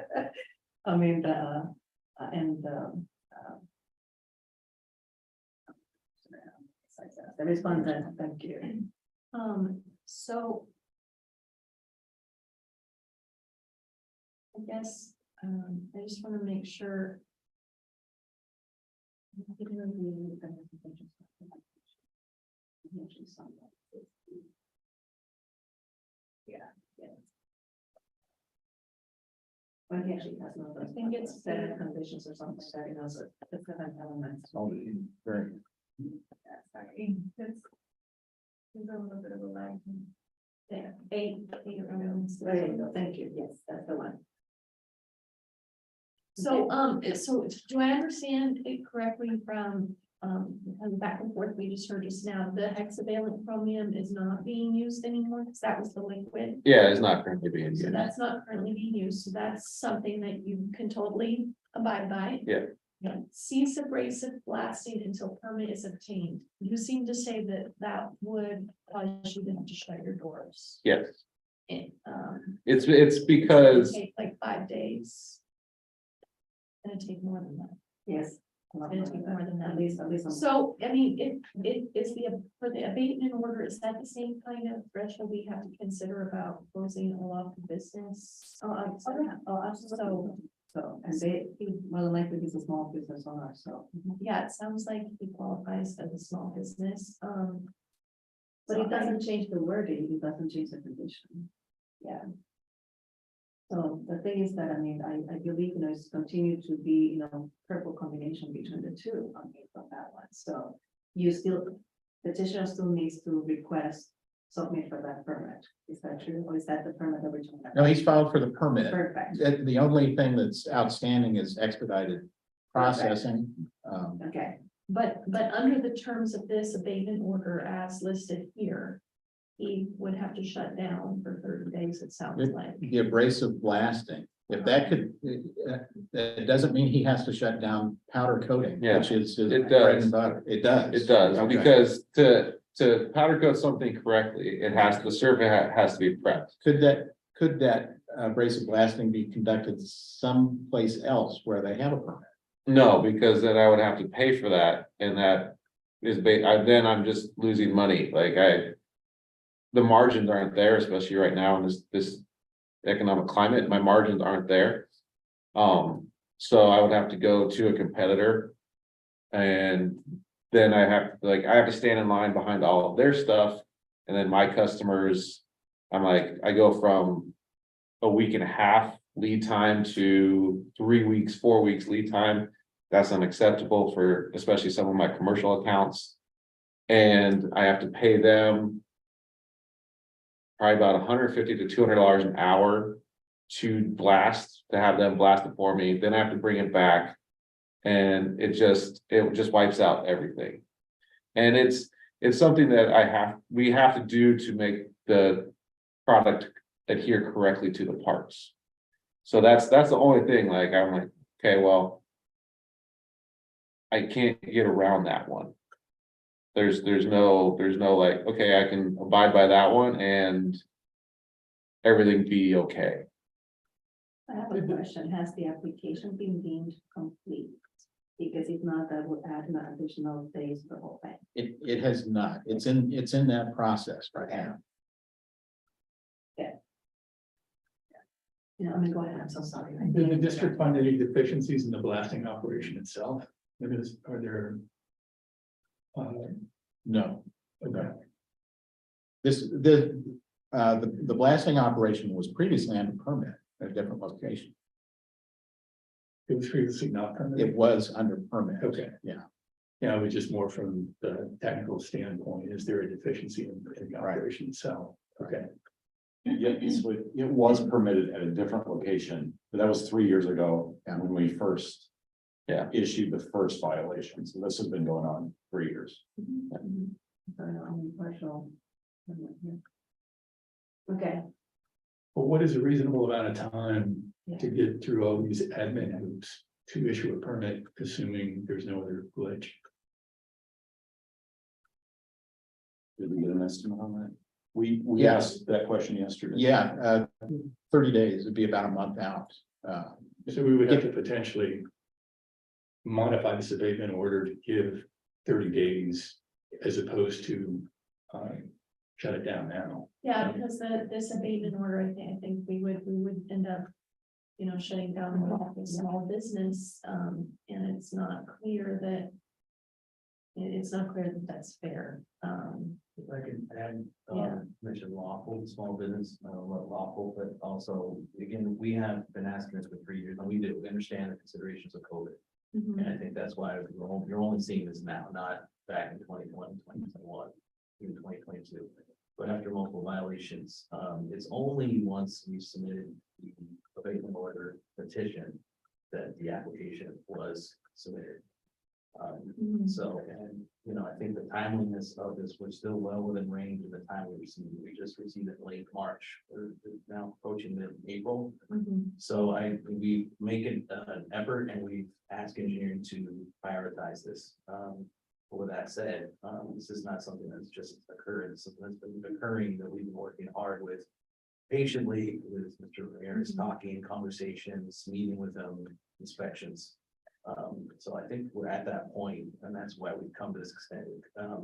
The respondent, thank you.
So. I guess, I just want to make sure.
Yeah. But he actually has no.
I think it's-
set of conditions or something like that, so the 7 elements.
All very,
Yeah, sorry, that's. There's a little bit of a lag. Yeah, eight.
There you go, thank you, yes, that's the one.
So, so do I understand it correctly from, the back and forth we just heard just now, the hexavalent chromium is not being used anymore, because that was the liquid.
Yeah, it's not currently being
So
used.
that's not currently being used, so that's something that you can totally abide by.
Yeah.
Cease abrasive blasting until permit is obtained. You seem to say that that would cause you to have to shut your doors.
Yes,
And,
it's
it'd
because,
take like 5 days. And it'd take more than that.
Yes.
Gonna take more than that.
At least.
So, it is for the abatement order, is that the same kind of threshold we have to consider about closing a lot of business?
Absolutely. So, and he well, likely he's a small business owner, so.
Yeah, it sounds like he qualifies as a small business,
But it doesn't change the wording, it doesn't change the condition.
yeah.
So the thing is that, I mean, I believe, it's continued to be, purple combination between the two, from that one, so. You still, petitioner still needs to request, submit for that permit, is that true, or is that the permit that we're talking about?
No, he's filed for the permit.
Perfect,
The only thing that's outstanding is expedited processing.
okay,
But under the terms of this abatement order as listed here, he would have to shut down for 30 days, it sounds like.
The abrasive blasting, if that could, it doesn't mean he has to shut down powder coating,
Yeah,
which is his
it
bread
does.
and butter. It does.
It does,
Okay.
because to powder coat something correctly, it has, the surface has to be prepped.
Could that abrasive blasting be conducted someplace else where they have a permit?
No, because then I would have to pay for that, and that is then I'm just losing money, the margins aren't there, especially right now in this economic climate, my margins aren't there. So I would have to go to a competitor. And then I have to stand in line behind all of their stuff, and then my customers, I go from a week and a half lead time to 3 weeks, 4 weeks lead time. That's unacceptable for especially some of my commercial accounts. And I have to pay them probably about $150 to $200 an hour to have them blast it for me. Then I have to bring it back. And it just wipes out everything. And it's something that we have to do to make the product adhere correctly to the parts. So that's the only thing, I'm like, okay, well, I can't get around that one. There's no okay, I can abide by that one and everything be okay.
I have a question, has the application been deemed complete? Because if not, that would add an additional days for the whole thing.
It has not. It's in that process right now.
Go ahead, I'm so sorry.
Did the district find any deficiencies in the blasting operation itself? Are there?
No.
Okay.
The blasting operation was previously under permit at a different location.
It was previously not permitted?
It was under permit.
Okay.
Yeah.
Yeah, it was just more from the technical standpoint, is there a deficiency in the operation itself? Okay.
Yeah, so it was permitted at a different location, but that was 3 years ago, and when we first. Issued the first violation, so this has been going on 3 years.
Partial. Okay,
But what is a reasonable amount of time to get through all these admin hoops to issue a permit, assuming there's no other glitch?
Did we get an estimate on that? We asked that question yesterday.
Yeah, 30 days, it'd be about a month out.
So we would have to potentially modify this abatement order to give 30 days as opposed to shut it down now.
Yeah, because this abatement order, I think we would end up, shutting down the small business, and it's not clear that. It's not clear that that's fair.
If I can add,
Yeah.
mention lawful, small business, lawful, but also, again, we have been asking this for 3 years, and we understand the considerations of COVID.
Mhm.
And I think that's why you're only seeing this now, not back in 2020, 2021, even 2022. But after multiple violations, it's only once we submitted the abatement order petition that the application was submitted. So, and, I think the timeliness of this was still well within range of the time we received. We just received it late March, or now approaching mid-April.
Mhm.
So we make an effort, and we ask engineering to prioritize this. With that said, this is not something that's just occurred. It's something that's been occurring that we've been working hard with patiently with Mr. Ramirez, talking, conversations, meeting with them, inspections. So I think we're at that point, and that's why we've come to this extent,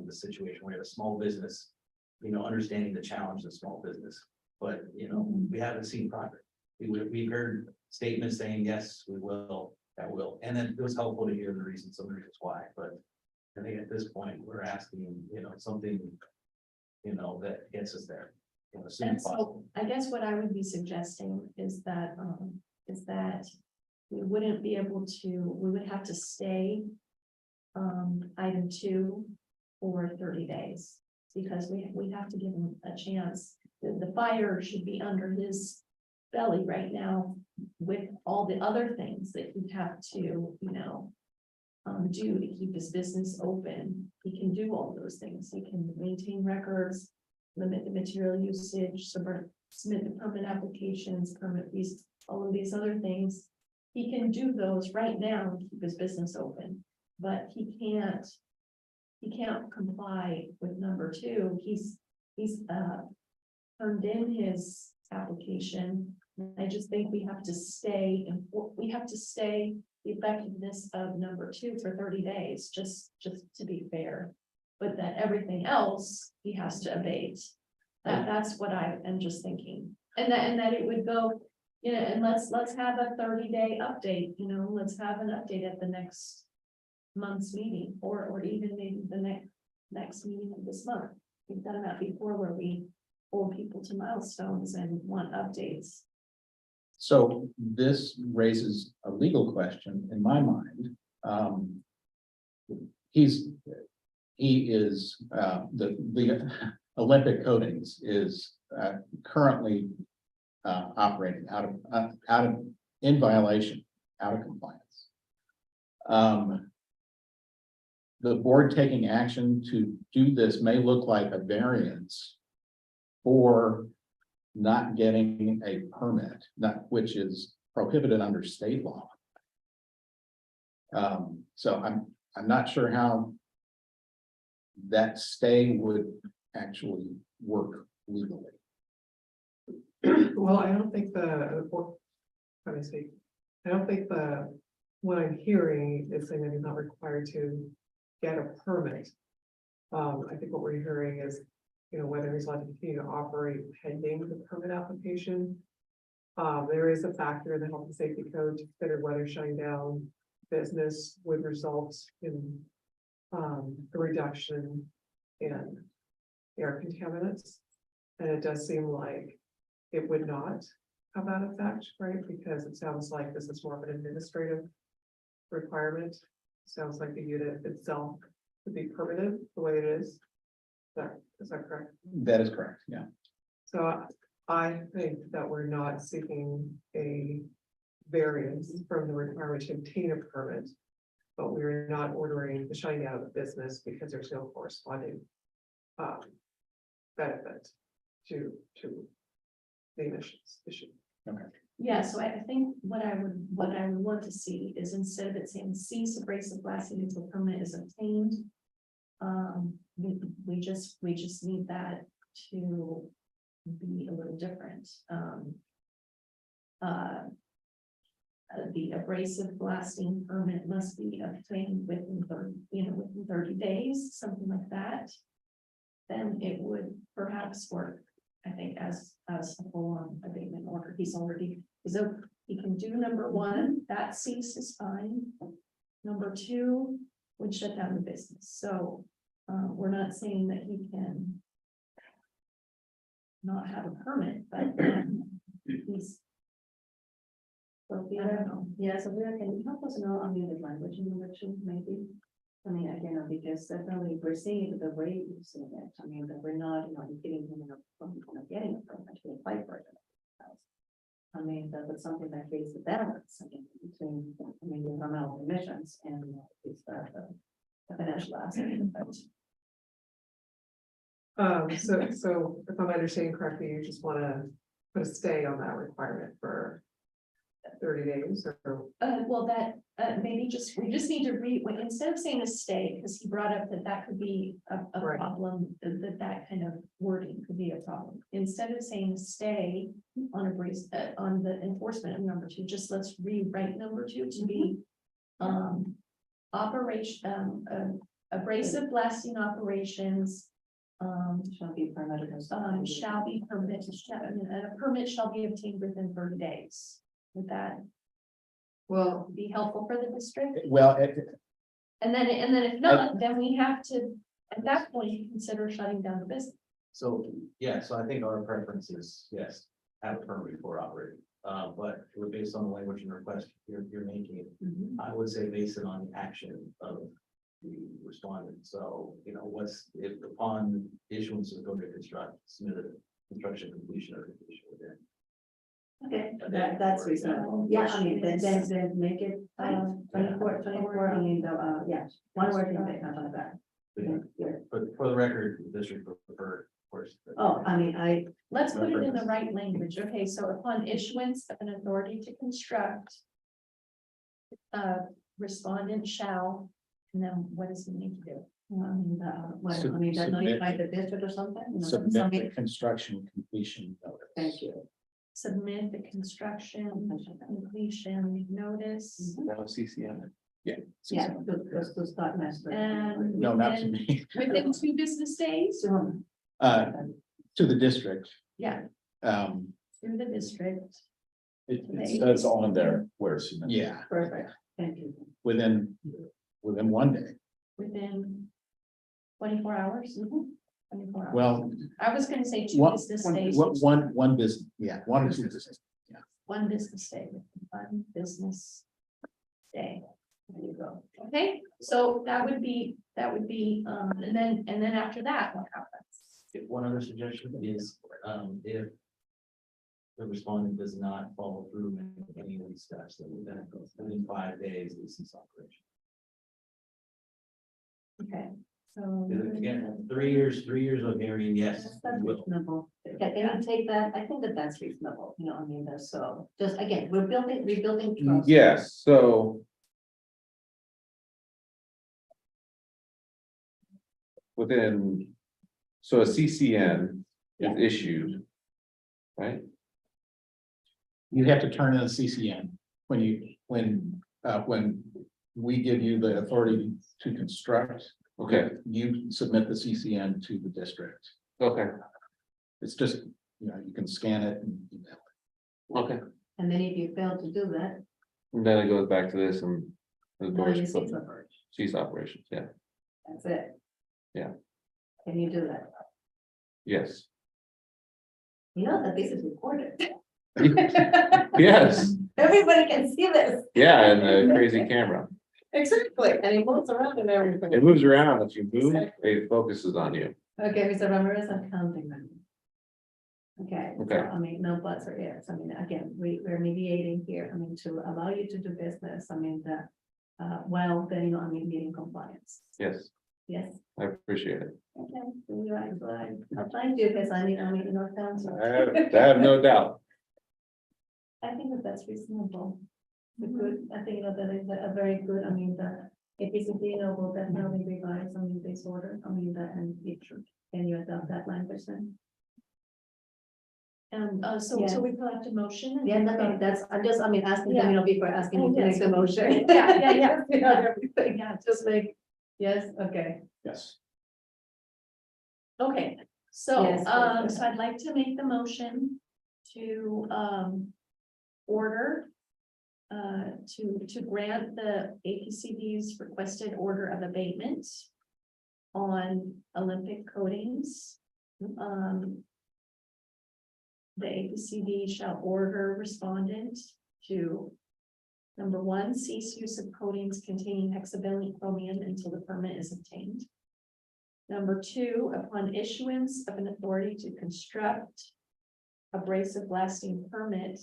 the situation where we have a small business, understanding the challenge of small business, but, we haven't seen progress. We heard statement saying, yes, we will, that will, and then it was helpful to hear the reasons, some reasons why, but. I think at this point, we're asking, something, that gets us there. As soon
And
as
so
possible.
I guess what I would be suggesting is that we wouldn't be able to, we would have to stay item 2 for 30 days. Because we have to give him a chance. The fire should be under his belly right now with all the other things that he'd have to, do to keep his business open. He can do all those things. He can maintain records, limit the material usage, submit the permit applications, permit fees, all of these other things. He can do those right now and keep his business open, but he can't comply with number 2. He's turned in his application. I just think we have to stay and the effectiveness of number 2 for 30 days, just to be fair. But that everything else he has to abate. That's what I am just thinking. And that it would go, and let's have a 30-day update, let's have an update at the next month's meeting, or even maybe the next meeting of this month. We've done that before where we hold people to milestones and want updates.
So this raises a legal question in my mind. He is, the Olympic Coatings is currently operating out of, in violation, out of compliance. The board taking action to do this may look like a variance for not getting a permit, which is prohibited under state law. So I'm not sure how that stay would actually work legally.
Well, I don't think let me speak. I don't think what I'm hearing is saying that he's not required to get a permit. I think what we're hearing is, whether he's allowed to continue to operate pending the permit application. There is a factor in the health and safety code to consider whether shutting down business would result in the reduction in air contaminants. And it does seem like it would not have that effect, right? Because it sounds like this is more of an administrative requirement. Sounds like the unit itself would be permitted the way it is. Is that correct?
That is correct, yeah.
So I think that we're not seeking a variance from the requirement to obtain a permit, but we're not ordering the shutting down of the business because there's no corresponding benefit to the emissions issue.
Okay.
Yeah, so I think what I would want to see is instead of it saying cease abrasive blasting until permit is obtained. We just need that to be a little different. The abrasive blasting permit must be obtained within 30 days, something like that. Then it would perhaps work, I think, as a full-on abatement order. So he can do number 1, that cease is fine. Number 2 would shut down the business. So we're not saying that he can not have a permit, but he's. So I don't know.
Yeah, so can you help us know on the language in number 2, maybe? I mean, again, because definitely we're seeing it the way you're seeing it. I mean, that we're not, getting him from getting a permit to apply for it. I mean, that's something that creates the balance between, the environmental emissions and the financial aspect of it.
So if I'm understanding correctly, you just want to put a stay on that requirement for 30 days or?
Well, that maybe we just need to read, instead of saying a stay, because he brought up that could be a
Right.
problem, that kind of wording could be a problem. Instead of saying stay on on the enforcement of number 2, just let's rewrite number 2 to be operation, abrasive blasting operations
Shall be permitted.
shall be permitted, a permit shall be obtained within 30 days.
Would that
Well,
be helpful for the district?
Well,
And then if not, then we have to, at that point, consider shutting down the business.
So, yeah, so I think our preference is, yes, have a permit before operating. But based on the language and request you're making, I would say based it on the action of the respondent. So, you know, what's, if upon issuance of go to construct, submit a construction completion or completion within.
okay, that's reasonable. Yeah, I mean, then make it, 24, I mean, yeah, one word in there, how about that? Yeah.
But for the record, the district would prefer, of course.
Oh, I mean,
Let's put it in the right language. Okay, so upon issuance of an authority to construct. Respondent shall, and then what does he need to do?
what, I mean, that notify the district or something? You know,
submit
something-
the construction completion notice.
Thank you.
Submit the construction completion notice.
That was CCM.
Yeah.
Yeah, to start master.
And
No, not to
within,
me.
within 2 business days,
To the district.
yeah, through the district.
It says on there where it's.
Yeah,
Perfect, thank you.
within 1 day.
Within 24 hours. 24 hours.
Well,
I was gonna say 2
one,
business days.
one business, yeah, 1 or 2 business.
1 business day, 1 business day. There you go. Okay, so that would be, and then after that, what happens?
One other suggestion is, if the respondent does not follow through in any of these steps, then it goes within 5 days, they cease operation.
Okay, so.
Again, 3 years of hearing, yes,
That's
we will.
reasonable. Can you take that? I think that's reasonable, you know, I mean, that's so, just again, rebuilding trust.
Yes, so. Within, so a CCN is issued. Right?
You have to turn in a CCN when we give you the authority to construct.
Okay,
You submit the CCN to the district.
okay,
It's just, you know, you can scan it and email it.
okay.
And then if you fail to do that,
And then it goes back to this and. the
now
doors
you
close.
cease operation.
Cease operations, yeah,
That's it.
Yeah.
Can you do that?
yes,
You know that this is recorded.
yes,
Everybody can see this.
yeah, and the crazy camera.
Exactly, and it moves around and everything.
It moves around, if you move, it focuses on you.
Okay, Mr. Ramirez, I'm counting them. Okay, so
Okay.
I mean, no buts or ifs. I mean, again, we're mediating here, I mean, to allow you to do business, I mean, that. While then, you know, I mean, meeting compliance.
Yes,
Yes,
I appreciate it.
okay, so you're right, so I'll find you because I mean, in North Council.
I have no doubt.
I think that that's reasonable. The good, I think, you know, that is a very good, I mean, the APCD, you know, will definitely revise, I mean, this order, I mean, that, and it should, can you adopt that language then?
And so
Yeah.
we collect a motion. and-
Yeah, no, that's, I'm just, I mean, asking them, you know, before asking
Oh,
you to make
yes.
the motion.
Yeah.
You know, everything,
Yeah.
just make, yes, okay.
Yes.
Okay, so,
Yes, please.
so I'd like to make the motion to, order. To grant the APCD's requested order of abatement. On Olympic coatings. The APCD shall order respondent to. Number 1, cease use of coatings containing hexavalent chromium until the permit is obtained. Number 2, upon issuance of an authority to construct. Abrasive blasting permit.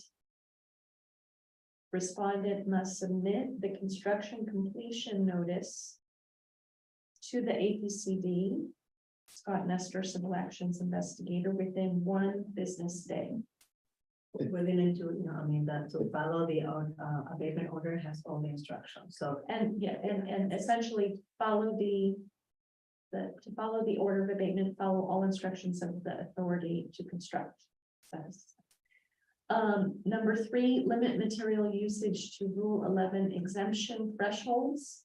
Respondent must submit the construction completion notice. To the APCD. Scott Nestor, Civil Actions Investigator, within 1 business day.
We're going to, you know, I mean, that to follow the abatement order has all the instructions, so.
And essentially follow to follow the order of abatement, follow all instructions of the authority to construct. Number 3, limit material usage to Rule 11 exemption thresholds.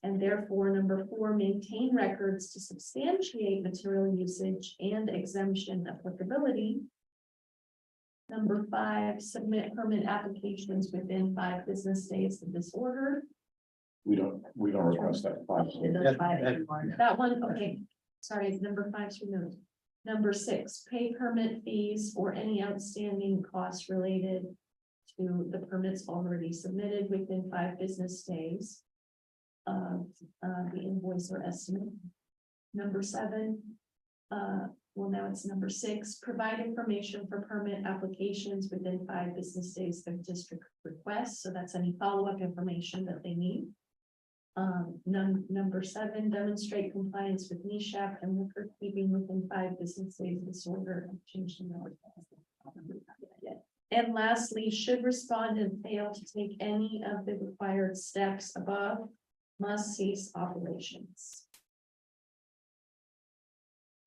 And therefore, number 4, maintain records to substantiate material usage and exemption applicability.
Number 5, submit permit applications within 5 business days of this order.
We don't request that.
Those 5 anymore. That one, okay, sorry, number 5's removed. Number 6, pay permit fees or any outstanding costs related to the permits already submitted within 5 business days of the invoice or estimate. Number 7, well, now it's number 6, provide information for permit applications within 5 business days of district requests. So that's any follow-up information that they need. Number 7, demonstrate compliance with NESHAP and record keeping within 5 business days of this order. I've changed the number. And lastly, should respondent fail to take any of the required steps above, must cease operations.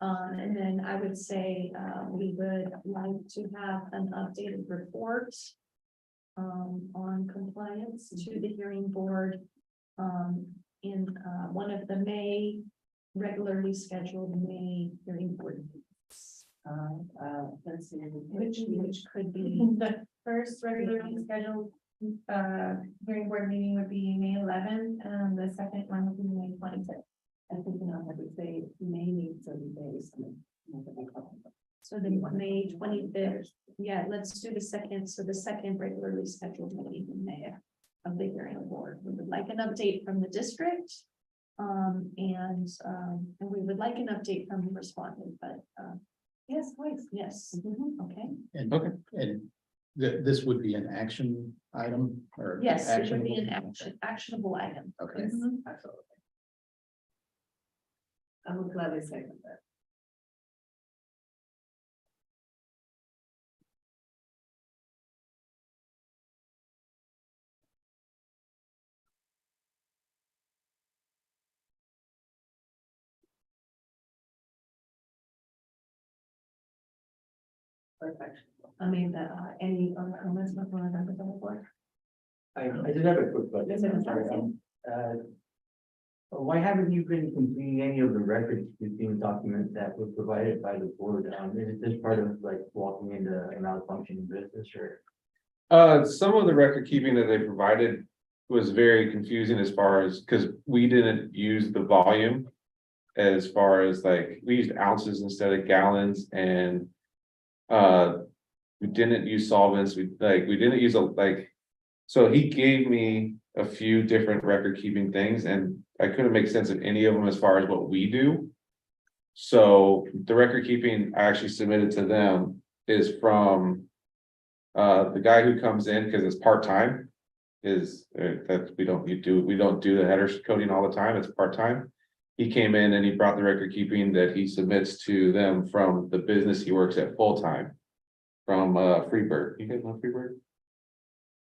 And then I would say, we would like to have an updated report on compliance to the hearing board in one of the May regularly scheduled May hearing board meetings. Let's see, which could be
The first regularly scheduled hearing board meeting would be May 11th, and the second one would be May 26th.
I think, I would say may need 30 days.
so then May 25th. Yeah, let's do the second. So the second regularly scheduled meeting in May of the hearing board. We would like an update from the district. And we would like an update from the respondent, but yes, please, yes. Okay.
And,
Okay.
and this would be an action item or?
Yes, it would be an
actionable?
actionable item.
Okay.
Mhm.
Absolutely. I would gladly second that. Perfect. I mean, any other comments before I number 4?
I did have a quick
Yes,
question.
I'm sorry.
Why haven't you been completing any of the record keeping documents that were provided by the board? Is this part of like walking into a malfunctioning business or?
Some of the record keeping that they provided was very confusing as far as, because we didn't use the volume. As far as like, we used ounces instead of gallons and. We didn't use solvents, we didn't use so he gave me a few different record keeping things and I couldn't make sense of any of them as far as what we do. So the record keeping I actually submitted to them is from. The guy who comes in, because it's part-time. Is that we don't do the header coding all the time, it's part-time. He came in and he brought the record keeping that he submits to them from the business he works at full-time. From Freeburg. You guys know Freeburg?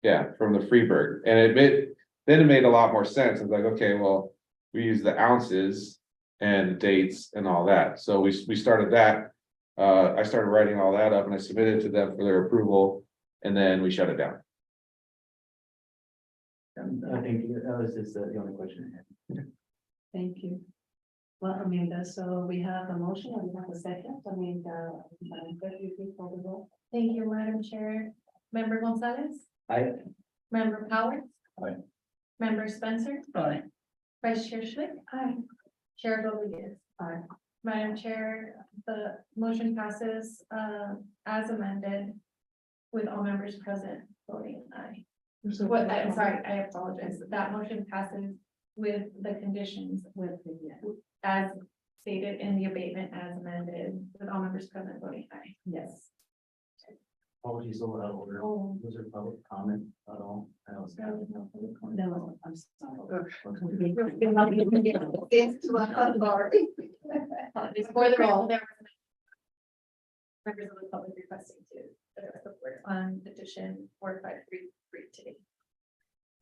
Yeah, from the Freeburg. And then it made a lot more sense. It's like, okay, well, we use the ounces and dates and all that. So we started that. I started writing all that up and I submitted it to them for their approval. And then we shut it down.
Thank you. That was just the only question I had.
Thank you. Well, I mean, so we have a motion and we have a second. I mean,
Thank you, Madam Chair. Member Gonzalez?
Aye.
Member Powers?
Aye.
Member Spencer?
Aye.
Vice Chair Schmidt? Aye. Chair Rodriguez?
Aye.
Madam Chair, the motion passes as amended with all members present voting aye. What, I'm sorry, I apologize. That motion passes with the conditions as stated in the abatement as amended with all members present voting aye.
Yes.
Apologies, a little out of order.
Oh.
Was there public comment at all? I was.
No, I'm sorry.
For the roll, there were members of the public requesting to address the board on petition 4533 today.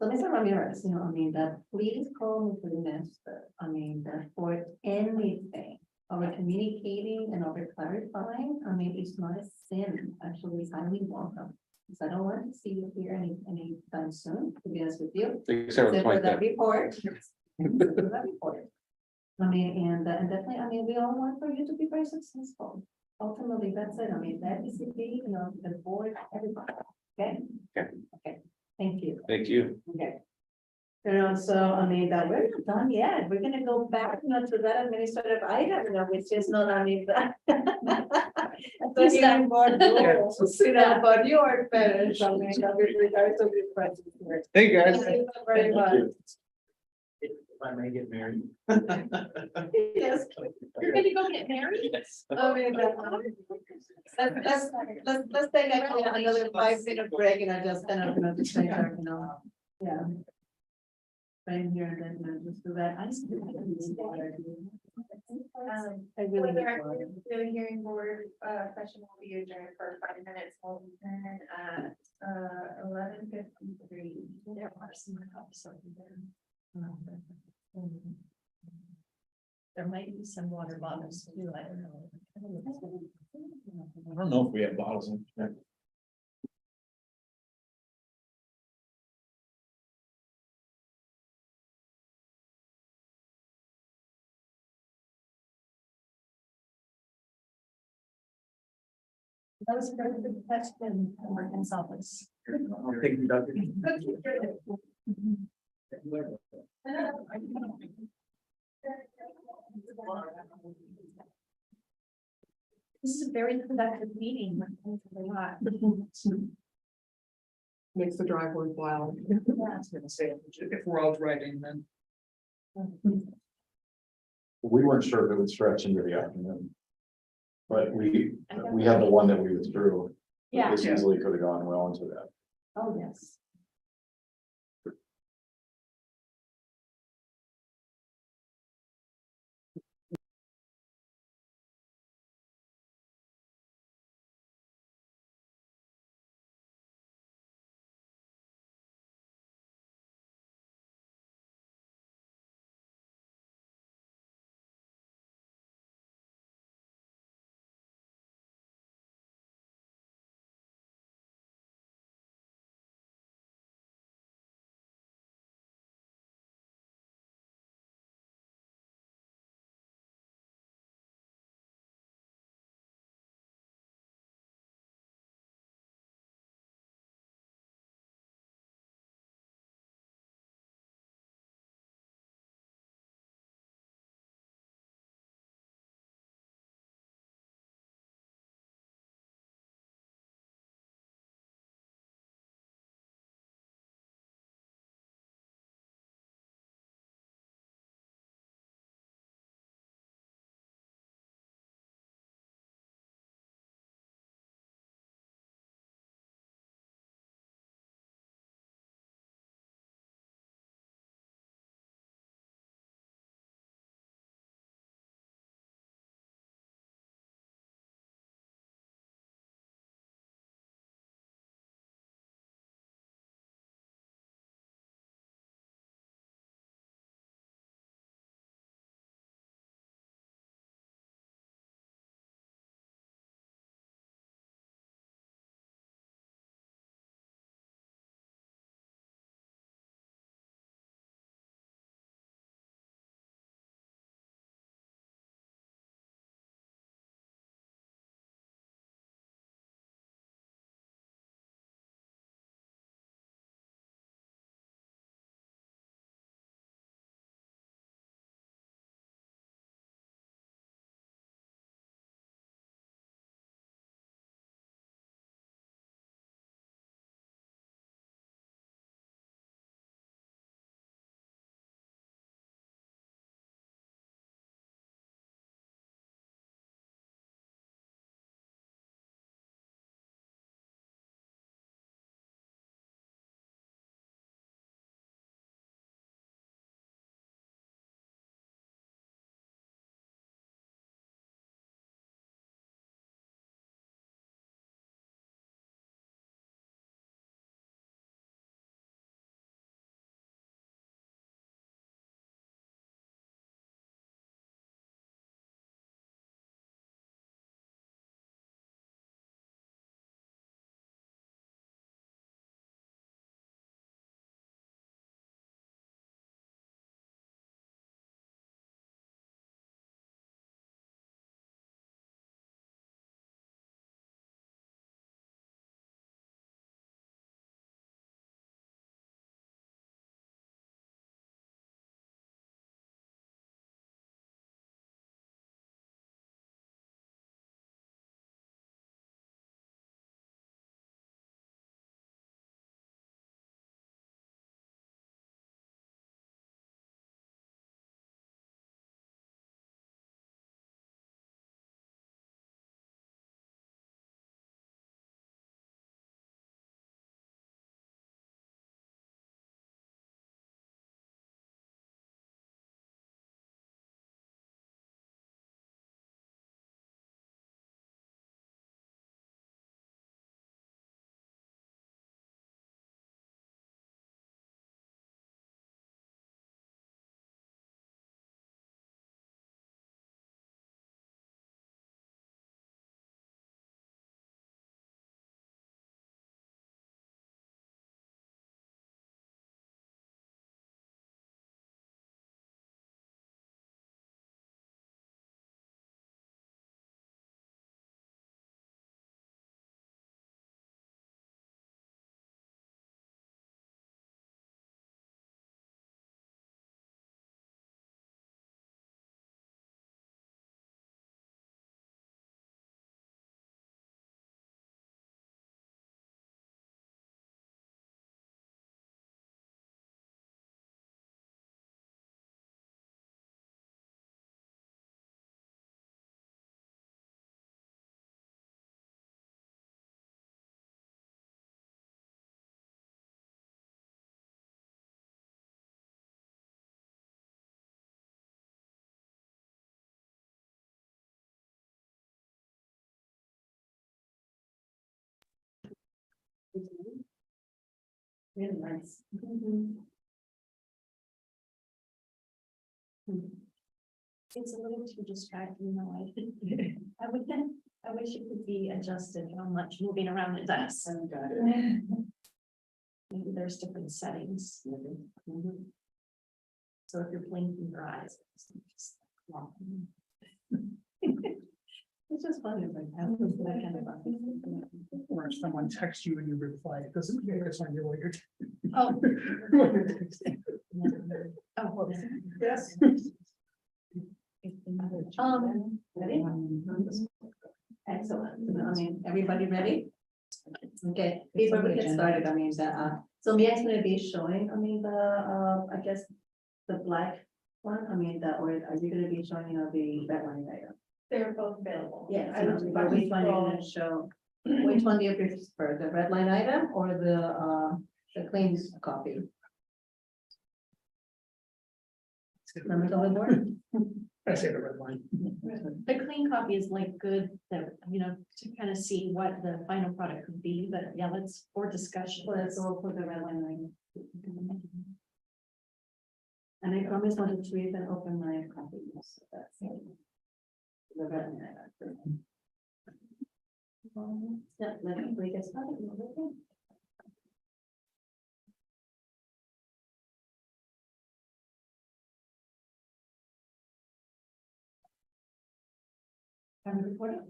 So Mr. Ramirez, I mean, that please call me for the next, I mean, that for anything, over communicating and over clarifying, I mean, it's not a sin, actually, it's highly welcome. Because I don't want to see you here anytime soon, to be honest with you.
Except
Except
for
for that
25th.
report. Except for that report. I mean, and definitely, I mean, we all want for you to be very successful. ultimately, that's it. I mean, that is the, the board, everybody. Okay?
Okay.
Okay, thank you.
Thank you.
Okay. So, I mean, that we're not done yet. We're gonna go back, to that administrative item, which is not, I mean, that. The hearing board rules, but you are better, so, I mean, with regards to the presence here.
Hey, guys.
Thank you very much.
If I may get married.
Yes.
You're gonna go get married?
I mean, let's take actually another 5 minute break and I just kind of, just say, yeah. Right here and then, just do that. I really
For the
need
record,
water.
the hearing board, session will be adjourned for 5 minutes, we'll return at, 11:53.
There are some cups over there. There might be some water bottles too, I don't know.
I don't know if we have bottles in there.
That was a very good question, Morgan's office.
Thank you, Doctor.
This is a very productive meeting. Thanks a lot.
Makes the drive worthwhile.
If we're all driving, then.
We weren't sure if it would stretch into the afternoon. But we had the one that we withdrew.
Yeah.
This easily could have gone well into that.
Oh, yes.
Really nice.
It's a little too distracting, though, I think. I wish it could be adjusted how much moving around it does. Maybe there's different settings. So if you're blinking your eyes.
It's just funny, like, how was that kind of
Or if someone texts you and you reply, it doesn't make it sound what you're.
Oh.
what you're texting.
Oh,
Yes.
Ready? Excellent. I mean, everybody ready? Okay, before we get started, I mean, so Mia's gonna be showing, I mean, I guess, the black one, I mean, or are you gonna be showing, the red one later?
They're both available.
Yeah,
I would
but which one are you gonna show? Which one do you prefer, the red line item or the clean copy? Members on the board?
I say the red line.
the clean copy is like good, that, to kind of see what the final product could be, but yeah, let's, for discussion.
Let's all put the red line item. And I promise not to even open my copy. So that's the red line item. Yeah, we get started. I'm recording.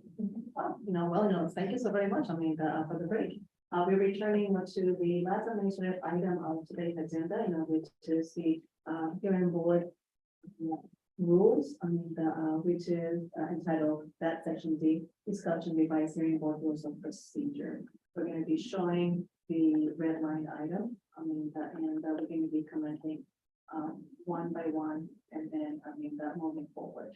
Thank you so very much. I mean, for the break. We're returning to the last administrative item of today's agenda, which is the hearing board rules. I mean, which is entitled that section D, discussion revised hearing board rules of procedure. We're going to be showing the red line item. I mean, and we're going to be commenting one by one, and then moving forward.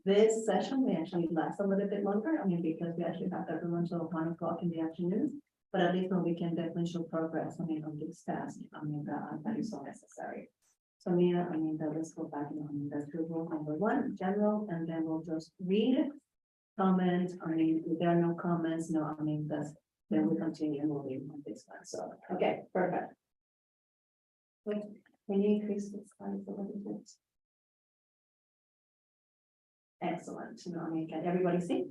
This session may actually last a little bit longer, I mean, because we actually have everyone until 1 o'clock in the afternoon, but at least we can definitely show progress, I mean, on this task, I mean, that is so necessary. So Mia, I mean, let's go back and that's rule number 1, general, and then we'll just read comment. I mean, if there are no comments, no, I mean, then we continue moving on this one, so, okay, perfect. Wait, can you increase the slides a little bit? Excellent. I mean, can everybody see?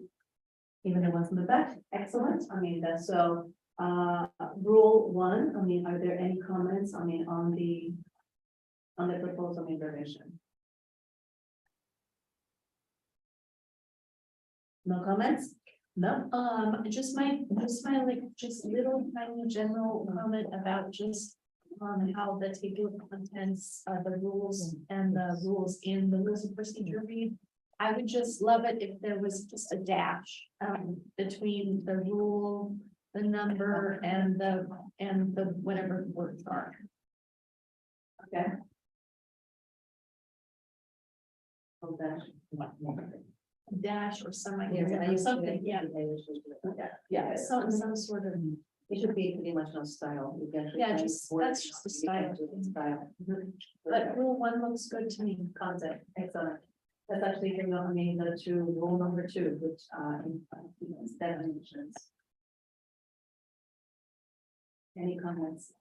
Even the ones in the back? Excellent. I mean, that's so, rule 1, I mean, are there any comments, I mean, on the proposal revision? No comments? No?
Just my little tiny general comment about just how the table of contents, the rules and the rules in the rules of procedure read. I would just love it if there was just a dash between the rule, the number, and the whatever words are.
Okay. Oh,
Dash or some
yeah,
something, yeah.
Yeah,
Some sort of,
it should be pretty much no style. You can
yeah,
actually
just,
work
that's just the style.
style.
But rule 1 looks good to me.
Concept, excellent. That's actually, I mean, to rule number 2, which definitions. Any comments?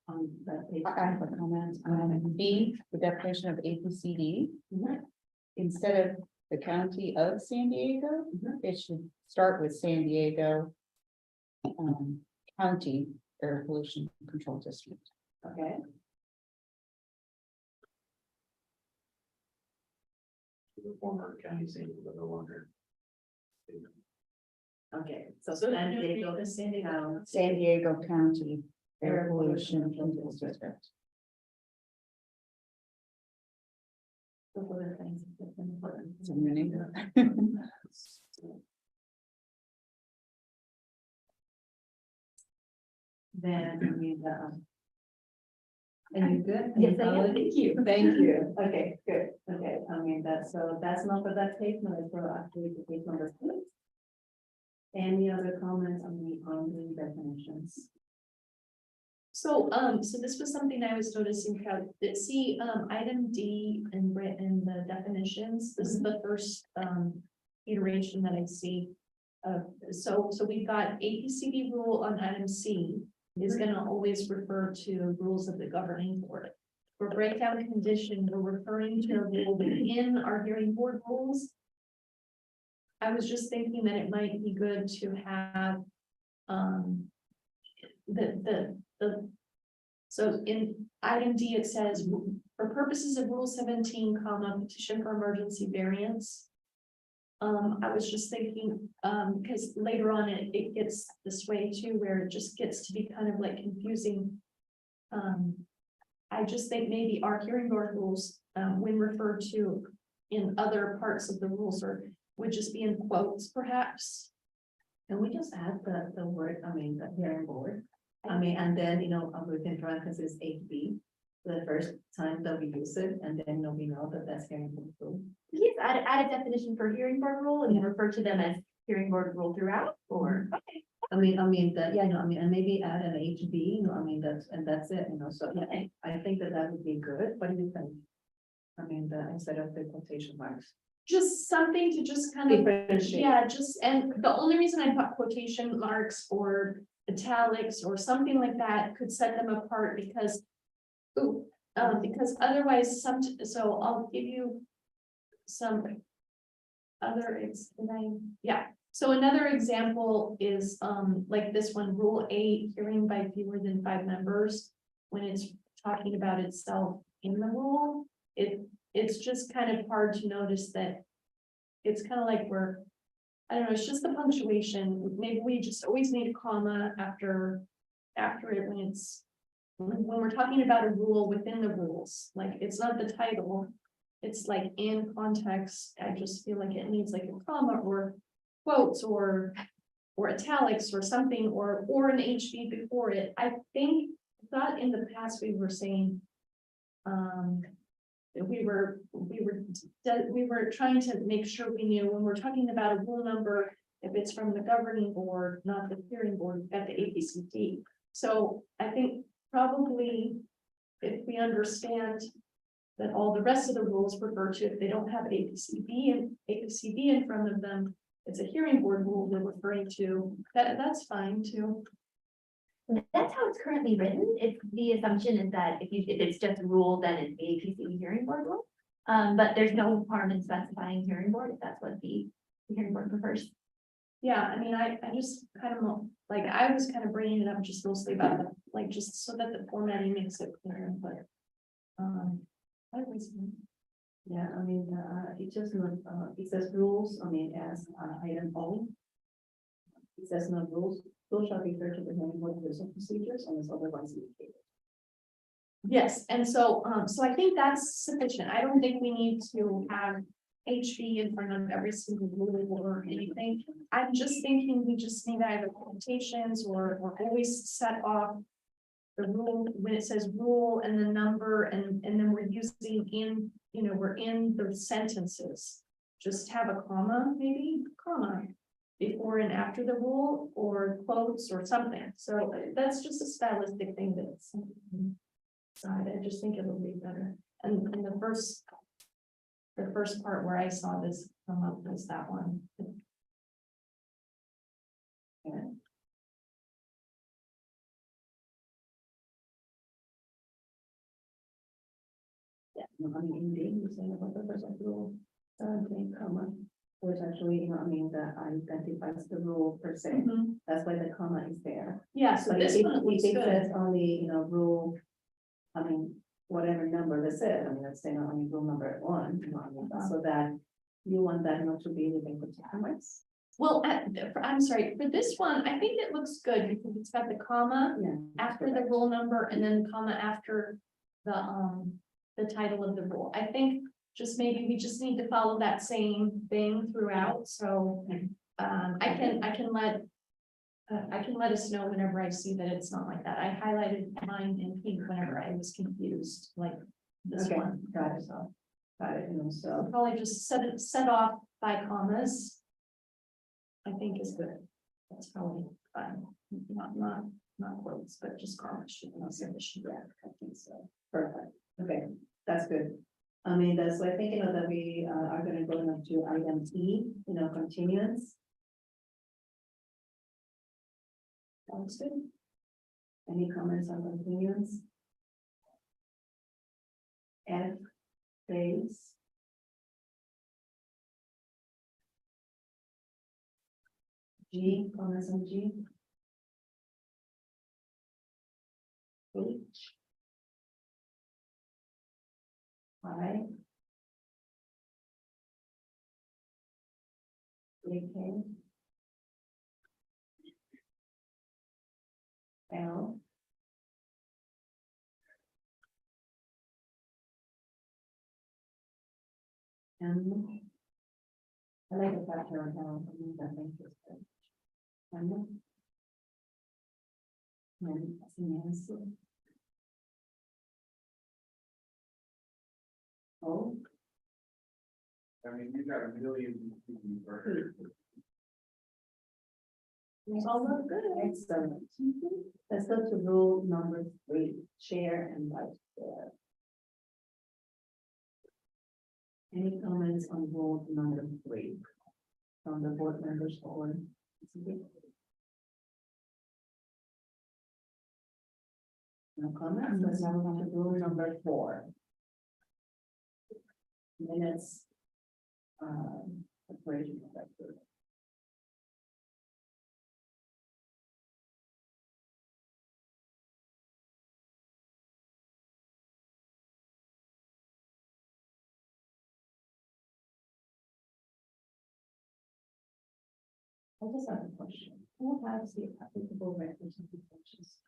On that page?
I have a comment. B, the definition of APCD.
Mhm.
Instead of the county of San Diego, it should start with San Diego County Air Pollution Control District.
Okay,
The former county seat, but no longer.
okay, so San Diego,
San Diego County Air Pollution Control District.
those are the things that's important.
So I'm gonna name it.
Then I mean, and you good?
Yes, I am. Thank you.
Thank you. Okay, good. Okay, I mean, that's not for that page, no, it's for actually the page number 6. Any other comments on the definitions?
So, so this was something I was noticing, see, item D in the definitions, this is the first, iteration that I see. So we've got APCD rule on item C is gonna always refer to rules of the governing board. For breakdown condition, we're referring to a rule within our hearing board rules. I was just thinking that it might be good to have, so in item D, it says, for purposes of Rule 17, comma, petition for emergency variance. I was just thinking, because later on it gets this way too, where it just gets to be kind of like confusing. I just think maybe our hearing board rules, when referred to in other parts of the rules, or would just be in quotes perhaps.
And we just add the word, I mean, the hearing board. I mean, and then, within parentheses HB, the first time that we use it, and then we know that that's hearing board rule.
Yes, add a definition for hearing board rule and refer to them as hearing board rule throughout, or, okay.
And maybe add an HB, that's it, so yeah, I think that would be good, what do you think? I mean, instead of the quotation marks.
Just something to just kind of,
Differentiate.
yeah, and the only reason I thought quotation marks or italics or something like that could set them apart because. Because otherwise so I'll give you some other, so another example is, like this one, Rule 8, hearing by fewer than 5 members. When it's talking about itself in the rule, it's just kind of hard to notice that it's kind of like I don't know, it's just the punctuation. Maybe we just always need a comma after it when we're talking about a rule within the rules, like it's not the title. It's like in context. I just feel like it needs like a comma or quotes or italics or something or an HB before it. I thought in the past we were saying we were trying to make sure we knew when we're talking about a rule number, if it's from the governing board, not the hearing board, we've got the APCD. So I think probably if we understand that all the rest of the rules refer to, if they don't have APCD in front of them, it's a hearing board rule they're referring to, that's fine too.
That's how it's currently written. It's the assumption is that if it's just a rule, then it's the APCD hearing board rule. But there's no harm in specifying hearing board if that's what the hearing board prefers.
Yeah, I mean, I just kind of like, I was kind of bringing it up just mostly about like, just so that the formatting makes it clear, but. I was.
Yeah, I mean, it just not, it says rules, as item O. It says no rules, those shall refer to the hearing board rules and procedures unless otherwise indicated.
Yes, and so I think that's sufficient. I don't think we need to have HB in front of every single rule or anything. I'm just thinking we just need either quotations or always set off the rule when it says rule and the number and then we're using in, we're in the sentences. Just have a comma, maybe comma before and after the rule or quotes or something. So that's just a stylistic thing that's side. I just think it'll be better. And the first part where I saw this come up was that one. Yeah.
Yeah, indeed, you're saying about the first rule, comma, which actually, that identifies the rule per se. That's why the comma is there.
Yeah, so
But
this
if
one looks
it
good.
says only, rule, whatever number this is, let's say, rule number 1, so that you want that not to be within quotation marks.
Well, I'm sorry, for this one, I think it looks good because it's got the comma
Yeah.
after the rule number and then comma after the title of the rule. I think just maybe we just need to follow that same thing throughout. So I can let us know whenever I see that it's not like that. I highlighted mine in pink whenever I was confused, like this
Okay,
one.
got it. Got it,
So probably just set off by commas. I think is good. That's probably fine. Not quotes, but just commas should be sufficient.
Yeah, I think so. Perfect. Okay, that's good. That's why I think, that we are gonna go into item E, continuance. Sounds good. Any comments on opinions? F, phase. G, comments on G? H. I. AK. L. M. I like the factor of L. I think it's good. M. And that's an answer. O.
I mean, you got a million.
All look good. Excellent. Let's go to rule number 3, chair and vice chair. Any comments on rule number 3 from the board members or? No comments. Let's now move on to rule number 4. Minutes. Operation director. I just have a question. Who has the applicable records and functions?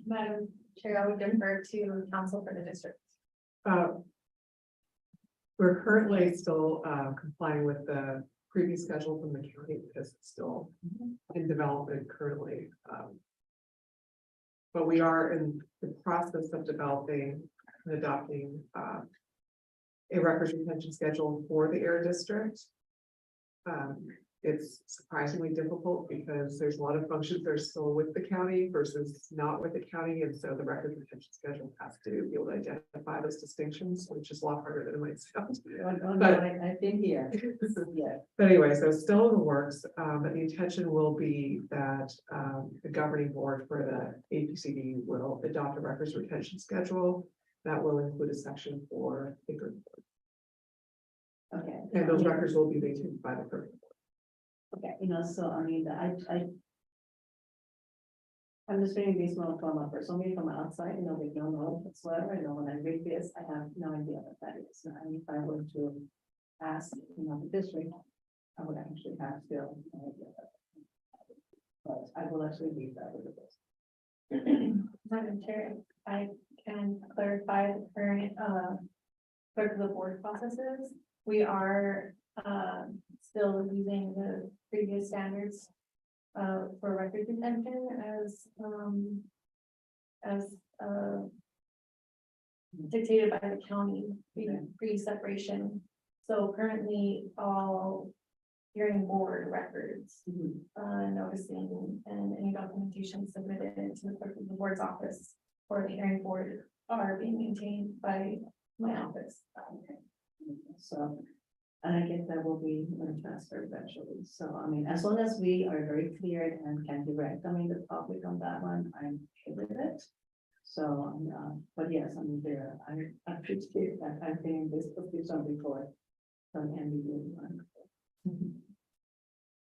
Madam Chair, I would defer to counsel for the district.
We're currently still complying with the previous schedule from the county because it's still in development currently. But we are in the process of developing and adopting a records retention schedule for the air district. It's surprisingly difficult because there's a lot of functions that are still with the county versus not with the county, and so the records retention schedule has to be able to identify those distinctions, which is a lot harder than it might sound.
I've been here. Yeah.
But anyway, so still in the works, but the intention will be that the governing board for the APCD will adopt a records retention schedule that will include a section for the group.
Okay.
And those records will be maintained by the group.
Okay, so I mean, I'm just reading these more from a person, me from outside, with no knowledge whatsoever, when I read this, I have no idea what that is. And if I were to ask, the district, I would actually have still no idea. But I will actually read that with this.
Madam Chair, I can clarify the current clerk of the board processes. We are still using the previous standards for record retention as dictated by the county pre-separation. So currently all hearing board records, noticing and any documentation submitted to the clerk of the board's office for the hearing board are being maintained by my office.
So, and I guess that will be transferred eventually. So, I mean, as long as we are very clear and can direct, the public on that one, I'm okay with it. So, but yes, I mean, I appreciate that I've been in this position before. So,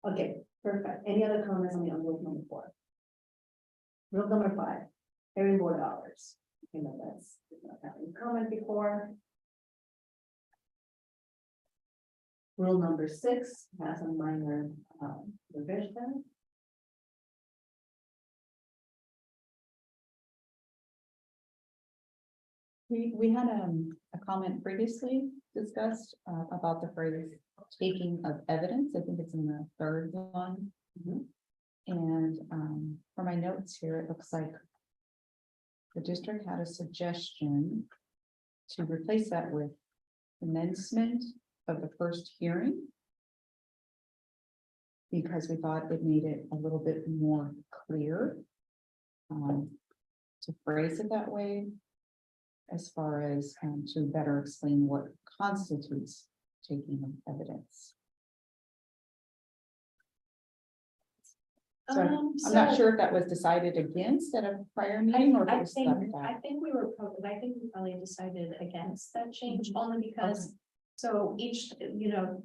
okay, perfect. Any other comments on rule number 4? Rule number 5, hearing board hours. That's not having comment before. Rule number 6 has a minor revision.
We had a comment previously discussed about the phrase taking of evidence. I think it's in the 3rd one. And for my notes here, it looks like the district had a suggestion to replace that with commencement of the first hearing, because we thought it made it a little bit more clear to phrase it that way, as far as to better explain what constitutes taking of evidence. So I'm not sure if that was decided against at a prior meeting or if it
I
was
think,
left
I
out.
think we were, I think we probably decided against that change only because, so each, you know.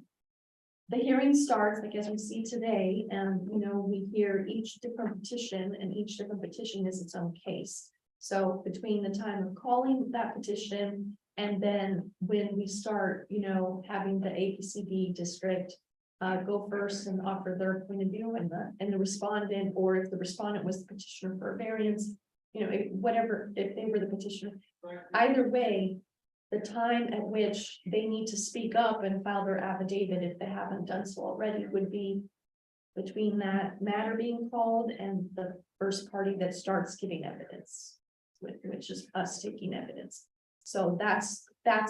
The hearing starts, like as we see today, and you know, we hear each different petition and each different petition is its own case. So between the time of calling that petition and then when we start, you know, having the APCD district. Go first and offer their point of view and the respondent, or if the respondent was the petitioner for a variance, you know, whatever, if they were the petitioner. Either way, the time at which they need to speak up and file their affidavit, if they haven't done so already, would be between that matter being called and the first party that starts giving evidence, which is us taking evidence. So that's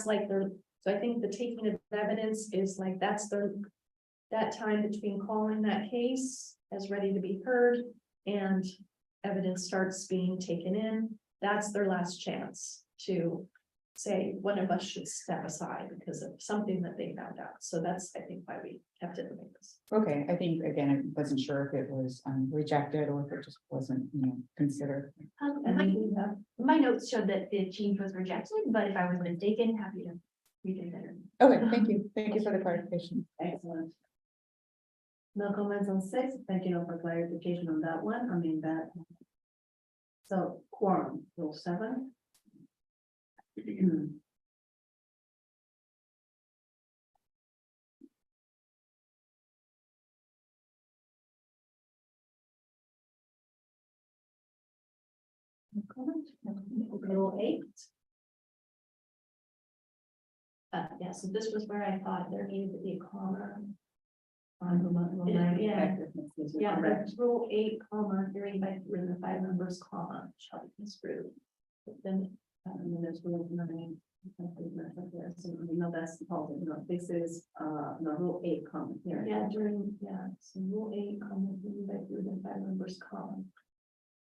like their, so I think the taking of evidence is like, that's that time between calling that case as ready to be heard and evidence starts being taken in. That's their last chance to say one of us should step aside because of something that they found out. So that's, I think, why we kept it like this.
Okay, I think, again, I wasn't sure if it was rejected or if it just wasn't, considered.
My notes showed that the change was rejected, but if I was mistaken, happy to reconsider.
Okay, thank you. Thank you for the clarification.
Excellent. No comments on 6, thank you for clarification on that one, I mean that. So quorum, rule 7. No comment? Rule 8.
Yeah, so this was where I thought there needed to be a comma.
Rule 9,
Yeah.
effectiveness is
Yeah,
correct.
that's rule 8, comma, hearing by written the 5 members, comma, shall be construed. But then,
And then there's rule 9. So we know that's the policy, this is, no, rule 8 comment here.
yeah, so rule 8, comma, hearing by written 5 members, comma.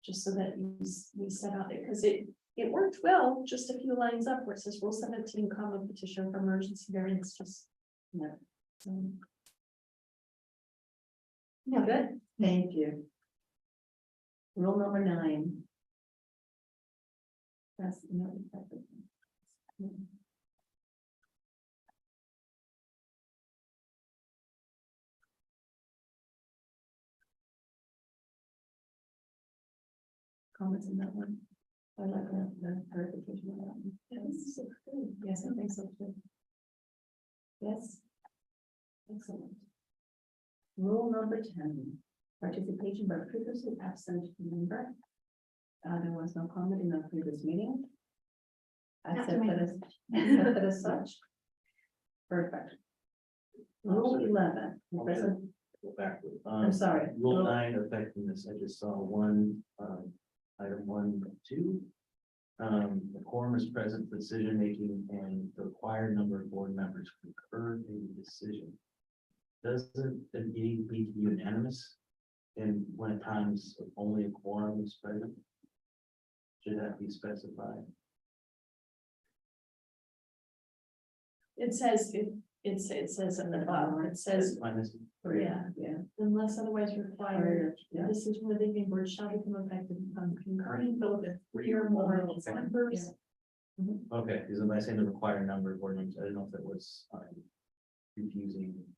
Just so that we set out it, because it worked well, just a few lines up where it says rule 17, comma, petition for emergency variance, just.
Yeah.
So,
Yeah, good, thank you. Rule number 9. That's no. Comments on that one? I like the clarification of that one. Yes, yes, I think so too. Yes. Excellent. Rule number 10, participation by previously absent member. There was no comment in the previous meeting. Accepted as such. Perfect. Rule 11. Present-
Go backward.
I'm sorry.
Rule 9 effectiveness, I just saw one, item 1, 2. The quorum is present for decision making and the required number of board members concur in the decision. Doesn't it need to be unanimous? And when at times only a quorum is present? Should that be specified?
it says, it says in the bottom, it says,
Minus-
Yeah.
unless otherwise required,
Yeah.
the decision of the meeting board shall become effective upon concurring vote of 3 or more of its members.
Okay, because if I say the required number of board members, I don't know if it was confusing.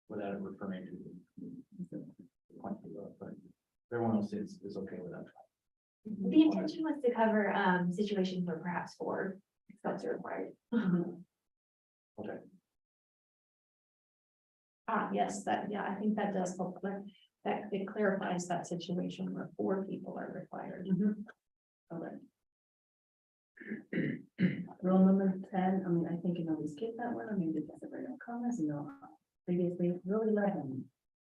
Without it referring to. But everyone else is okay with that.
The intention was to cover situations where perhaps 4 votes are required.
Okay.
Yes, I think that does help, that it clarifies that situation where 4 people are required.
Okay. Rule number 10, I mean, I think, we skip that one, I mean, because there were no comments, previously, rule 11,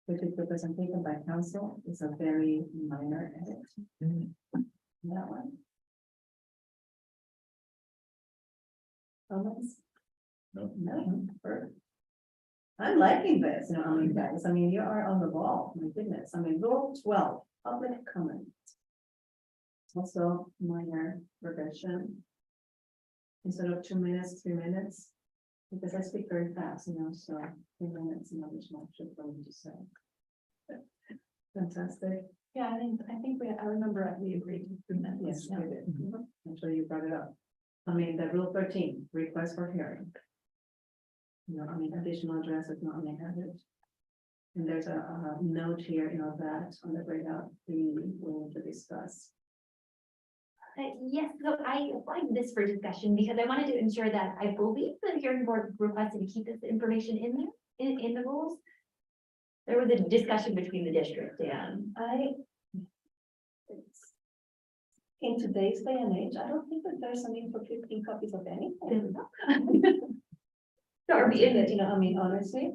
which is the presentation by council, is a very minor edit. That one. Comments?
No.
No, perfect. I'm liking this, guys, you are on the ball, my goodness, rule 12, public comment. Also minor revision. Instead of 2 minutes, 3 minutes. Because I speak very fast, so 3 minutes, there's much for me to say. Fantastic.
Yeah, I think I remember we agreed to that.
Yes, we did. I'm sure you brought it up. The rule 13, request for hearing. Additional address is not may have it. And there's a note here, that on the breakout, we will to discuss.
Yes, so I applied this for discussion because I wanted to ensure that I believe the hearing board requested to keep this information in there, in the rules. There was a discussion between the district and
In today's day and age, I don't think that there's a need for 15 copies of anything.
Or be in it, honestly.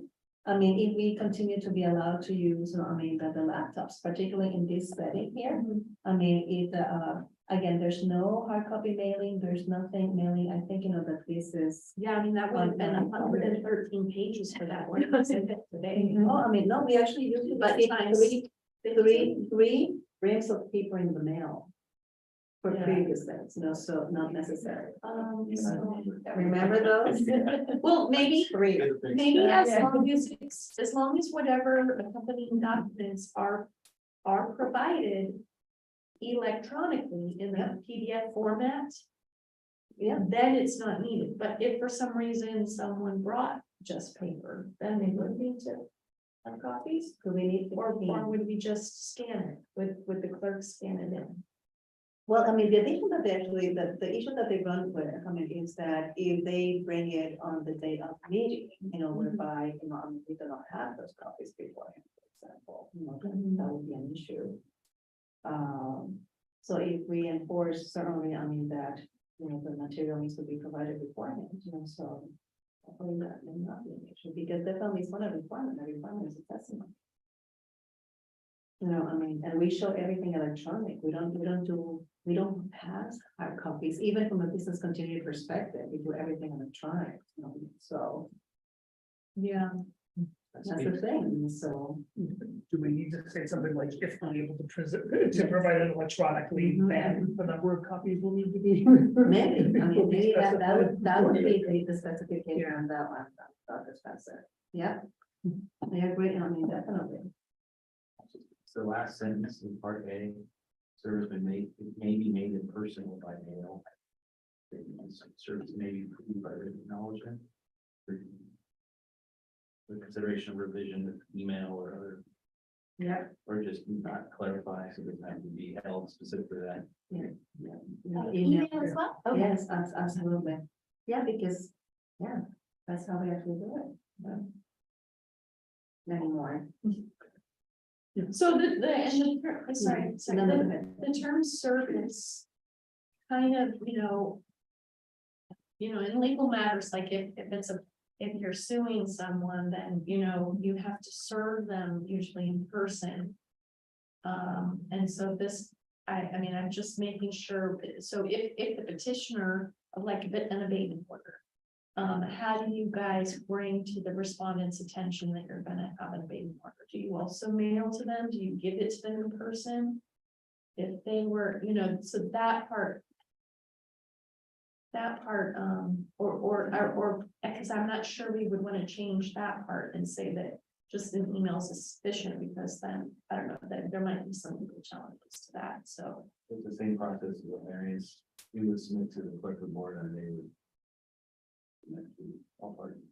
If we continue to be allowed to use, the laptops, particularly in this setting here. Again, there's no hard copy mailing, there's nothing mailing. I think, that this is.
Yeah, that would have been 113 pages for that one. Today.
No, no, we actually use it, but it's three reams of paper in the mail. For
Yeah.
previous things, so not necessary.
So-
Remember those?
Well, maybe
Three.
as long as whatever accompanying documents are provided electronically in the PDF format.
Yeah.
Then it's not needed, but if for some reason someone brought just paper, then they would need to have copies.
Do we need
Or would we just scan it with the clerk scan it in?
Well, the issue that they actually, the issue that they run with, is that if they bring it on the day of the meeting, whereby, we do not have those copies beforehand, for example, that would be an issue. So if we enforce certainly, that, the material needs to be provided beforehand, so. Hopefully that may not be an issue, because definitely it's not a requirement, a requirement is a testimony. And we show everything electronic, we don't pass hard copies, even from a business continuity perspective, we do everything electronic, so.
Yeah.
That's the thing, so.
Do we need to say something like if unable to provide it electronically, then the number of copies will need to be?
Maybe, maybe that would be the specification on that one, Dr. Spencer. Yeah. I agree, definitely.
So the last sentence in part A, service may be made in person or by mail. Service may be approved by written acknowledgement. The consideration of revision of email or other,
Yeah.
or just not clarify, so it doesn't have to be held specific to that.
email as well. Okay.
Yes, absolutely. Yeah, because, that's how we actually do it. Anymore.
So the term service. Kind of, in legal matters, like if you're suing someone, then, you have to serve them usually in person. And so I'm just making sure, so if the petitioner of like an abatement order. How do you guys bring to the respondent's attention that you're gonna have an abatement order? Do you also mail to them? Do you give it to them in person? If they were, so that part, or, because I'm not sure we would want to change that part and say that just an email is sufficient, because then, I don't know, that there might be some legal challenges to that, so.
It's the same process as the variance. We would submit to the clerk of the board and they would. All parties.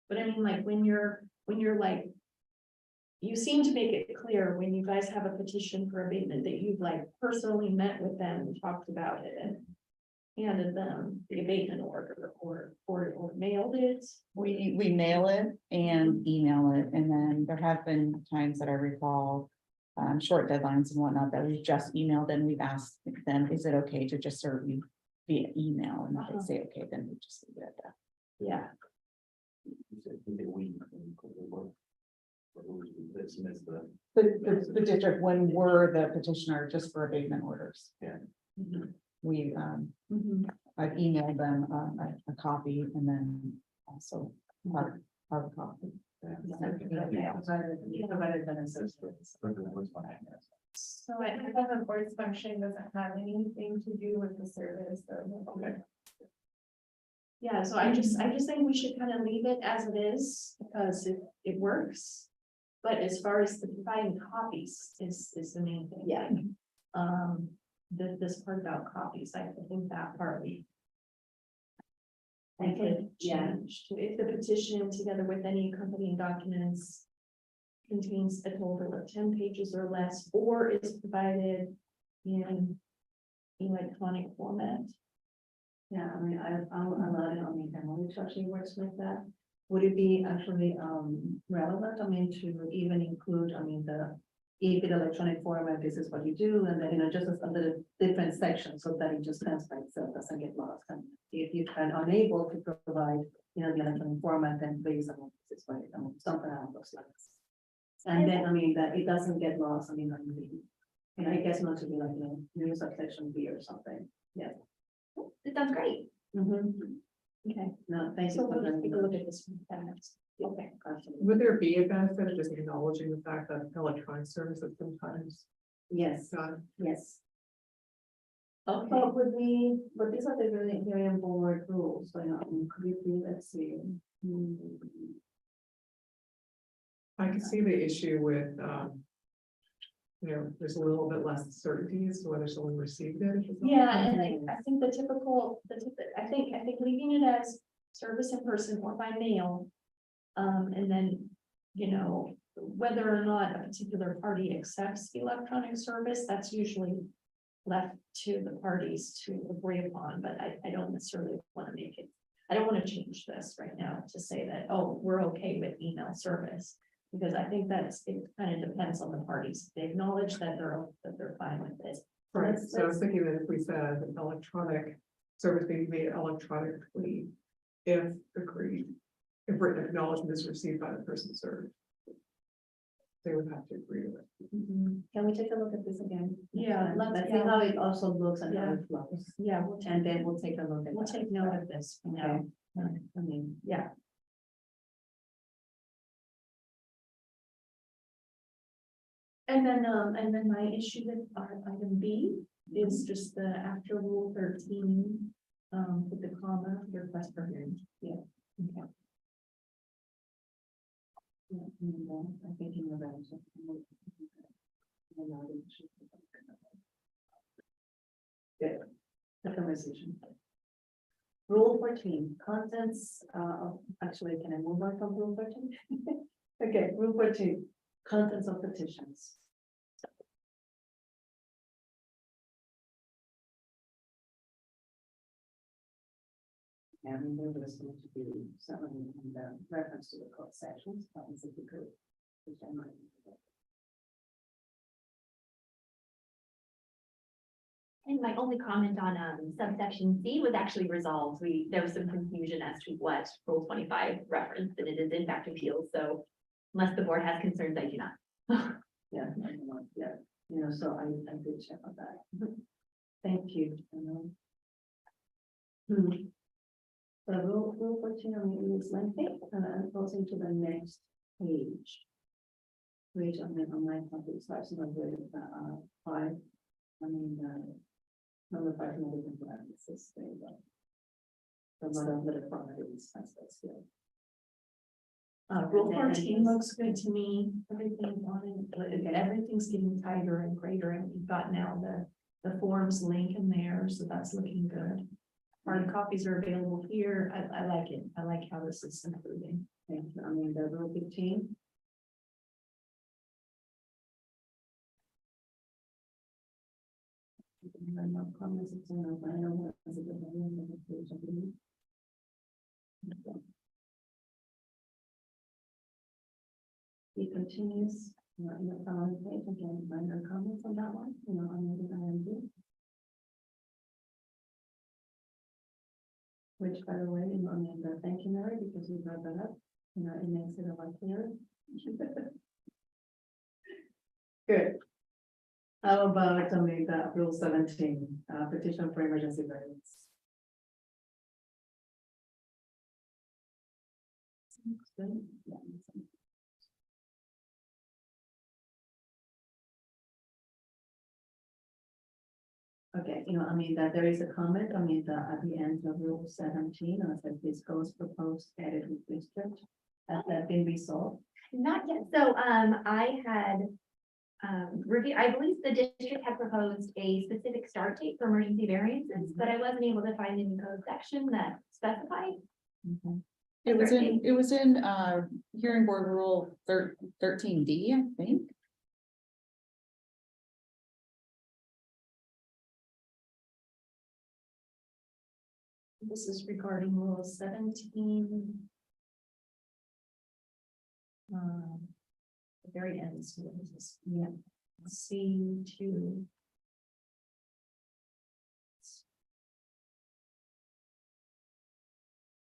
But I mean, like, when you're like. You seem to make it clear when you guys have a petition for abatement that you've like personally met with them and talked about it and. Handed them the abatement order or mailed it.
We mail it and email it, and then there have been times that I recall. Short deadlines and whatnot that we've just emailed and we've asked them, is it okay to just serve you via email? And if they say, okay, then we just leave it at that.
Yeah.
You said they we.
The district, when we're the petitioner just for abatement orders.
Yeah.
We, I've emailed them a copy and then also hard copy.
So I think the board's function doesn't have anything to do with the service. Okay.
Yeah, so I just think we should kind of leave it as it is, because it works. But as far as the providing copies is the main thing.
Yeah.
This part about copies, I think that part we.
I could, yeah.
Change to if the petition together with any accompanying documents. Contains a total of 10 pages or less, or is provided in electronic format.
Yeah, I mean, I'm allowed, I mean, Emily actually works with that. Would it be actually relevant, I mean, to even include, I mean, if it electronic format, this is what you do, and then, you know, just a little different section, so that it just translates, so it doesn't get lost. And if you are unable to provide, you know, the electronic format, then please, I mean, this is what, I mean, something along those lines. And then, I mean, that it doesn't get lost, I mean, I guess not to be like, you know, new subsection B or something, yeah.
It sounds great.
Okay,
No, thank you.
so
for
we'll
letting
take
me
a
know.
look at this one next. Okay.
Would there be a benefit of just acknowledging the fact that electronic services sometimes
Yes,
done?
yes.
Okay,
But would we, but these are the really very board rules, so, you know, could you please, let's see.
I can see the issue with, you know, there's a little bit less certainty as to whether someone received it. if it's not-
yeah, and I think I think leaving it as service in person or by mail. And then, you know, whether or not a particular party accepts electronic service, that's usually left to the parties to agree upon, but I don't necessarily want to make it. I don't want to change this right now to say that, oh, we're okay with email service. Because I think it kind of depends on the parties. They acknowledge that they're fine with this.
Right, so I was thinking that if we said an electronic service being made electronically, if agreed, if written acknowledgement is received by the person served. They would have to agree with it.
Can we take a look at this again?
Yeah,
Let's see how it also looks and how it flows,
Yeah,
and then we'll take a look at.
we'll
that.
take note of this.
Okay. I mean,
Yeah. And then my issue with our item B is just the after rule 13, with the comma, request for hearing. Yeah. Okay.
yeah, I think in November. Good, the conversation. Rule 14, contents, actually, can I move on from rule 13? Okay, rule 14, contents of petitions. And there was going to be some in the reference to the code sections, if you could. which I might.
And my only comment on subsection C was actually resolved. There was some confusion as to what Rule 25 referenced, and it is in fact appeals, so unless the board has concerns, I do not.
Yeah, yeah, you know, so I did check on that. Thank you. So rule 14, I mean, is lengthy, and I'm closing to the next page. Which I mean, on my copy starts with 5. I mean, number 5, no different parentheses, there you go. A lot of little formalities, that's here.
Rule 14 looks good to me. Everything on it, everything's getting tighter and greater, and we've got now the forms link in there, so that's looking good. Hard copies are available here. I like it. I like how this is improving.
Thank you. I mean, the rule 15. No comments, it's in the final, as it is, He continues, you know, in the following page, again, minor comments on that one, you know, on the IMD. Which, by the way, you know, I mean, thank you, Mary, because you brought that up, you know, it makes it a lot clearer. Good. How about, I mean, rule 17, petition for emergency variance. Good. Yeah. Okay, I mean, that there is a comment, at the end of rule 17, it says this goes proposed edit with district. Has that been resolved?
Not yet. So, I had review, I believe the district had proposed a specific start date for emergency variances, but I wasn't able to find any code section that specified.
It was in hearing board rule 13D, I think.
This is regarding rule 17. The very end, so what is this? Yeah, C2.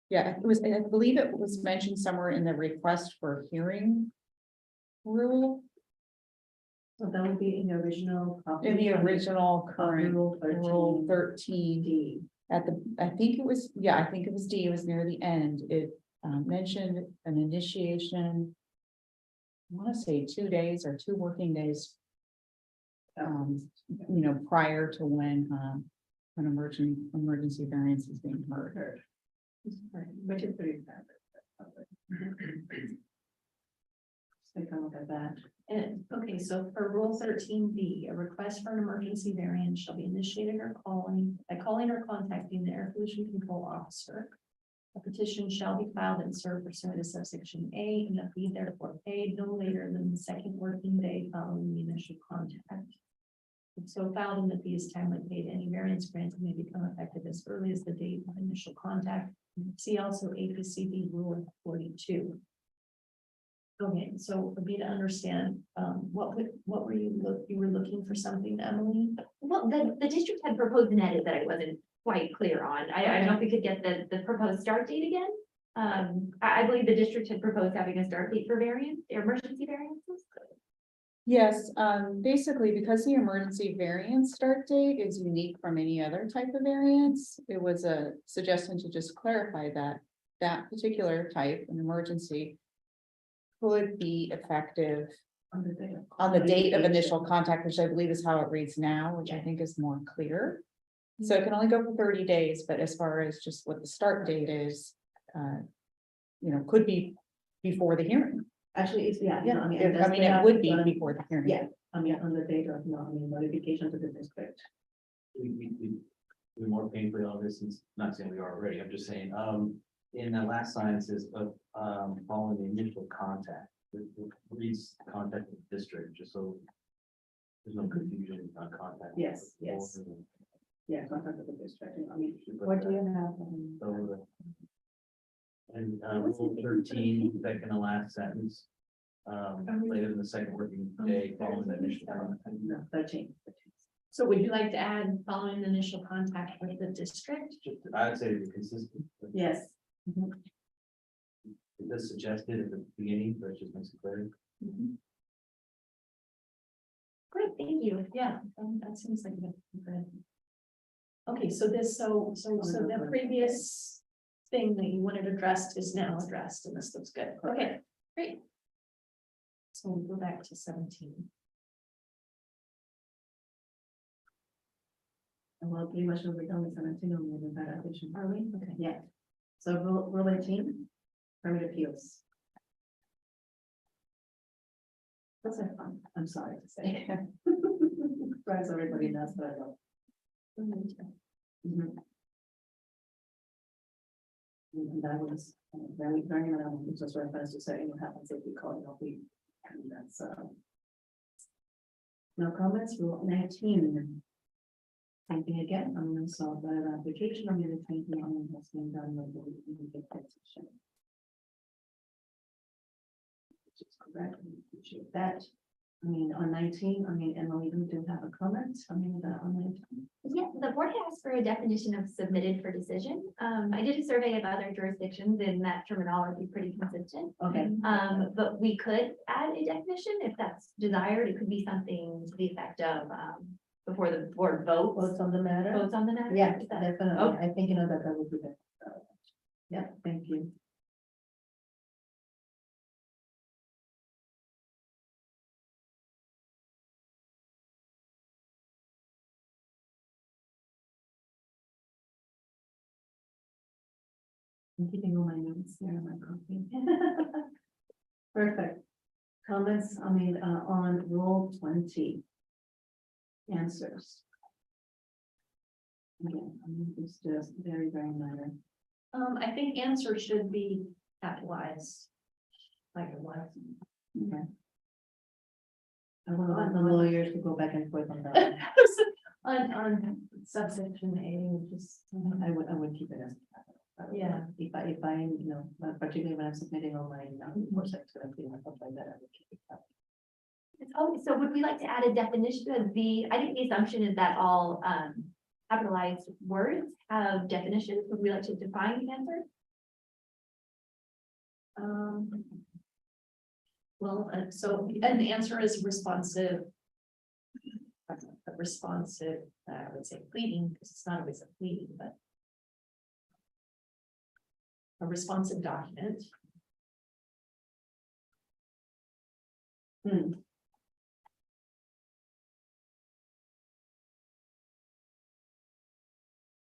Yeah, it was, I believe it was mentioned somewhere in the request for hearing rule,
So that would be in the original. copy
in the
of
original current
Rule
rule
13.
13D. At the, I think it was, yeah, I think it was D, it was near the end. It mentioned an initiation. I want to say 2 days or 2 working days. Prior to when an emergency variance is being heard.
Which is pretty bad. Take a look at that.
And, okay, so for rule 13B, a request for an emergency variance shall be initiated or by calling or contacting the air pollution control officer. A petition shall be filed and served pursuant to subsection A, and the fee therefore paid no later than the second working day following the initial contact. If so filed and the fee is timely paid, any variance granted may become effective as early as the date of initial contact. See also APCD rule 42. Okay, so for me to understand, what were you were looking for something, Emily?
Well, the district had proposed an edit that I wasn't quite clear on. I don't know if we could get the proposed start date again. I believe the district had proposed having a start date for emergency variances.
Yes, basically, because the emergency variance start date is unique from any other type of variance, it was a suggestion to just clarify that that particular type, an emergency, could be effective on the date of initial contact, which I believe is how it reads now, which I think is more clear. So it can only go for 30 days, but as far as just what the start date is, could be before the hearing.
Actually, it's, yeah.
Yeah,
I mean,
it would be before the hearing.
Yeah, on the date of, notification to the district.
We more painfully on this, is not saying we are already, I'm just saying, in the last sciences of, following the initial contact, please contact the district, just so there's no confusion on contact.
Yes. Yeah, contact with the district. I mean, what do you have?
And, rule 13, second to last sentence. Later than the second working day following the initial contact.
No, 13.
So would you like to add following the initial contact with the district?
I'd say to be consistent.
Yes.
It does suggest it at the beginning, but it just makes it clear.
Great, thank you.
Yeah, that seems like a good. Okay, so the previous thing that you wanted addressed is now addressed, and this looks good. Okay, great. So we'll go back to 17.
Well, pretty much we're done with 17 on the that addition. Are we? Okay, yeah. So rule 18, permit appeals. That's a fun, I'm sorry to say. Surprise everybody knows, but I don't. Mhm. And that was very, just reference to say, what happens if we call it off week. And that's, no comments, rule 19. Same thing again, I'm gonna solve that application, I'm gonna change the on has been done with the petition. Which is correct, we appreciate that. I mean, on 19, Emily, we do have a comment, on 19.
Yeah, the board asked for a definition of submitted for decision. I did a survey of other jurisdictions and that terminology is pretty consistent.
Okay.
But we could add a definition if that's desired. It could be something to the effect of, before the board
Votes on the matter?
votes on the matter.
Yeah,
Is that-
definitely,
Okay.
I think that would be good. Yeah, thank you. I'm keeping all my notes there in my copy. Perfect. Comments, on roll 20. Answers. Again, it's just very, very minor.
I think answer should be capitalized. Like it was.
Okay. I want the lawyers to go back and forth on that.
On subsection A, just.
I would keep it as.
Yeah.
If I, particularly when I'm submitting all my, more sector and stuff like that, I would keep it.
So would we like to add a definition of I think the assumption is that all capitalized words have definitions. Would we like to define the answer?
Well, so, and the answer is responsive. Responsive, I would say pleading, because it's not always a pleading, but. A responsive document.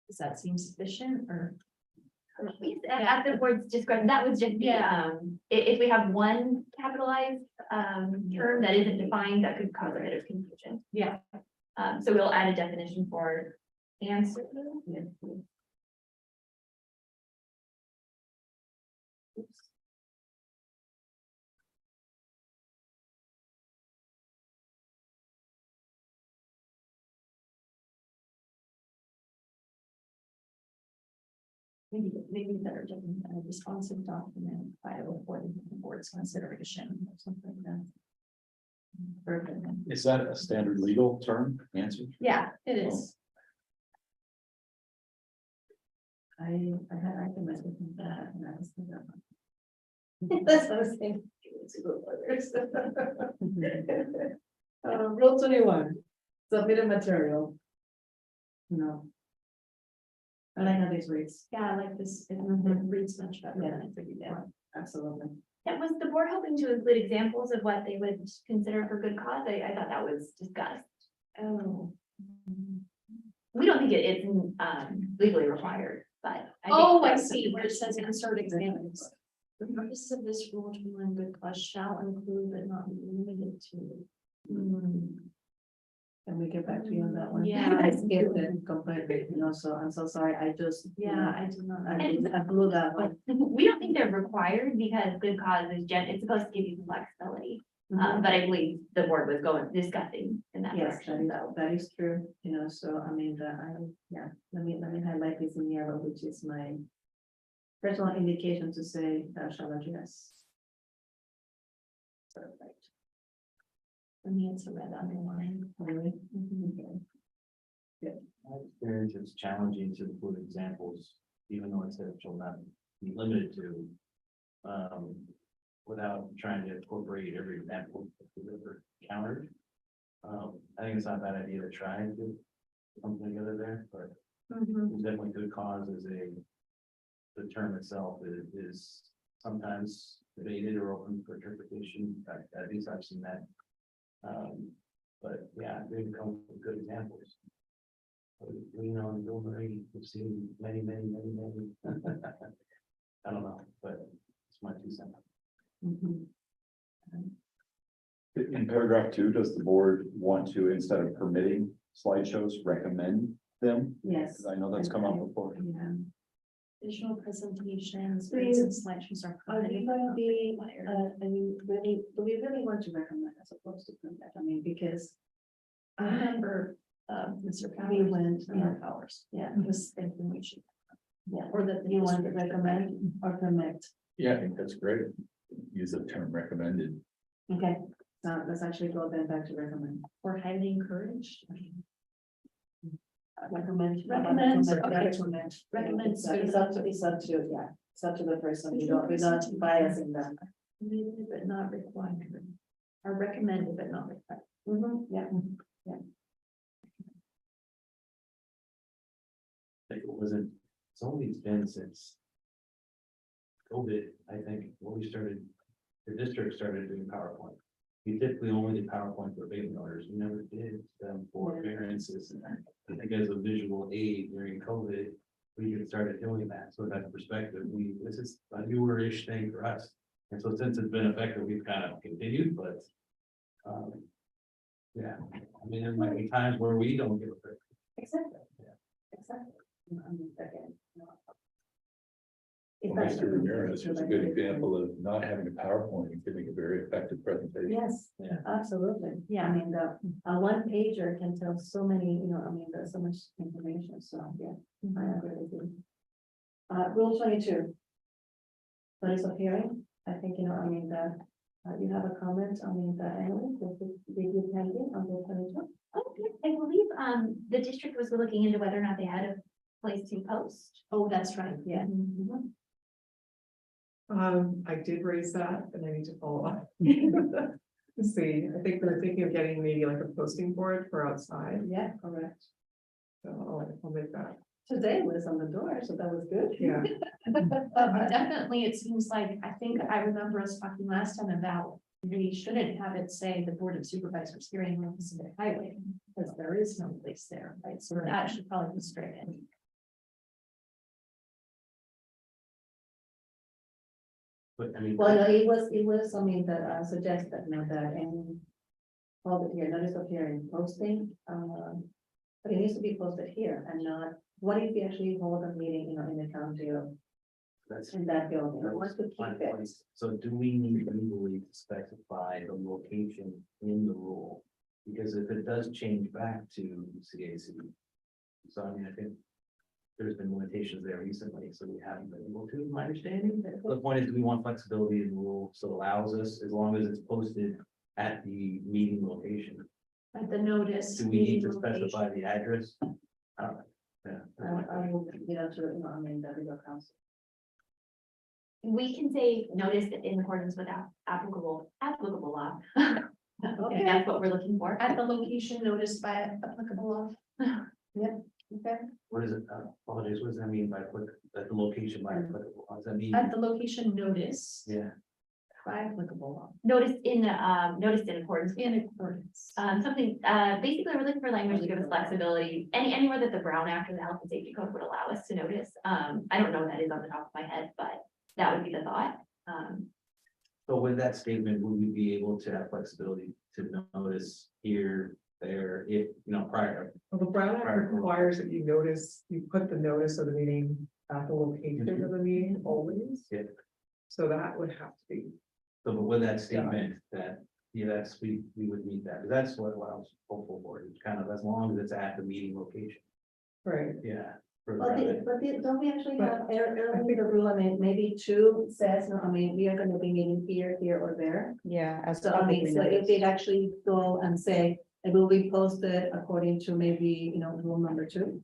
Does that seem sufficient or?
At the words described, that was just, if we have one capitalized term that isn't defined, that could cause a bit of confusion.
Yeah.
So we'll add a definition for answer.
Maybe better to a responsive document filed for the board's consideration or something like that. Perfect.
Is that a standard legal term, answer?
Yeah, it is.
I can mess with that, and I was thinking about. That's what I was thinking. Rule 21, submitted material. I like how this reads.
Yeah, I like this. It reads much better than I figured out.
Absolutely.
Yeah, was the board hoping to include examples of what they would consider for good cause? I thought that was discussed.
Oh.
We don't think it is legally required, but.
I see where it says insert examples. The purposes of this rule to one good cause shall include but not be limited to.
Can we get back to you on that one?
Yeah.
I skipped it completely, so I'm so sorry, I just.
I do not.
I blew that one.
We don't think they're required because good cause is it's supposed to give you some flexibility. But I believe the board was discussing in that
Yes,
direction.
that is true, so let me highlight this in yellow, which is my personal indication to say that shall address. Perfect.
For me, it's a red underline.
Really?
My experience is challenging to include examples, even though it said it shall not be limited to. Without trying to incorporate every example delivered countered. I think it's not a bad idea to try and do something together there, but it's definitely good cause is the term itself is sometimes debated or open for interpretation. At least I've seen that. But yeah, they come with good examples. Bill Murray, we've seen many. I don't know, but it's my 2 cents.
In paragraph 2, does the board want to, instead of permitting slideshows, recommend them?
Yes.
'Cause I know that's come up before.
Yeah.
Visual presentations,
Do
and
you-
slideshows are.
Are we going to be, do we really want to recommend as opposed to permit? Because.
I remember, Mr.
We
Powers.
went,
Powers,
yeah,
he was thinking we should.
yeah,
Or that.
you want to recommend or permit?
Yeah, I think that's great. Use the term recommended.
Okay, so let's actually go then back to recommend.
Or highly encouraged.
Recommend.
Recommend, okay.
Recommend.
Recommend.
It's up to the person, we're not biasing them.
Permitted but not required. Or recommended but not required.
Yeah.
It wasn't, it's only been since COVID, I think, when the district started doing PowerPoint. We typically only did PowerPoint for baby orders, we never did them for variances. And I think as a visual aid during COVID, we get started doing that. So that perspective, this is a newer-ish thing for us. And so since it's been effective, we've kind of continued, but, yeah, I mean, there might be times where we don't get it.
Exactly. Exactly. I mean, again, you know. If
Well,
that's-
Mr. Ramirez was a good example of not having a PowerPoint and giving a very effective presentation.
Yes,
Yeah.
absolutely. Yeah, I mean, the, a one pager can tell so many, you know, I mean, there's so much information, so, yeah, I agree with you. Rule 22. Notice of hearing, I think, you know, I mean, you have a comment, I mean, Emily, did you pending on Rule 22?
Okay, I believe, the district was looking into whether or not they had a place to post.
Oh, that's right, yeah.
Mhm.
I did raise that and I need to follow up. Let's see, I think we're thinking of getting maybe like a posting board for outside,
Yeah, correct.
so I'll make that,
Today was on the door, so that was good.
yeah.
Definitely, it seems like, I think I remember us talking last time about, we shouldn't have it say the Board of Supervisors hearing on Pacific Highway, because there is no place there, right? So that should probably be straight in.
But I mean.
Well, no, it was, I mean, that suggested, you know, that any public here, notice of hearing posting, but it needs to be posted here and not, what if we actually hold a meeting, you know, in the county of,
That's.
in that building, what's to keep it?
So do we need legally to specify the location in the rule? Because if it does change back to CAC. So I mean, I think there's been limitations there recently, so we haven't been able to, my understanding. The point is, we want flexibility in the rule, so it allows us, as long as it's posted at the meeting location.
At the notice.
Do we need to
meeting location.
specify the address? Yeah.
I will, you know, to, you know, I mean, the legal counsel.
We can say notice in accordance with applicable law.
Okay.
If that's what we're looking for.
At the location noticed by applicable law.
Okay,
What is it? Apologies, what does that mean by at the location by applicable? What does that mean?
At the location notice
Yeah,
by applicable law.
Noticed in accordance.
In accordance.
Something, basically, we're looking for language to give us flexibility, anywhere that the Brown Act or the Health and Safety Code would allow us to notice. I don't know what that is on the top of my head, but that would be the thought.
so with that statement, would we be able to have flexibility to notice here, there, if, you know, prior?
Well, the Brown Act
Right.
requires that you notice, you put the notice of the meeting at the location of the meeting always.
Yeah.
So that would have to be,
So but with that statement, that, yeah, that's, we would need that, 'cause that's what I was hopeful for, it's kind of as long as it's at the meeting location,
right,
yeah. for
but
the-
don't we actually
But
have, earlier the rule, I mean, maybe two says, no, I mean, we are gonna be meeting here, here, or there.
Yeah, as
So I mean,
publicly
so if
noticed.
they actually go and say, it will be posted according to maybe, you know, rule number 2.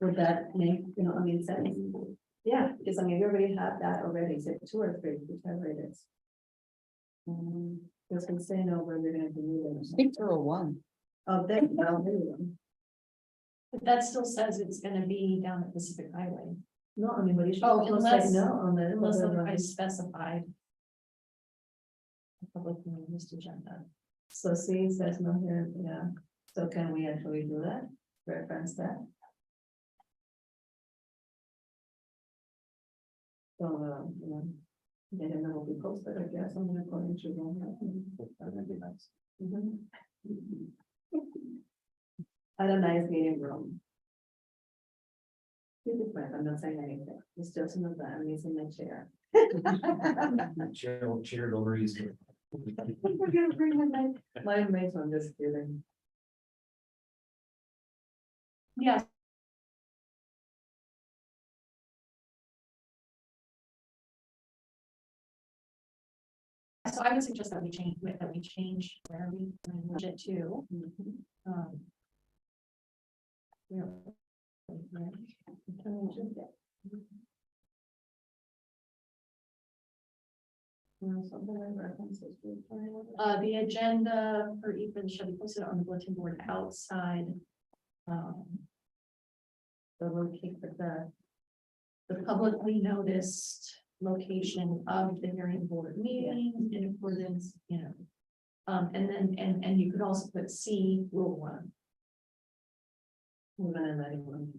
Would that make, you know, I mean, sense? Yeah, because I mean, we already have that already, is it 2 or 3, whichever it is. Because we say no, we're gonna be moving.
I think through a one.
Oh, there, well, there you go.
But that still says it's gonna be down the Pacific Highway.
No, I mean, but you should
Oh,
also say
unless-
no on the.
Unless
on the-
otherwise specified. Public meetings agenda.
So see, it says no here, yeah, so can we actually do that, reference that? So, you know, then it will be posted, I guess, I'm gonna go into.
That'd be nice.
At a nice meeting room. Keep it quiet, I'm not saying anything, it's just in the back, I'm using my chair.
Chair over easy.
We're gonna bring my mates, I'm just kidding.
Yes. So I would suggest that we change where we language it to.
Yeah. Something like references.
The agenda for Ethan shall be posted on the bulletin board outside.
So we'll keep
The publicly noticed location of the hearing board meeting in accordance, you know. And then, and you could also put C rule 1.
We're gonna let him run.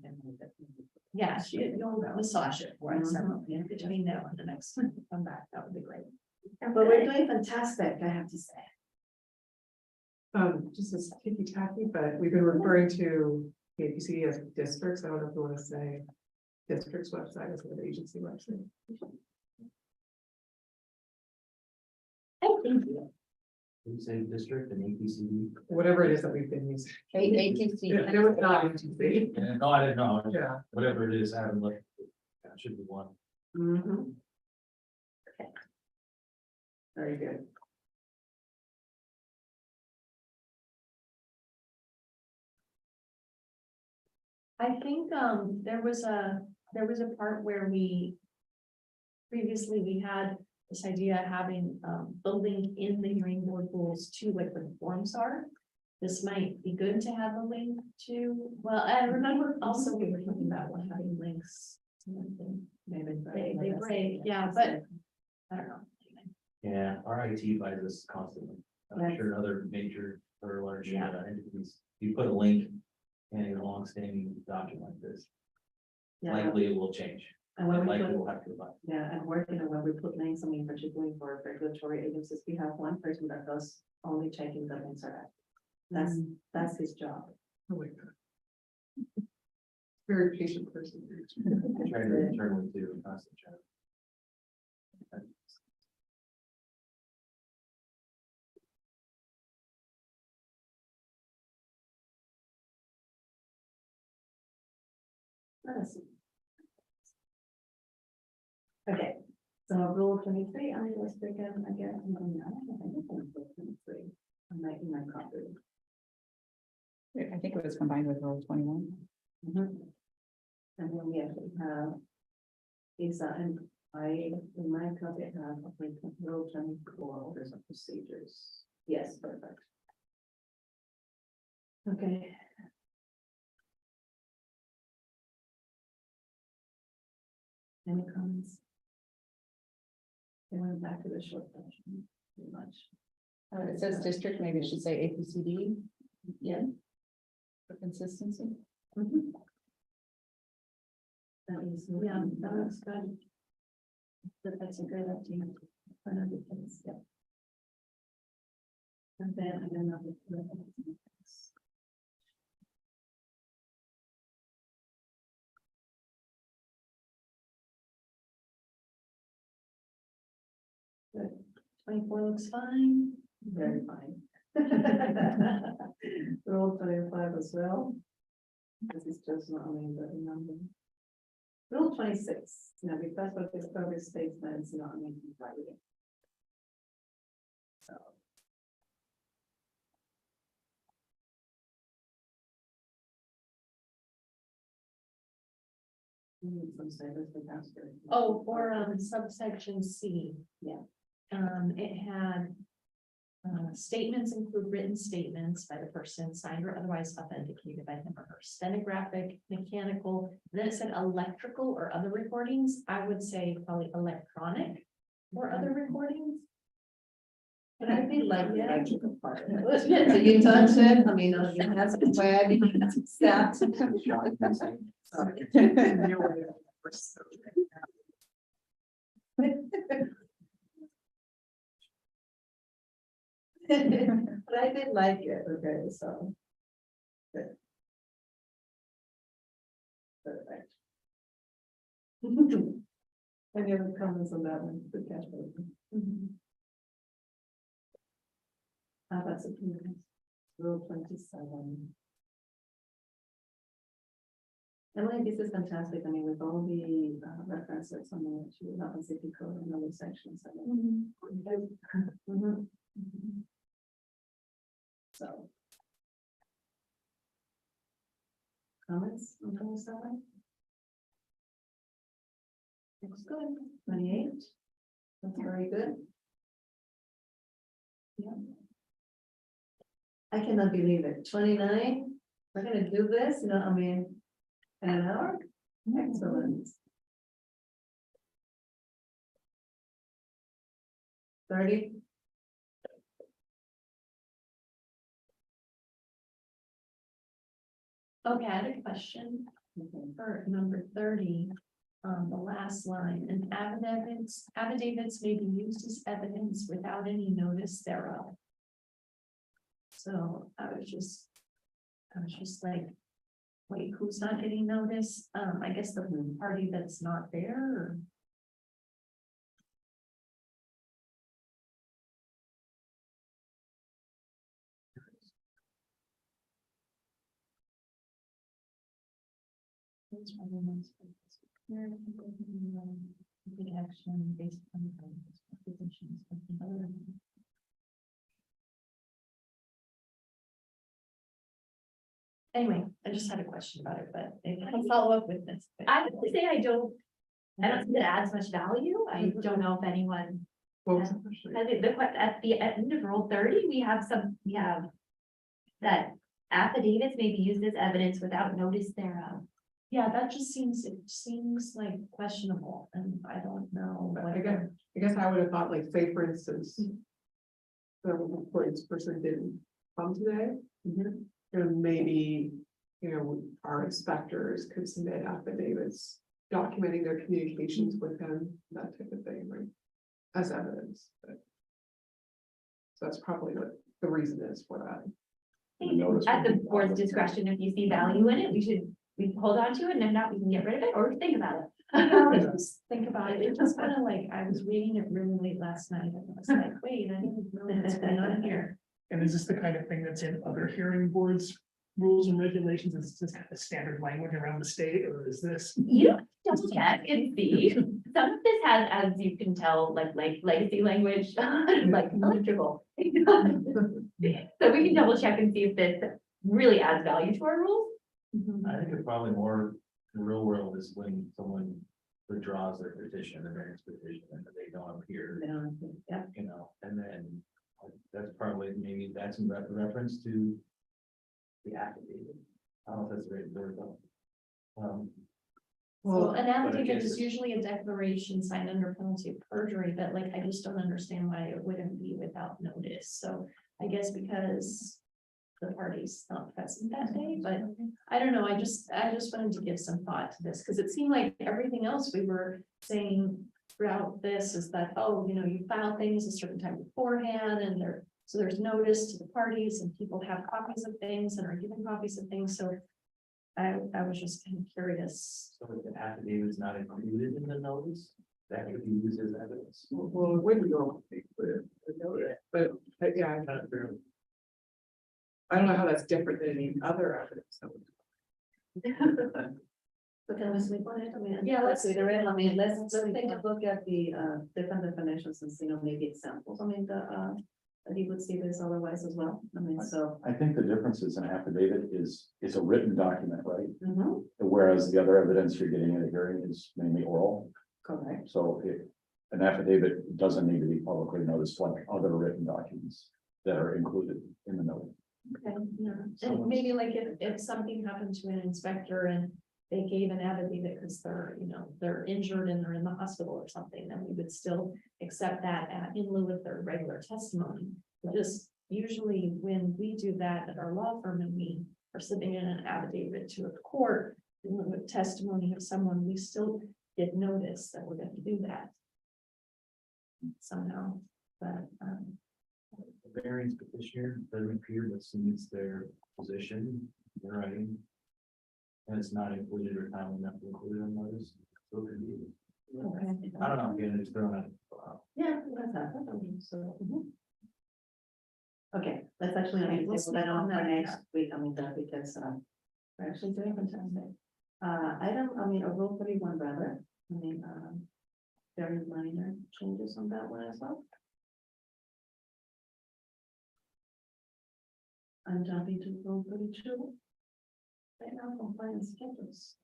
Yeah, you'll massage it for us in between now and the next come back. That would be great.
But we're doing fantastic, I have to say.
Just as ticky tacky, but we've been referring to the APCD as districts. I don't know if you want to say district's website instead of the agency website.
Thank you.
You say district and APCD?
Whatever it is that we've been using.
APC.
Yeah, there was not agency.
Yeah, no, I didn't know.
Yeah.
Whatever it is, I haven't looked. That should be one.
Mhm. Very good.
I think there was a part where previously we had this idea of having the link in the hearing board rules to what the forms are. This might be good to have a link to, well, I remember also we were talking about having links. To something.
Maybe.
They break, yeah, but I don't know.
Yeah, our IT buys this constantly. I'm
Yes.
sure other major or large
Yeah.
entities, you put a link in a long-standing document like this,
Yeah,
likely it will change.
and when we
Likely
put,
we'll have to buy.
yeah, and working on when we put links, I mean, particularly for regulatory agencies, we have one person that does only checking the links are active. That's his job.
Oh my God. Very patient person.
I try to internally do constant check.
Let's see. Okay, so rule 23, I was thinking, I guess, I don't know, I think it's rule 23. I'm making my copy.
I think it was combined with rule 21.
And then we actually have Isa and I, in my copy, have appointment rule 24, orders of procedures. Yes, perfect. Okay. Any comments? They went back to the short version, pretty much.
It says district, maybe it should say APCD.
Yeah.
For consistency.
Mhm. That is, yeah, that looks good. That's a good idea. Another things, yeah. And then I don't know. Good. 24 looks fine. Very fine. Rule 25 as well. This is just not only the number. Rule 26, you know, because of this service statements, not making writing. So. We need some service for downstairs.
Oh, for subsection C.
Yeah.
It had. Statements include written statements by the person signed or otherwise authenticated by him or her. Stenographic, mechanical, then it said electrical or other recordings. I would say probably electronic or other recordings.
But I feel like the electrical part. So you touch it, I mean, you have some web, you have some stats. But I did like it, okay, so. Good. Perfect. Any other comments on that one? Good catch. That's a rule 27. Emily, this is fantastic. I mean, with all the references on the to health and safety code and other sections. Mhm. So. Comments on 27? Looks good. 28. That's very good. Yeah. I cannot believe it. 29. We're gonna do this, you know, I mean, in an hour. Excellent. 30.
Okay, I had a question for number 30. The last line, and affidavits may be used as evidence without any notice thereof. So I was just like, wait, who's not getting notice? I guess the party that's not there, or? The action based on the positions of the other. Anyway, I just had a question about it, but maybe I'll follow up with this.
I would say I don't think it adds much value. I don't know if anyone.
What was the question?
At the end of Rule 30, we have that affidavits may be used as evidence without notice thereof.
Yeah, that just seems like questionable, and I don't know.
I guess I would have thought, like, say, for instance. The reports person didn't come today. And maybe, our inspectors could submit affidavits documenting their communications with him, that type of thing, right? As evidence. So that's probably what the reason is for that.
At the board's discretion, if you see value in it, we hold on to it, and if not, we can get rid of it or think about it.
Just think about it. It just kind of like, I was reading it really late last night, and I was like, wait, I didn't know what's going on here.
And is this the kind of thing that's in other hearing boards, rules and regulations? Is this kind of standard language around the state, or is this?
You double check and see. Some of this has, as you can tell, like legacy language, like electrical. So we can double check and see if this really adds value to our rules.
I think it's probably more in the real world is when someone withdraws their petition, their variance petition, and they don't appear,
Yeah.
and then that's probably, maybe that's in reference to the affidavit. I don't know if that's the right word though.
Well, an
but I
affidavit
guess
is
it's-
usually a declaration signed under penalty of perjury, but like, I just don't understand why it wouldn't be without notice. So I guess because the party's not present that day, but I don't know, I just wanted to give some thought to this, because it seemed like everything else we were saying throughout this is that, oh, you file things a certain time beforehand, and so there's notice to the parties, and people have copies of things and are given copies of things, so I was just kind of curious.
So if the affidavit's not included in the notice, that could be used as evidence.
Well, it wouldn't go, but yeah, I don't know how that's different than any other evidence.
So can we sleep on it? I mean,
Yeah, let's-
consider it. I mean, let's take a look at the different definitions and see, maybe examples. I mean, you would see this otherwise as well. I mean, so.
I think the difference is an affidavit is a written document, right?
Mhm,
Whereas the other evidence you're getting at a hearing is mainly oral.
correct.
So an affidavit doesn't need to be publicly noticed like other written documents that are included in the note.
Okay, yeah, and maybe like if something happened to an inspector and they gave an affidavit because they're injured and they're in the hospital or something, then we would still accept that in lieu of their regular testimony. But just usually when we do that at our law firm and we are submitting an affidavit to a court in lieu of testimony of someone, we still get notice that we're going to do that somehow, but
The variance petitioner doesn't appear that submits their position, in writing. And it's not included or time enough to include on notice. So it could be.
okay.
I don't know, again, it's thrown out.
Yeah, that's that. So. Okay, let's actually,
Let's
table that on
speak
for
on that,
next week, because we're actually doing fantastic. A rule 31 rather, very minor changes on that one as well. I'm jumping to rule 32. Right now, compliance schedules.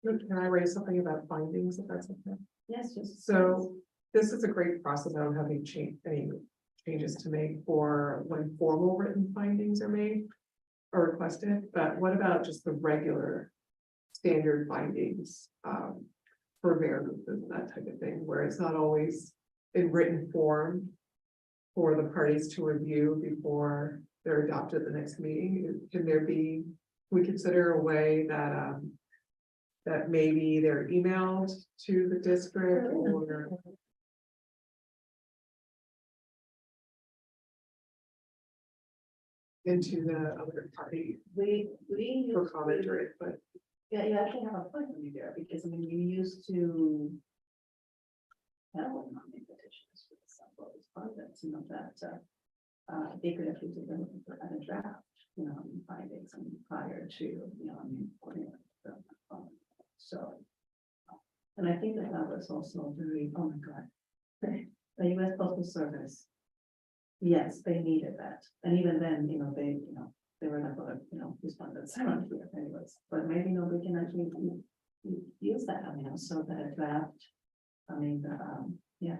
Can I raise something about findings, if that's okay?
Yes, just.
So this is a great process. I don't have any changes to make for when formal written findings are made or requested, but what about just the regular standard findings for variances and that type of thing, where it's not always in written form for the parties to review before they're adopted at the next meeting? Can there be we consider a way that, that maybe they're emailed to the district or. Into the other party
We
for
used
comment
to-
or it, but
Yeah, you actually have a point with me there, because I mean, you used to. That would not make petitions for some of those projects, you know, that, they could actually take them at a draft, you know, and findings prior to, you know, I mean. putting it, So. And I think that that was also very, oh my God. The US Postal Service. Yes, they needed that, and even then, you know, they were not gonna, respondents around here anyways, but maybe, we can actually use that, I mean, also that draft. I mean, yeah,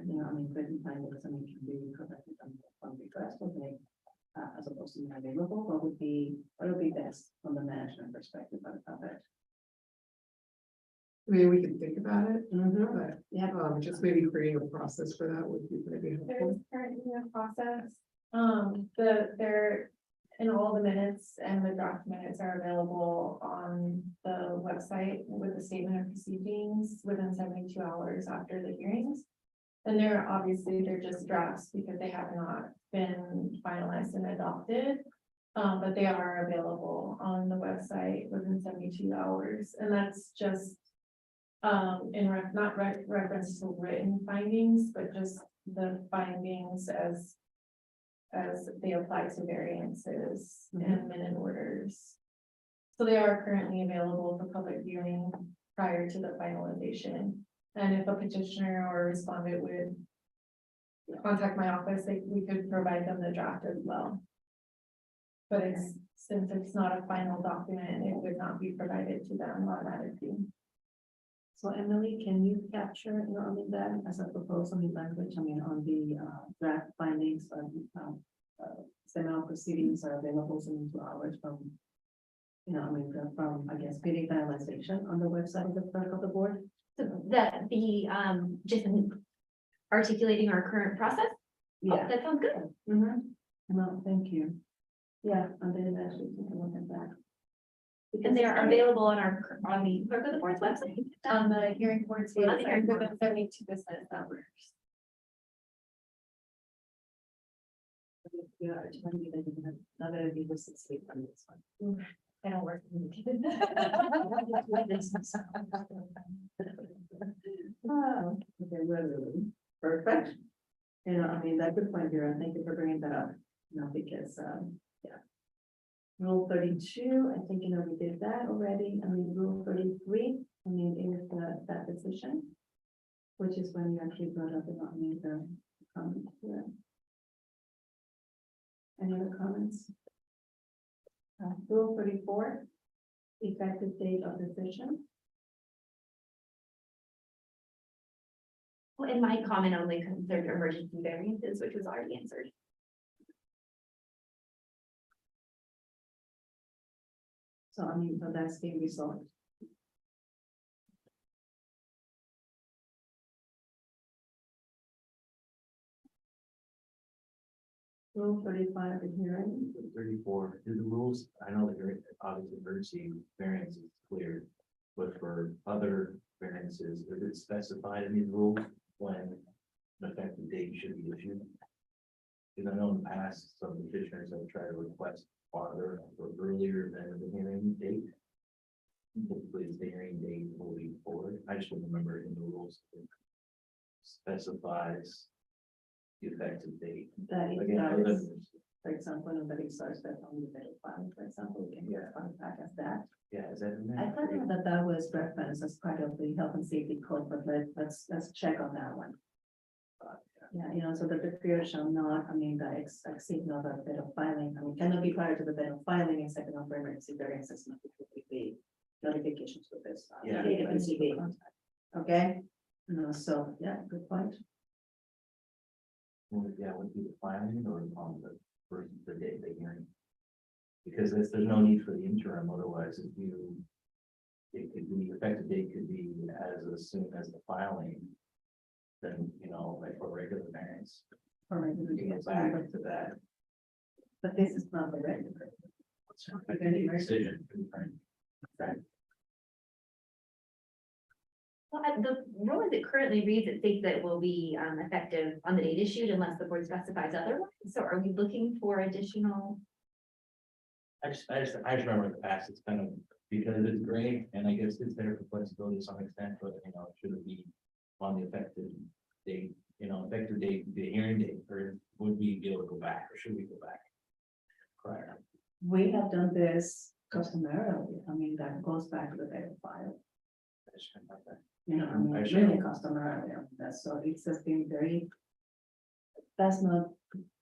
written findings, can be corrected on request, okay, as opposed to not available, what would be best from the management perspective of it?
I mean, we can think about it, but,
Yeah.
just maybe creating a process for that would be maybe
There's
helpful.
currently a process, they're in all the minutes and the draft minutes are available on the website with the statement of proceedings within 72 hours after the hearings. And they're just drafts because they have not been finalized and adopted. But they are available on the website within 72 hours, and that's just not reference to written findings, but just the findings as they apply to variances and minute orders. So they are currently available for public viewing prior to the finalization. And if a petitioner or respondent would contact my office, we could provide them the draft as well. But since it's not a final document, it would not be provided to them automatically.
So Emily, can you capture, that as a proposal in language, on the draft findings of seminal proceedings are available in 2 hours from, from, I guess, meeting finalization on the website of the clerk of the board?
So that the, just articulating our current process? Oh,
Yeah.
that sounds good.
No, thank you. Yeah, and then actually take a look at that.
And they are available on the clerk of the board's website.
On the hearing board's
On the
website
hearing board.
within 72 business hours.
Yeah, it's going to be not gonna be the 6 week from this one.
I don't work.
Oh, okay, really, perfect. That good point here, and thank you for bringing that up, because, yeah. Rule 32, I think, we did that already, rule 33, is that decision. Which is when you actually brought up the comment here. Any other comments? Rule 34, effective date of decision.
Well, in my comment only concerned emergency variances, which was already answered.
So so that's the result. Rule 35, the hearing.
34, do the rules, I know that you're obviously emergency variance is clear, but for other variances, is it specified in these rules when an effective date should be issued? Because I know in the past, some petitioners have tried to request farther or earlier than the hearing date. Typically, it's the hearing date moving forward. I just don't remember in the rules. It specifies the effective date.
That is,
Again, other than-
for example, nobody starts that on the middle file, for example, we can get back as that.
Yeah, is that in
I
there?
thought that was referenced as part of the health and safety code, but let's check on that one. Yeah, so that the period shall not, exceed not a bit of filing, cannot be prior to the bit of filing and second of emergency variances, not the notifications for this.
Yeah.
APCD. Okay, so, yeah, good point.
Yeah, would be the filing or on the first, the day of the hearing. Because there's no need for the interim, otherwise it could be, effective date could be as soon as the filing. Then, like for regular variance,
All right,
we can get back to that.
but this is not the regular.
Decision.
Well, the rule as it currently reads, it states that it will be effective on the date issued unless the board specifies otherwise. So are we looking for additional?
I just remember in the past, it's kind of, because it's great, and I guess it's there for flexibility to some extent, but you know, it shouldn't be on the effective date, you know, effective date, the hearing date, or would we be able to go back, or should we go back? Prior.
We have done this customarily, I mean, that goes back to the data file,
I just remember that.
you know, I mean,
I
it's
should-
really customarily, that's so it's just been very. That's not,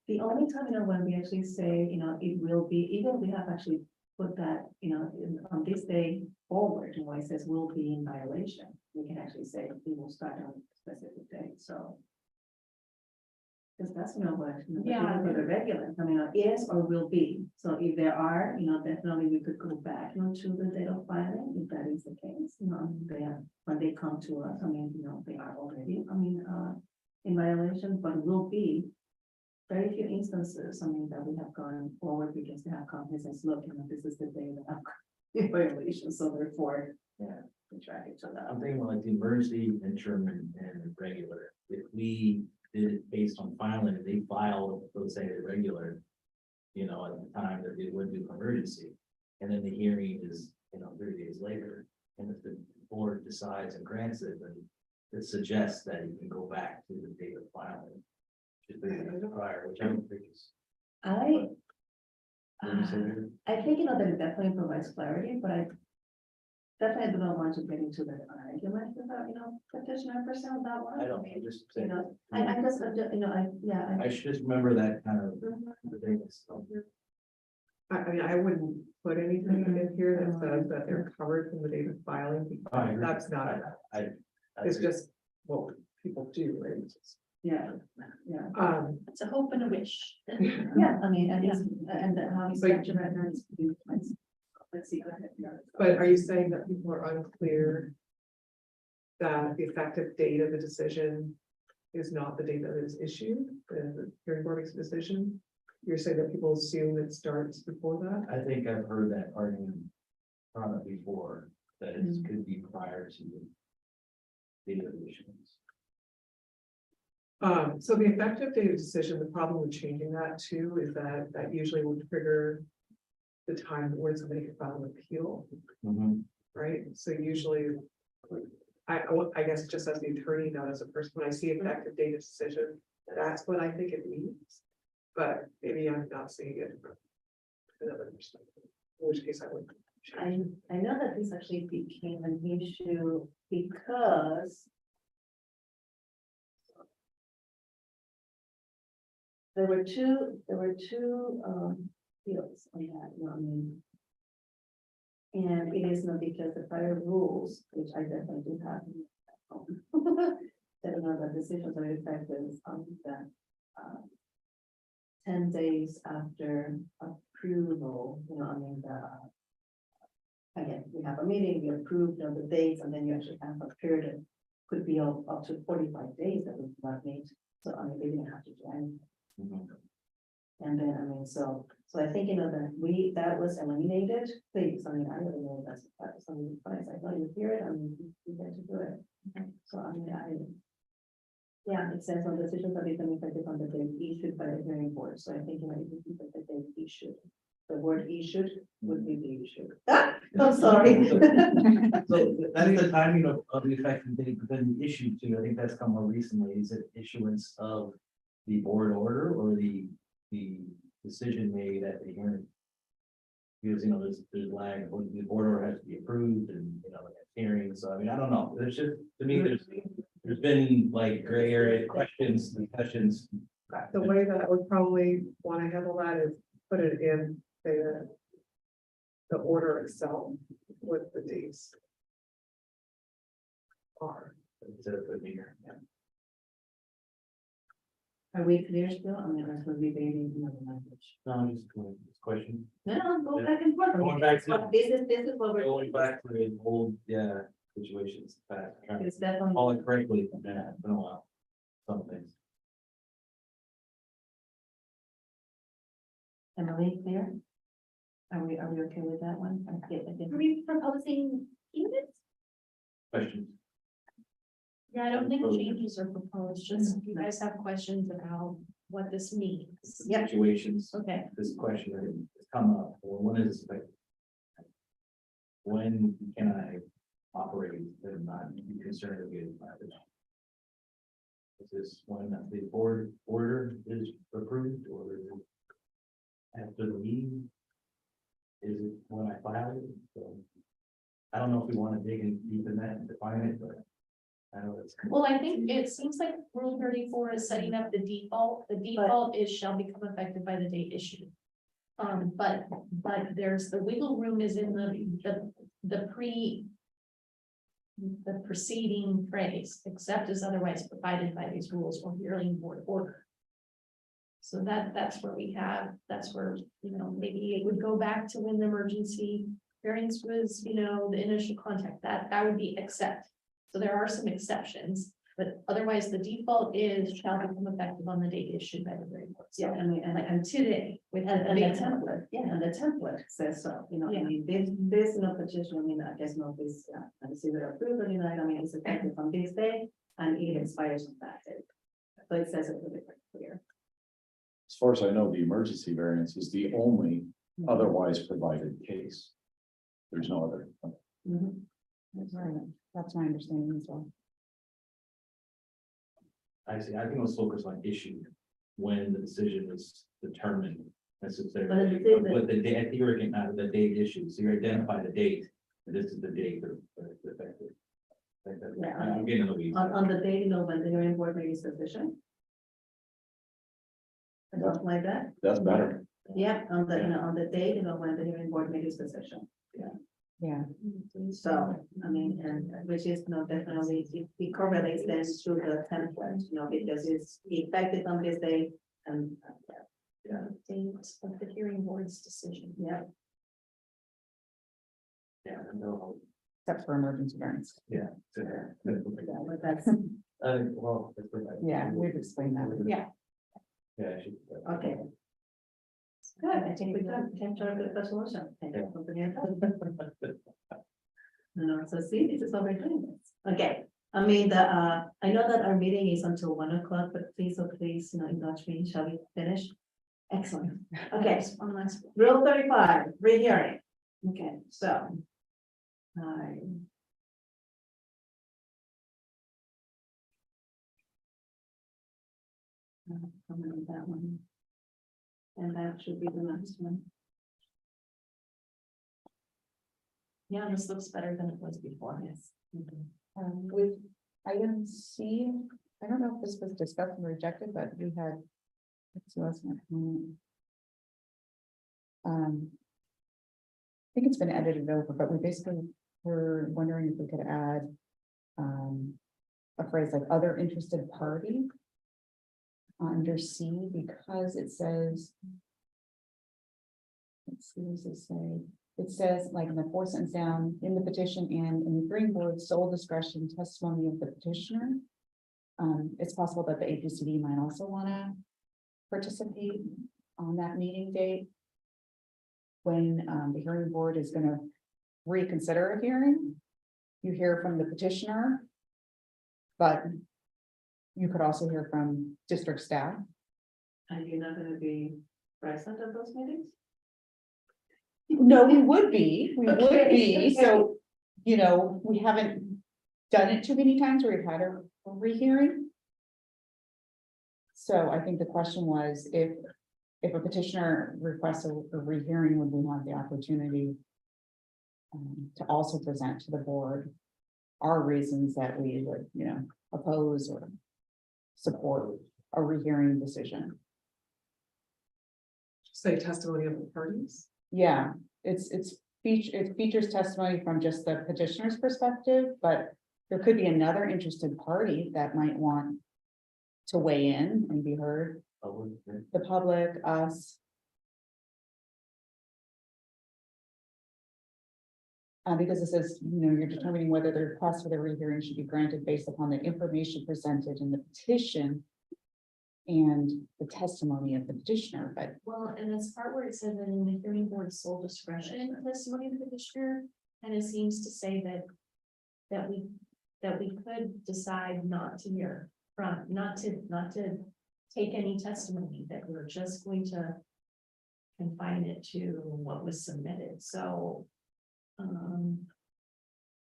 the only time, you know, when we actually say, you know, it will be, even we have actually put that, you know, on this day forward, you know, it says will be in violation. We can actually say we will start on a specific date, so. Because that's, you know, what, you know,
Yeah.
for the regular, I mean, is or will be, so if there are, you know, definitely we could go back, you know, to the date of filing, if that is the case, you know, they are, when they come to us, I mean, you know, they are already, I mean, in violation, but will be. Very few instances, I mean, that we have gone forward because they have companies and look, you know, this is the day that I've got in violation, so therefore, yeah, we track it to that.
I'm thinking about like the emergency, interim, and regular. If we did it based on filing, if they filed, let's say, the regular, you know, at the time that they would do emergency, and then the hearing is, you know, 30 days later, and if the board decides and grants it, then it suggests that you can go back to the date of filing. Just 30 days prior, which I don't think is.
I,
What do you say there?
I think, you know, that it definitely provides clarity, but I definitely do not want to get into the argument about, you know, petitioner percent of that one.
I don't know, just
You
saying.
know, I just, you know,
I should just remember that kind of
Mhm.
the thing. So,
I mean, I wouldn't put anything in here that says that they're covered from the date of filing. because
I agree.
That's not, it's just what people do, right?
Yeah, yeah.
It's a hope and a wish.
Yeah, I mean, and it's, and how he's
But-
structured right now is. Let's see, go ahead. Yeah.
But are you saying that people are unclear? That the effective date of the decision is not the date that it's issued, the hearing board makes a decision? You're saying that people assume it starts before that?
I think I've heard that argument from it before, that it could be prior to the issuance.
So the effective date of decision, the problem with changing that too, is that that usually will trigger. The time where somebody can file an appeal, right? So usually. I guess just as the attorney, not as a person, when I see effective date of decision, that's what I think it means. But maybe I'm not seeing it. From another perspective, in which case I would.
I know that this actually became an issue because. There were two fields on that, you know what I mean? And it is not because the prior rules, which I definitely do have. That, you know, the decisions are effective on that. 10 days after approval, you know, I mean, again, we have a meeting, we approve, you know, the dates, and then you actually have a period. That could be up to 45 days that we not meet, so I mean, they didn't have to do anything. And then, I mean, so I think, you know, that was eliminated, please, I mean, I don't know, that's something, I know you hear it, I mean, you get to do it. So, I mean, yeah, it says on decisions that become effective on the date issued by the hearing board, so I think, you know, if you keep it the date issued. The word issued would be the issue. I'm sorry.
So that's the timing of the effective date, but then the issue too, I think that's come more recently, is it issuance of the board order or the decision made at the hearing? Because, you know, there's lag, when the board order has to be approved and, you know, hearings, so I mean, I don't know, there's just, to me, there's been like gray area questions, discussions.
The way that I would probably want to handle that is put it in the order itself with the dates. Are.
Instead of putting here, yeah.
Are we clear still? I mean, that's what we debating another language.
No, just question.
No, go back and forth.
Going back to-
This is what we're.
Going back to the old, situations, trying to
It's definitely.
call it correctly, yeah, it's been a while. Some things.
Emily, clear? Are we okay with that one? I think-
Are we proposing units?
Questions?
Yeah, I don't think changes are proposed, just if you guys have questions about what this means.
Yep.
Situations,
Okay,
this question has come up, well, when is this effective? When can I operate and not be concerned with getting fired? Is this when the board order is approved or is it after the meeting? Is it when I file it? So I don't know if we want to dig in deep in that and define it, but I know it's.
well, I think it seems like Rule 34 is setting up the default. The default is shall become effective by the date issued. But there's the wiggle room is in the preceding phrase, except as otherwise provided by these rules or hearing board order. So that's where that's where, maybe it would go back to when the emergency hearings was, the initial contact, that would be except. So there are some exceptions, but otherwise the default is shall become effective on the date issued by the hearing board. So,
Yeah, I mean,
and today with
and
the
the
big
template, yeah, and the template says so, I
Yeah.
mean, this petition, I mean, I guess not this, and it's either approved or denied, I mean, it's effective on this day and it expires on that day. So it says it really clear.
As far as I know, the emergency variance is the only otherwise provided case. There's no other.
Mhm.
That's right. That's my understanding as well.
I see, I think let's focus on issue when the decision is determined necessarily.
But the thing that-
But the date, you're getting out of the date issue, so you identify the date, and this is the date that it's effective.
Yeah.
I'm getting the weeds.
On the day, when the hearing board makes a decision. Or something like that,
That's better.
yeah, on the day, when the hearing board makes a decision.
Yeah,
So, I mean, and which is not definitely, it correlates then to the template, because it's effective on this day and.
date of the hearing board's decision.
Yeah,
Yeah, no,
except for emergency variance.
yeah.
but that's,
Well, that's right.
Yeah, we've explained that.
Yeah.
Yeah, I should.
okay. Good, I think we can try to get the solution. Thank you for bringing it up. No, so see, this is what we're doing this. Okay, I mean, I know that our meeting is until 1 o'clock, but please, indulge me, shall we finish? Excellent, okay,
One last.
Rule 35, rehearing. Okay, so. I. I'm gonna do that one. And that should be the next one.
Yeah, this looks better than it was before.
Yes.
With item C, I don't know if this was discussed and rejected, but we had. let's see, what's my comment? I think it's been edited over, but we basically were wondering if we could add. A phrase like other interested party. Under C, because it says. Let's see, what does it say? It says, like in the fourth sentence down, in the petition and in the hearing board, sole discretion testimony of the petitioner. It's possible that the APCD might also want to participate on that meeting date. When the hearing board is going to reconsider a hearing, you hear from the petitioner. But you could also hear from district staff.
And you're not gonna be present at those meetings?
No, we would be,
Okay.
so, we haven't done it too many times where we've had a rehearing. So I think the question was, if a petitioner requests a rehearing, would we want the opportunity to also present to the board our reasons that we would, oppose or support a rehearing decision?
say testimony of the parties.
Yeah, it features testimony from just the petitioner's perspective, but there could be another interested party that might want to weigh in and be heard. The public, us. Because it says, you're determining whether the request for the rehearing should be granted based upon the information presented in the petition and the testimony of the petitioner, but
Well, and this part where it said that in the hearing board's sole discretion, testimony of the petitioner, and it seems to say that we could decide not to hear from, not to take any testimony, that we're just going to confine it to what was submitted, so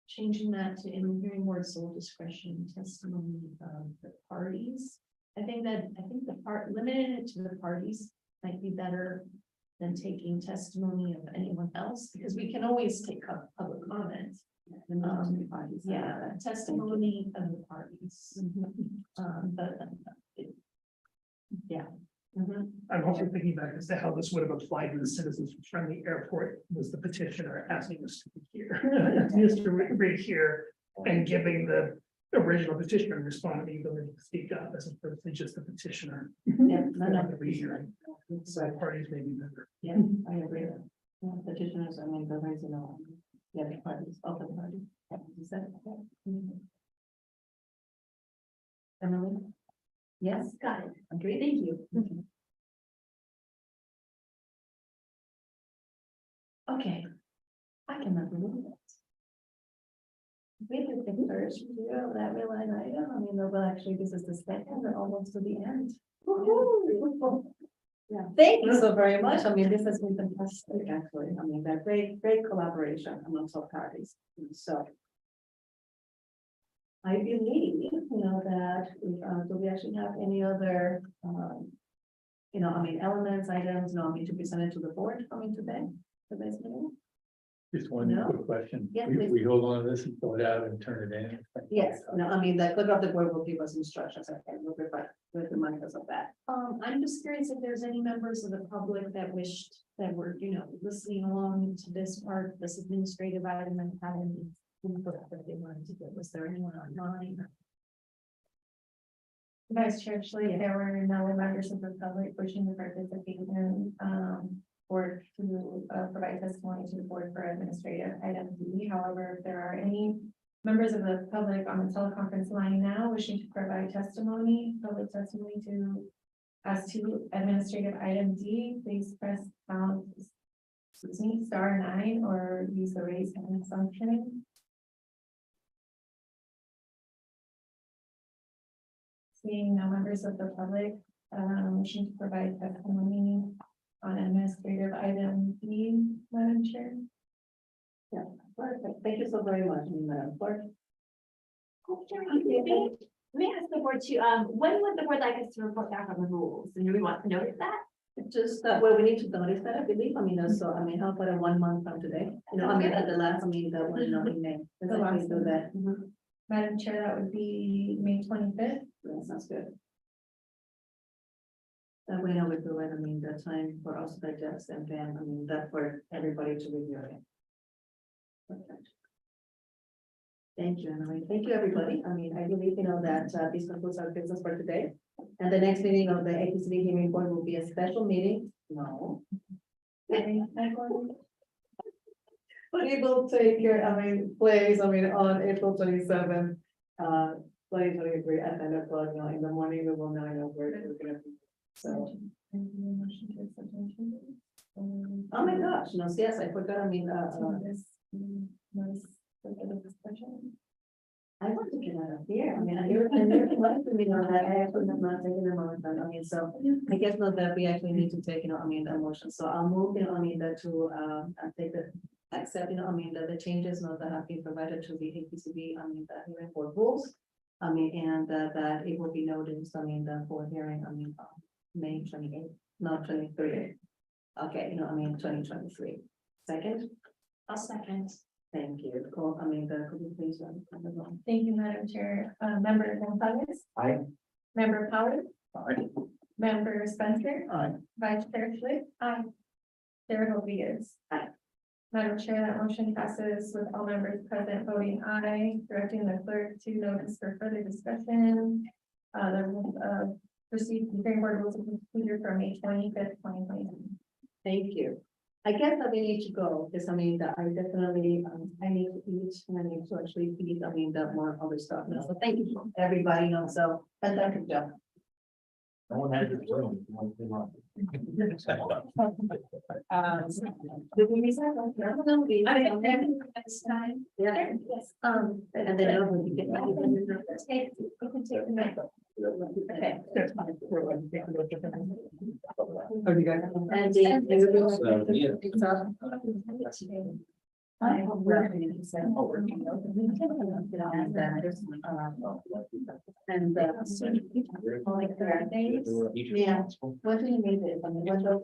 changing that to in the hearing board sole discretion testimony of the parties. I think the part, limiting it to the parties might be better than taking testimony of anyone else, because we can always take up public comment. Yeah, testimony of the parties. But yeah.
I'm also thinking back as to how this would have applied to the citizens from the airport, was the petitioner asking us to be here. Just to read here and giving the original petitioner responding the ability to speak up as opposed to just the petitioner.
Yeah,
The rehearing. So parties may be better.
Yeah, I agree. Yeah, petitioners, I mean, the reason, yeah, the parties, open parties. Is that okay? Emily? Yes,
Got it.
agree, thank you. Okay, I cannot believe it. We did the first review of that real line item, I mean, well, actually, this is the second, we're almost to the end. Yeah, thank you so very much, I mean, this has been fantastic, actually, I mean, that great collaboration amongst all parties, so. I believe, that, do we actually have any other, elements, items, to be presented to the board coming today? For this meeting?
Just one
No.
quick question.
Yes,
We
please.
we hold on to this and fill it out and turn it in.
Yes, no, I mean, the clerk of the board will give us instructions, okay, we'll remind us of that.
I'm just curious if there's any members of the public that were, listening along to this part, this administrative item and had any input that they wanted to give. Was there anyone online?
Vice Chair, actually, there were no members of the public wishing to participate in, or to provide testimony to the board for administrative item D. However, if there are any members of the public on the teleconference line now wishing to provide public testimony as to administrative item D, please press *9 or use the raise hand function. Seeing no members of the public wishing to provide testimony on administrative item D, Madam Chair.
Yeah, perfect, thank you so very much, Madam Clerk.
Let me ask the board too, when would the board like us to report back on the rules? And do we want to notice that?
Just we need to notice that, I believe, so, how about a 1 month from today? At the last, the one, in May.
The last
do that.
Madam Chair, that would be May 25th.
That sounds good. That way, we provide, the time for us to digest and then, that for everybody to review it. Perfect. Thank you, Emily. Thank you, everybody. I believe, that this concludes our business for today. And the next meeting of the APCD hearing board will be a special meeting. No. But it will take place, on April 27th, 2023 at 10 o'clock, in the morning, we will know where we're gonna be. So, oh my gosh, yes, I forgot, I want to get out of here, you're letting me know that I actually have not taken a moment, so I guess not that we actually need to take, the motion, so I'll move, that to, take the, accept, the changes, that have been provided to the APCD, the hearing board rules. And that it will be noticed, the for hearing, May 28th, not 23. Okay, 2023. Second?
I'll second.
Thank you. Cool. Could you please run the roll?
Thank you, Madam Chair. Member Gonzalez.
Aye.
Member Powder.
Aye.
Member Spencer.
Aye.
Vice Chair Schlick. Aye. Chair Rodriguez.
Aye.
Madam Chair, that motion passes with all members present voting aye, directing the clerk to notice for further discussion. Proceed the hearing board rules of procedure for May 25th, 2020.
Thank you. I guess that we need to go because that I definitely I need to eat and I need to actually eat. The more other stuff. So thank you everybody. So fantastic job.
No one has this room.
Did we miss out? No, we-
Next time.
Yeah.
Yes.
And then over you get back.
Okay, we can take the mic.
Okay.
That's fine. We're going to take a look at that.
Oh, you got it. And I hope we're going to send over. And like, yeah, what do you need it? I mean, what